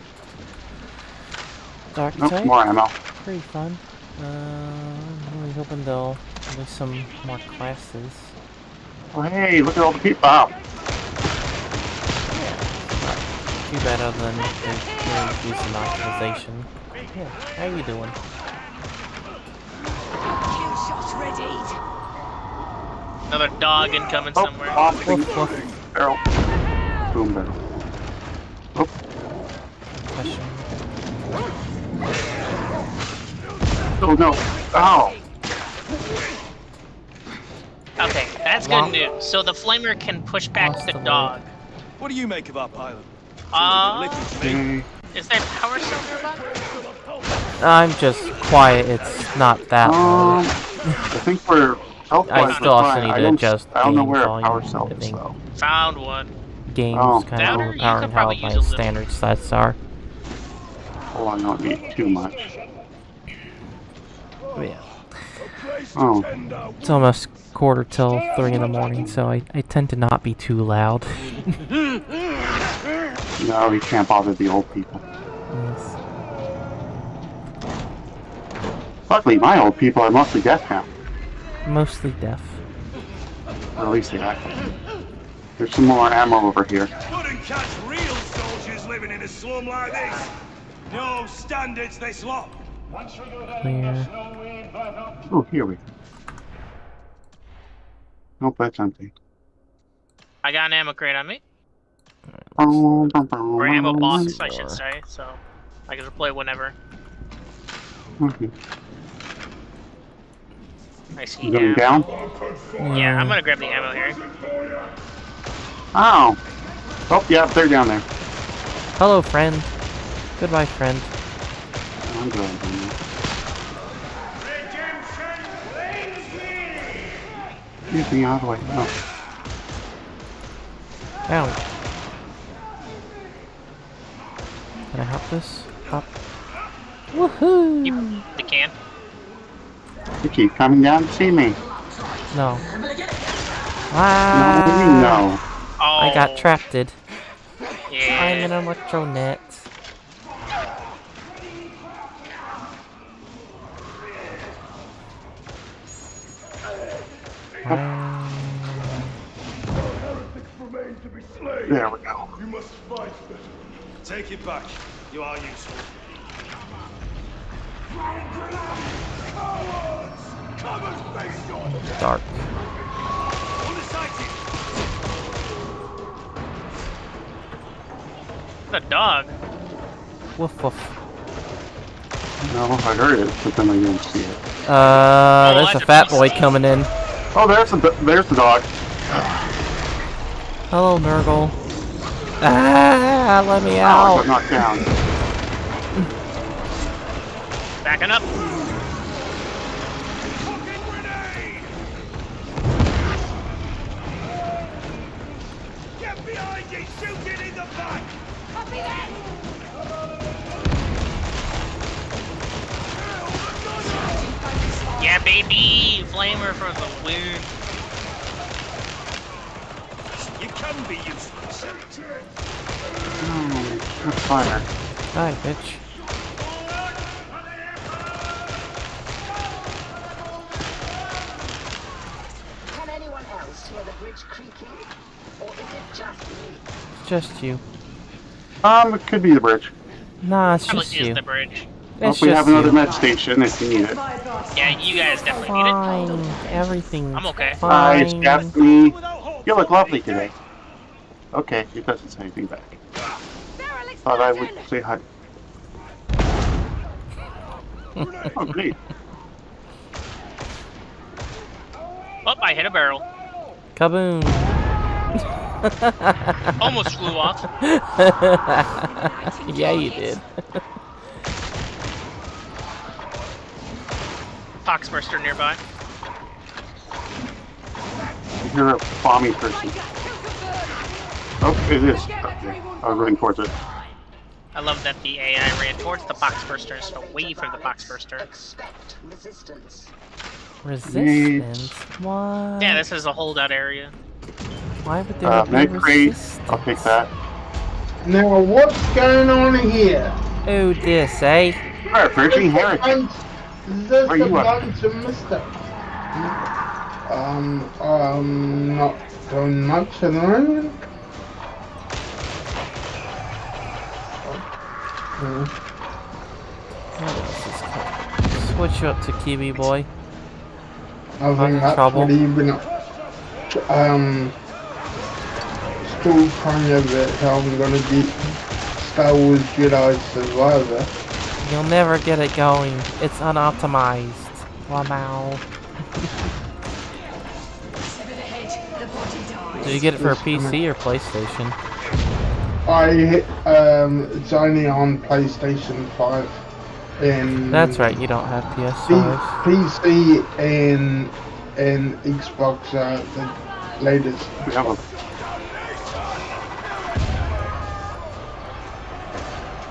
Dark Nope, Tide. more ammo. Pretty fun. I'm really hoping they'll release some more classes. Oh, hey, look at all the people. Wow. Too bad other than they do some optimization. Yeah, how you doing? Kill shot's ready. Another dog incoming somewhere. Woof, woof. Barrel. Boom barrel. Oh. Oh no. Ow. Okay, that's good news. So the flamer can push back the dog. What do you make of our pilot? Is there power cell nearby? I'm just quiet, it's not that loud. I think we're I still also need to adjust I don't know game where a volume, power cell I is think. though. Found one. Games Oh. kind of Doubter, you overpowering could how probably my use a little. standard stats are. Oh, I don't need too much. But yeah. Oh. It's almost quarter till 3 in the morning, so I tend to not be too loud. No, you can't bother the old people. Yes. Luckily, my old people are mostly deaf now. Mostly deaf. Or at least they act like it. There's some more ammo over here. Couldn't catch real soldiers living in a slum like this. No standards, this lot. Clear. Oh, here we go. Nope, that's empty. I got an ammo crate on me. Or Or ammo box, I should say. So I can deploy whenever. Okay. I see You going ammo. down? Yeah, I'm gonna grab the ammo here. Oh. Oh, yeah, they're down there. Hello, friend. Goodbye, friend. I'm going down there. Get me out of the way. No. Ow. Can I hop this? Hop. Woohoo! The can. You keep coming down to see me. No. No, what do you mean no? I got trapped. Yeah. I'm in an electro net. There we go. You must fight better. Take it back. You are useful. Cowards! Come and face your death! Dark. The dog. Woof woof. No, I heard it, but then I didn't see it. There's a fat boy coming in. Oh, there's the dog. Hello, Nurgle. Ah, let me Oh, I out. got knocked down. Backing up. Get behind you! Shoot it in the back! Copy that! Yeah, baby! Flamer for the win. You can be useful, Senator. Oh, that's fire. Hi, bitch. Can anyone bridge creaking? Or is it just me? Just you. It could be the bridge. Nah, it's Probably just is you. the bridge. It's we have just another you. med station if you need it. Yeah, you guys definitely Fine. need it. Everything's I'm okay. Hi, it's fine. Daphne. You look lovely today. Okay, it doesn't say anything back. Thought I would say hi. Oh, great. Oh, I hit a barrel. Kaboom. Almost flew off. Yeah, you did. Foxburster nearby. You're a bomby person. Oh, it is. Okay. I was running towards it. I love that the AI ran towards the Foxburster instead of away from the Foxburster. Resistance? What? Yeah, this is a holdout area. Why would there be med crate. resistance? I'll take that. Now, what's going on here? Oh, this, eh? Alright, Virgin Heretic. There's Where a you at? bunch of mistakes. Not doing much at the moment. What else is coming? Switch you up to Kiwi Boy. I think that's trouble. what you've been up. Still trying over how I'm gonna get Star Wars Jedi Survivor. You'll never get it going. It's unoptimized. Wow. Did you get it for a PC or PlayStation? It's only on PlayStation 5 and That's right, you don't have PS5. PC and Xbox are the latest. We have a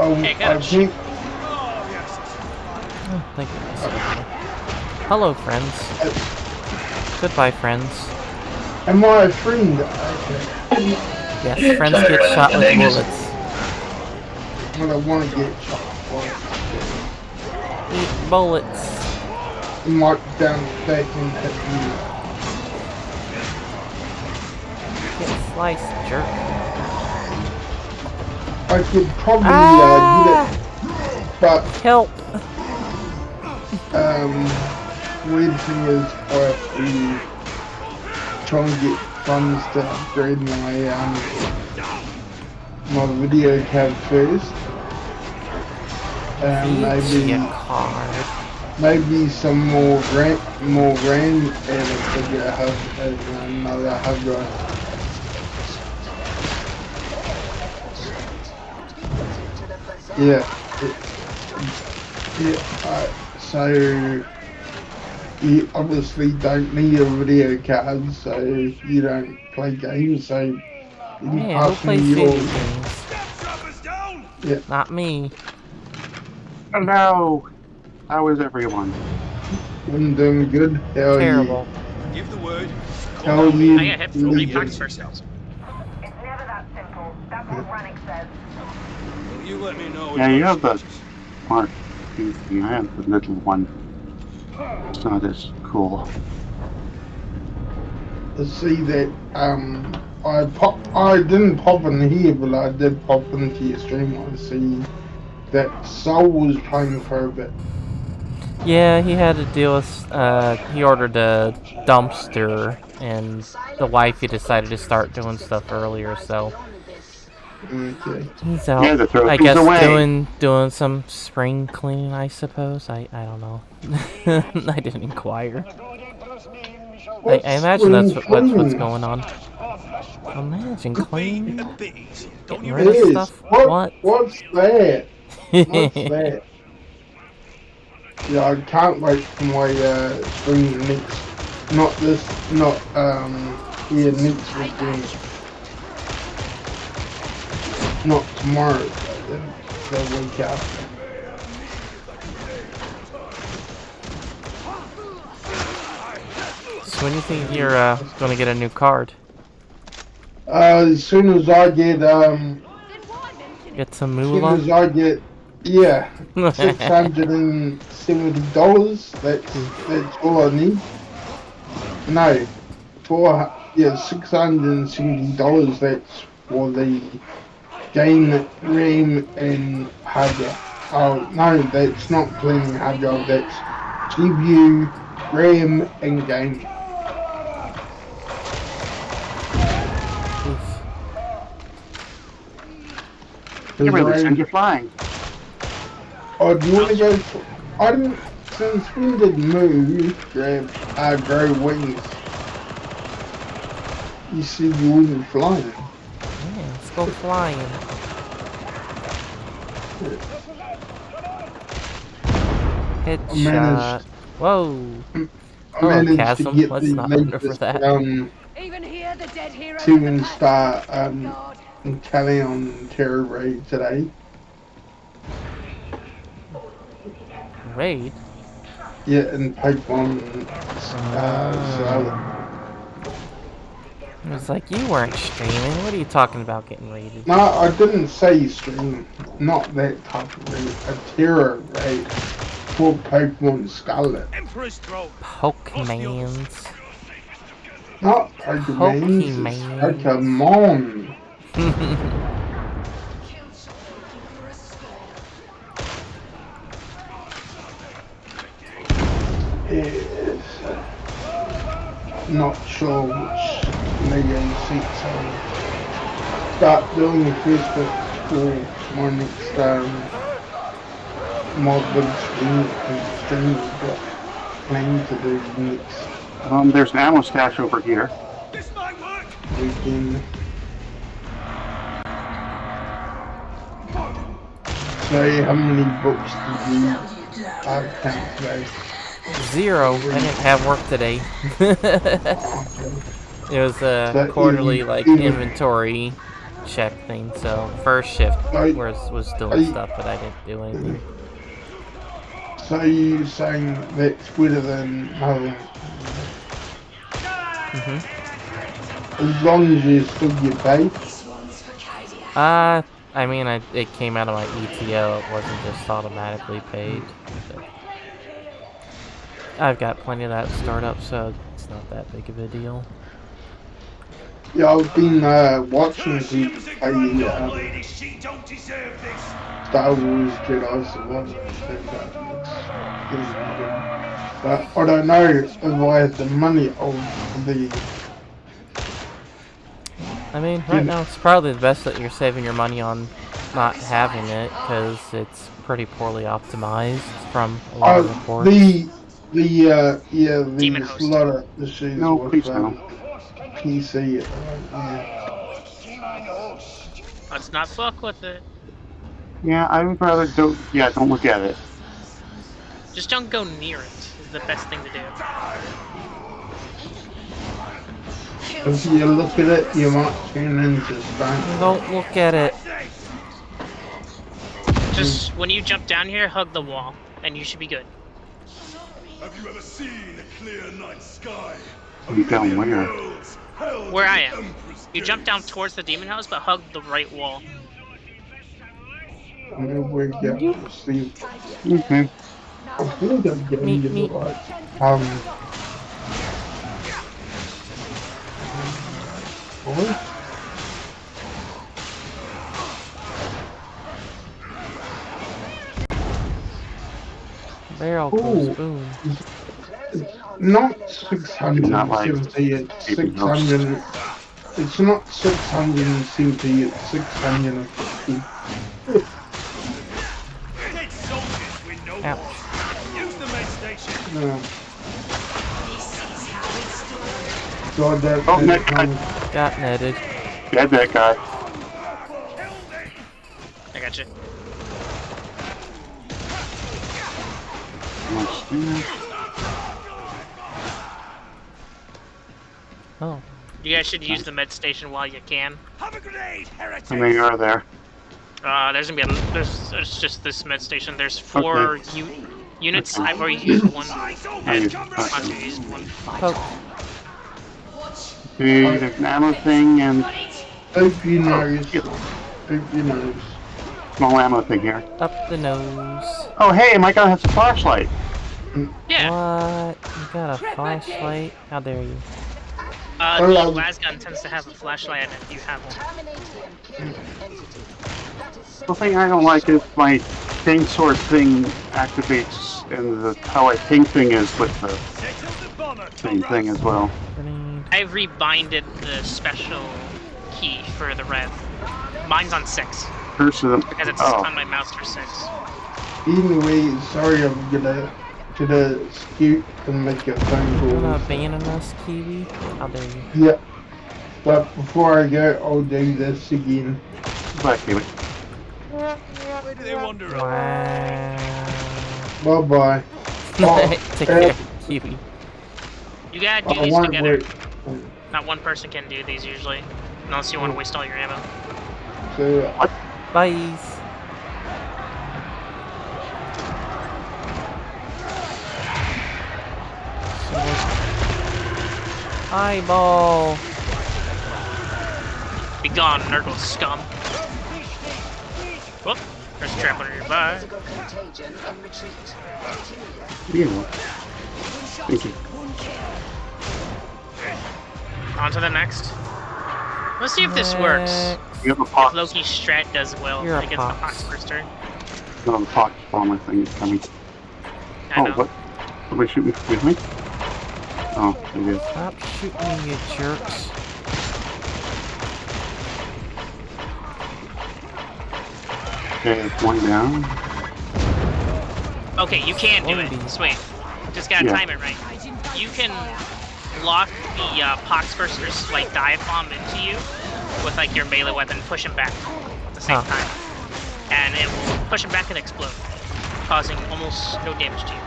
I think Oh, thank goodness. Hello, friends. Goodbye, friends. Am I a friend? Yes, friends get shot with bullets. I don't want to get shot with Eat bullets. Mark down back and hit Get sliced, jerk. I could probably get it, but help. Weird thing is I have to try and get funds to upgrade my video card first. Maybe some more RAM and a bigger hub and another hub drive. So you obviously don't need a video card, so you don't play games, so you can Yeah, who pass me plays your... video games? Yeah. Not me. Hello. How is everyone? I'm doing good. How are Terrible. Give the word. How are you? I got hit from 3 Foxbursters. You let me know. Yeah, you have the smart PC. I have the little one. It's not as cool. To see that I didn't pop in here, but I did pop into your stream. I see that Soul was playing for a bit. Yeah, he had to deal with, he ordered a dumpster, and the wifey decided to start doing stuff earlier, so Okay. he's out. Yeah, to throw I things guess away. doing some spring cleaning, I suppose. I don't know. I didn't inquire. I imagine that's what's going on. Imagine cleaning, getting rid of It is. stuff. What? What's that? What's that? Yeah, I can't wait for my stream next. Not next weekend. Not tomorrow, but the week after. So when do you think you're gonna get a new card? As soon as I get Get some as soon moolah? as I get $670. That's all I need. No, Yeah, $670. That's for the game RAM and hard drive. Oh no, that's not including hard drive. That's GPU, RAM, and game. Get rid of this and you're flying. Oh, do you want to go? I didn't. Since when did Moo grow wings? You said you wouldn't fly. Yeah, let's go flying. Headshot. Whoa. Hello, Chasm. Let's not wonder for that. Even here, the dead heroes 7-star Kelly on Terror Raid today. Raid? Yeah, in Pokemon. It was like, you weren't streaming. What are you talking about getting raided? No, I didn't say stream. Not that type of raid. A Terror Raid for Pokemon Scarlet. Emperor's Throne. Pokemans. Not Pokemon. Pokemon. Yes. Not sure which Lego seats I'll start doing first for my next mod with stream got planning to do next There's an ammo stash over here. weekend. So how many books did you count today? 0. I didn't have work today. It was a quarterly inventory check thing, so first shift was doing stuff, but I didn't do anything. So you saying that's better than nothing? As long as you still get paid? I mean, it came out of my ETO, it wasn't just automatically paid. But I've got plenty of that startup, so it's not that big of a deal. Yeah, I've been watching people play Star Wars Jedi Survivor. But I don't know if I had the money of the... I mean, right now it's probably the best that you're saving your money on not having it, because it's pretty poorly optimized from a lot of reports. There's a lot of issues with PC. Let's not fuck with it. Yeah, I would rather don't look at it. Just don't go near it is the best thing to do. If you look at it, you might turn into spam. Don't look at it. Just when you jump down here, hug the wall, and you should be good. Have you ever seen a clear night sky? You down where? Where I am. You jump down towards the demon house, but hug the right wall. We're getting to see. Okay. I think I'm getting to the right. What? Barrel goes boom. Not 670, it's 600. It's not 670, it's 650. Ouch. Use the main station. No. God, that got netted. Get that guy. I got you. Oh. You guys should use the med station while you can. Have a grenade, heretic. How many are there? There's gonna be there's just this med station. There's 4 units. I've already used one. And Hunter used one. There's an ammo thing and... Open your nose. Open your nose. Small ammo thing here. Up the nose. Oh hey, my guy has a flashlight. Yeah. What? You got a flashlight? How dare you? The las gun tends to have a flashlight and you have one. The thing I don't like is my chainsaw thing activates, and how I ping thing is with the same thing as well. I've rebinded the special key for the rev. Mine's on 6. Curse of them. Because it's on my mouse for 6. Either way, sorry, I'm gonna scoot and make a phone call. You're gonna abandon us, Kiwi? How dare you? Yep. But before I go, I'll do this again. Bye, Kiwi. Where do they wander Bye bye. Take care, Kiwi. You gotta do these together. Not one person can do these usually. Unless you want to waste all your ammo. So, bye. Eyeball. Be gone, Nurgle scum. Whoop, there's a trap under your butt. Yeah. Thank you. On to the next. Let's see if this works. You have a If pox. Loki's strat does well You're a against the pox. Pox first turn. No, the pox bomber thing is coming. I know. What? Somebody shoot me with me? Oh, they did. Stop shooting me, you jerks. Okay, it's one down. Okay, you can do it. Sweet. Just gotta Yeah. time it right. You can lock the Pox Burster's like dive bomb into you with like your melee weapon, push him back at the same time, and it will push him back and explode, causing almost no damage to you.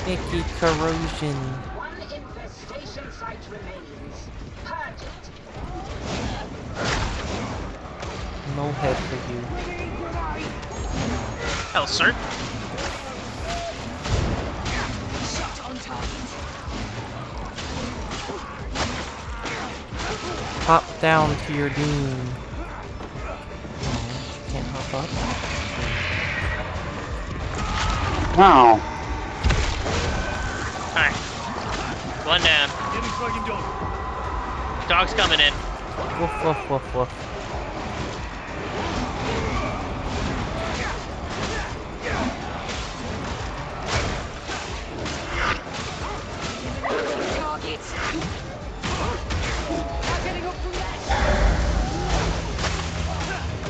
Icky corrosion. One infestation site remains. Purge it. No head for you. Hell, sir. Hop down to your doom. Can't hop up. Wow. Alright. One down. Dog's coming in. Woof, woof, woof, woof.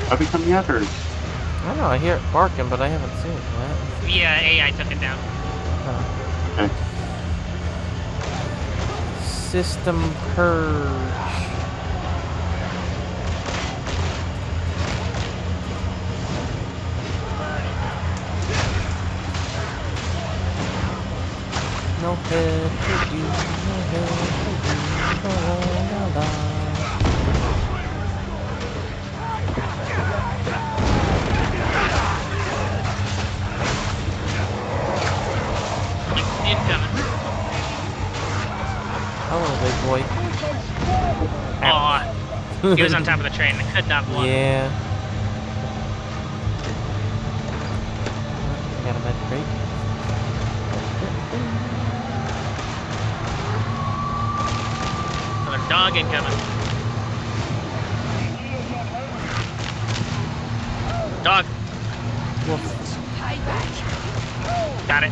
Are they coming at her? I don't know, I hear it barking, but I haven't seen it yet. Yeah, AI took it down. Okay. System purge. No head for you, no head for you, la la la. Incoming. Hello, big boy. Aw. He was on top of the train. I could not block. Yeah. Got a med crate. Another dog incoming. Dog. Wolf. Got it.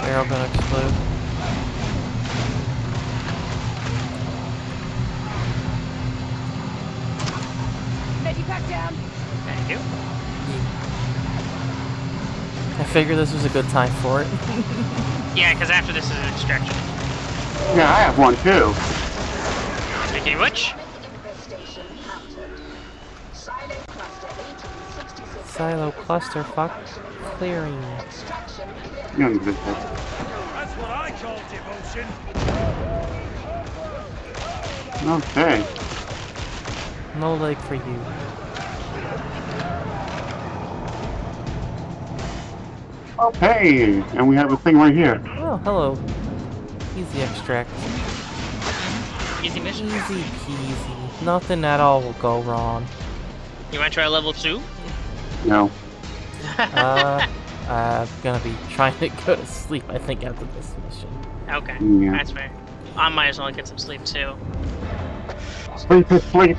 Barrel gonna explode. Medipack down. Thank you. I figured this was a good time for it. Yeah, because after this is an extraction. Yeah, I have one too. Speaking of which, Silo cluster fuck clearing. You don't need this head. That's what I call devotion. Okay. No leg for you. Okay, and we have a thing right here. Oh, hello. Easy extract. easy mission. Easy peasy. Nothing at all will go wrong. You want to try level 2? No. I'm gonna be trying to go to sleep, I think, after this mission. Okay, Yeah. that's fair. I might as well get some sleep too. Sleep is sleep.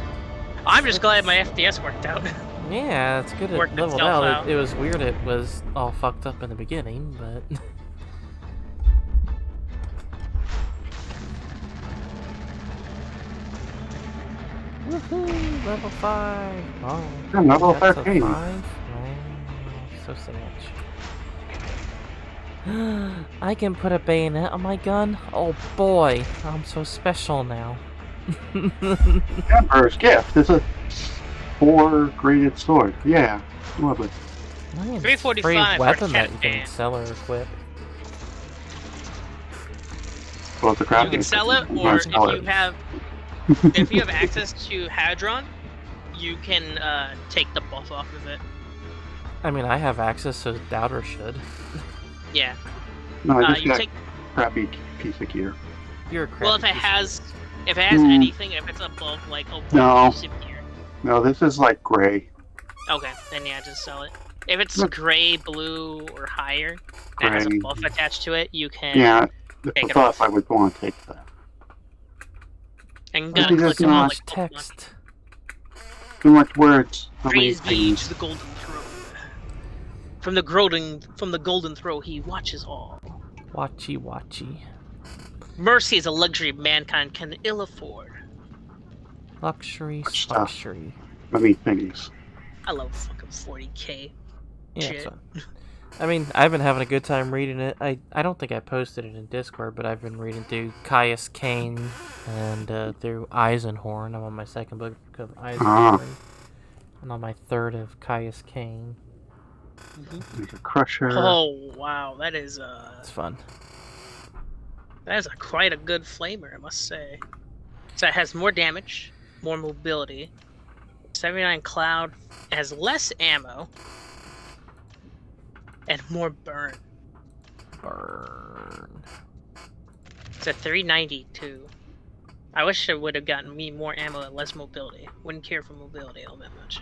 I'm just glad my FPS worked out. Yeah, it's good it Worked leveled itself out. out. It was weird it was all fucked up in the beginning, but... Woohoo! Level 5! Oh, Yeah, level that's a 13. 5? Oh, so sad. I can put a bayonet on my gun? Oh boy, I'm so special now. Emperor's Gift. It's a 4-graded sword. Yeah, lovely. Man, 345 free for weapon that 10 you can bands. sell or equip. Well, it's a crap You can game. sell it, You or might if sell you it. have access to Hadron, you can take the buff off of it. I mean, I have access, so Doubter should. Yeah. No, I just you got take. crappy piece of gear. You're a crap. Well, if it has anything, if it's above like a No. piece of gear. No, this is like gray. Okay, then yeah, just sell it. If it's gray, blue, or higher, that has a Gray. buff attached to it, you can Yeah, take the it buff off. I would want to take that. And But gotta it click does them all not like text. Too much words. How many Praise be things? to the golden throne. From the golden throne, he watches all. Watchy, watchy. Mercy is a luxury mankind can ill afford. Luxury, stuff? luxury. Many things. I love fucking 40k. Yeah, shit. it's fun. I mean, I've been having a good time reading it. I don't think I posted it in Discord, but I've been reading through Caius Cain and through Eisenhorn. I'm on my second book of Eisenhorn. And on my third of Caius Cain. There's a crusher. Oh wow, that is It's fun. that is quite a good flamer, I must say. So it has more damage, more mobility, 79 cloud, it has less ammo, and more burn. Burn. It's a 392. I wish it would have gotten me more ammo and less mobility. Wouldn't care for mobility all that much.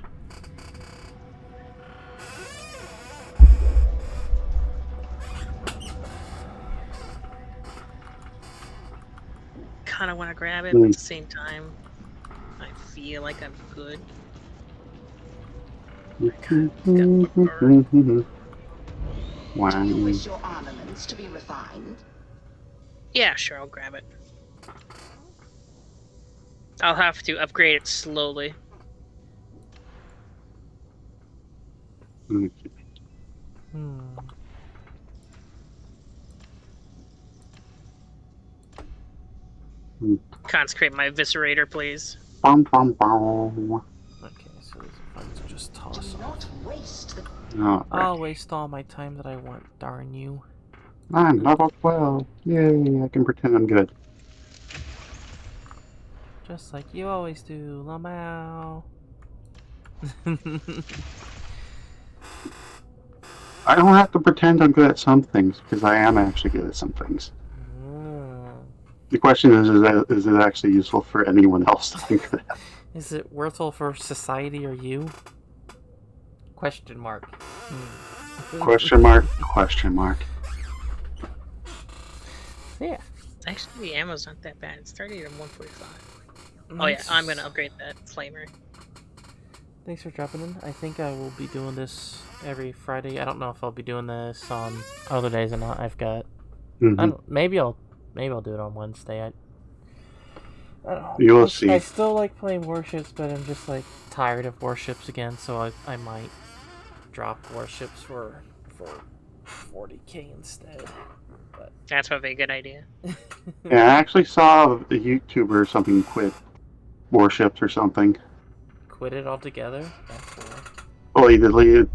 Kind of want to grab it, but at the same time, I feel like I'm good. Wow. Do you wish your armaments to be refined? Yeah, sure, I'll grab it. I'll have to upgrade it slowly. Consecrate my eviscerator, please. Bum, bum, bum. Okay, so these are fun to just toss Do off. not waste the Oh, I'll waste all my time that I want, darn you. I'm level 12. Yay, I can pretend I'm good. Just like you always do, Lamau. I don't have to pretend I'm good at some things, because I am actually good at some things. The question is it actually useful for anyone else to think of that? Is it worthwhile for society or you? Question mark. Question mark, question mark. Yeah. Actually, the ammo's not that bad. It's 30 to 145. Oh yeah, I'm gonna upgrade that flamer. Thanks for dropping in. I think I will be doing this every Friday. I don't know if I'll be doing this on other days or not. I've got. I don't, maybe I'll do it on Wednesday. I don't know. You will see. I still like playing warships, but I'm just like tired of warships again. So I might drop warships for 40k instead. But That's probably a good idea. Yeah, I actually saw a YouTuber or something quit warships or something. Quit it altogether. That's Well, he deleted.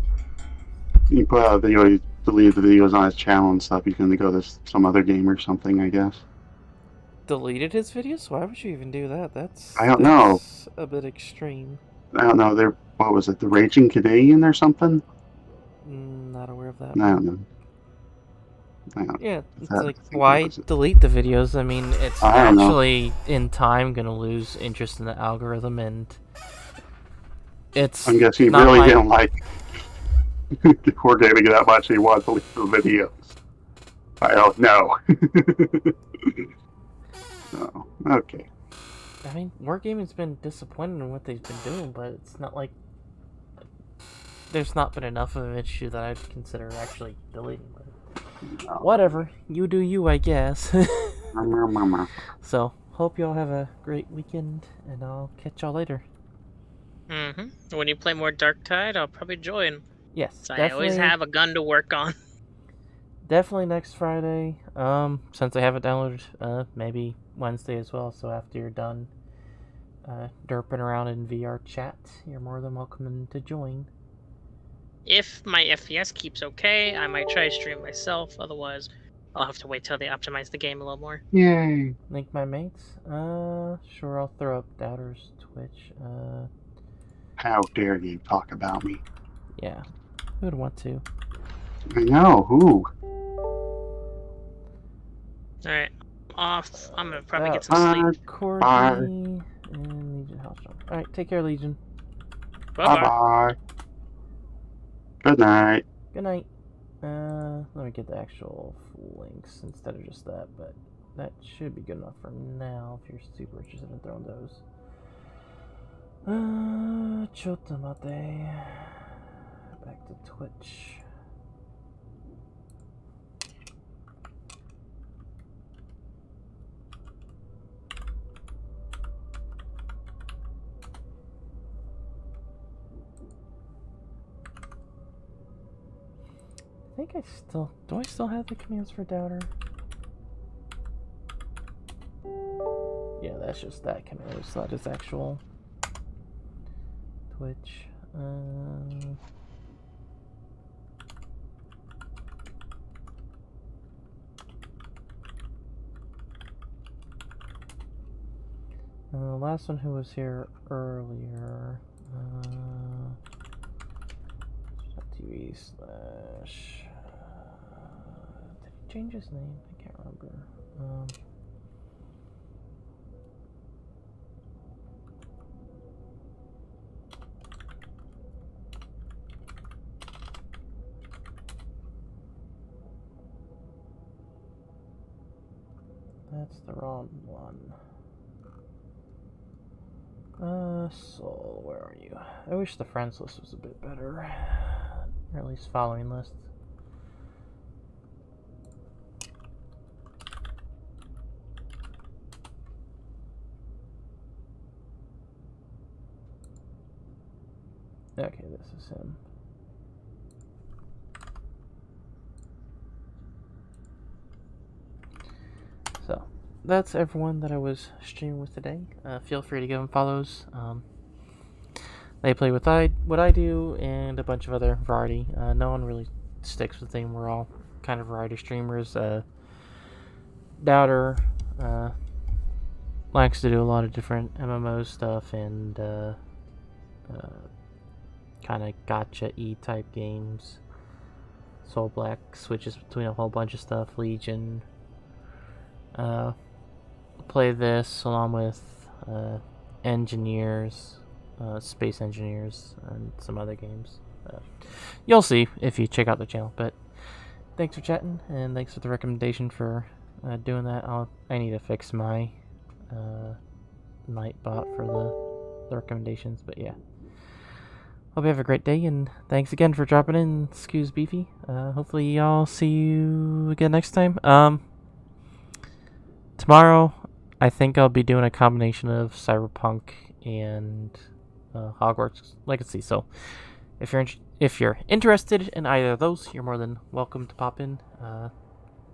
He put out a video. He deleted the videos on his channel and stuff. He's going to go to some other game or something, I guess. deleted his videos? Why would you even do that? I don't know. That's a bit extreme. I don't know. They're, what was it? The Raging Canadian or something? Not aware of that. I don't know. Yeah, it's That- like, I think why that was it. delete the videos? I mean, it's I don't know. actually, in time, gonna lose interest in the algorithm, and it's I'm guessing you not really my- didn't like We're getting that much. He wants to leave the videos. I don't know. Oh, okay. I mean, Wargaming's been disappointed in what they've been doing, but it's not like there's not been enough of an issue that I'd consider actually deleting it. No. Whatever. You do you, I guess. So, hope y'all have a great weekend, and I'll catch y'all later. Mm-hmm. When you play more Darktide, I'll probably join. Yes, so I always have a gun to work on. Definitely next Friday. Since I have it downloaded, maybe Wednesday as well. So after you're done derping around in VR chat, you're more than welcome to join. If my FPS keeps okay, I might try to stream myself. Otherwise, I'll have to wait till they optimize the game a little more. Yay! Link my mates. Sure, I'll throw up Doubter's Twitch. How dare you talk about me? Yeah, who would want to? I know, who? Alright, off. I'm gonna probably get some sleep. Courtney and Legion Hellstrom. Alright, take care, Legion. Bye-bye. Good night. Good night. Let me get the actual links instead of just that, but that should be good enough for now if you're super interested in throwing those. Chotamate. Back to Twitch. I think do I still have the commands for Doubter? Yeah, that's just that command. It's not his actual Twitch. The last one who was here earlier. TV slash. Did he change his name? I can't remember. That's the wrong one. Soul, where are you? I wish the friends list was a bit better. Or at least following lists. Okay, this is him. So, that's everyone that I was streaming with today. Feel free to give them follows. They play with what I do and a bunch of other variety. No one really sticks with them. We're all kind of variety streamers. Doubter likes to do a lot of different MMO stuff and kind of gacha-y type games. Soul Black switches between a whole bunch of stuff. Legion. Play this along with Engineers. Space Engineers and some other games. You'll see if you check out the channel. But thanks for chatting and thanks for the recommendation for doing that. I need to fix my Nightbot for the recommendations. But yeah, hope you have a great day and thanks again for dropping in, Excuse Beefy. Hopefully I'll see you again next time. Tomorrow I think I'll be doing a combination of Cyberpunk and Hogwarts Legacy. So if you're interested in either of those, you're more than welcome to pop in.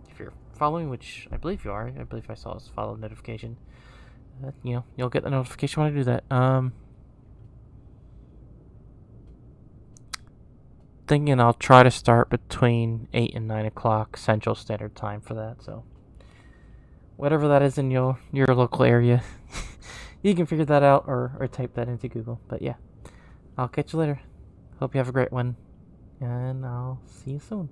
If you're following, which I believe you are, I believe I saw this follow notification. You'll get the notification when I do that. Thinking I'll try to start between 8 and 9 o'clock Central Standard Time for that. So whatever that is in your local area. You can figure that out or type that into Google. But yeah, I'll catch you later. Hope you have a great one. And I'll see you soon.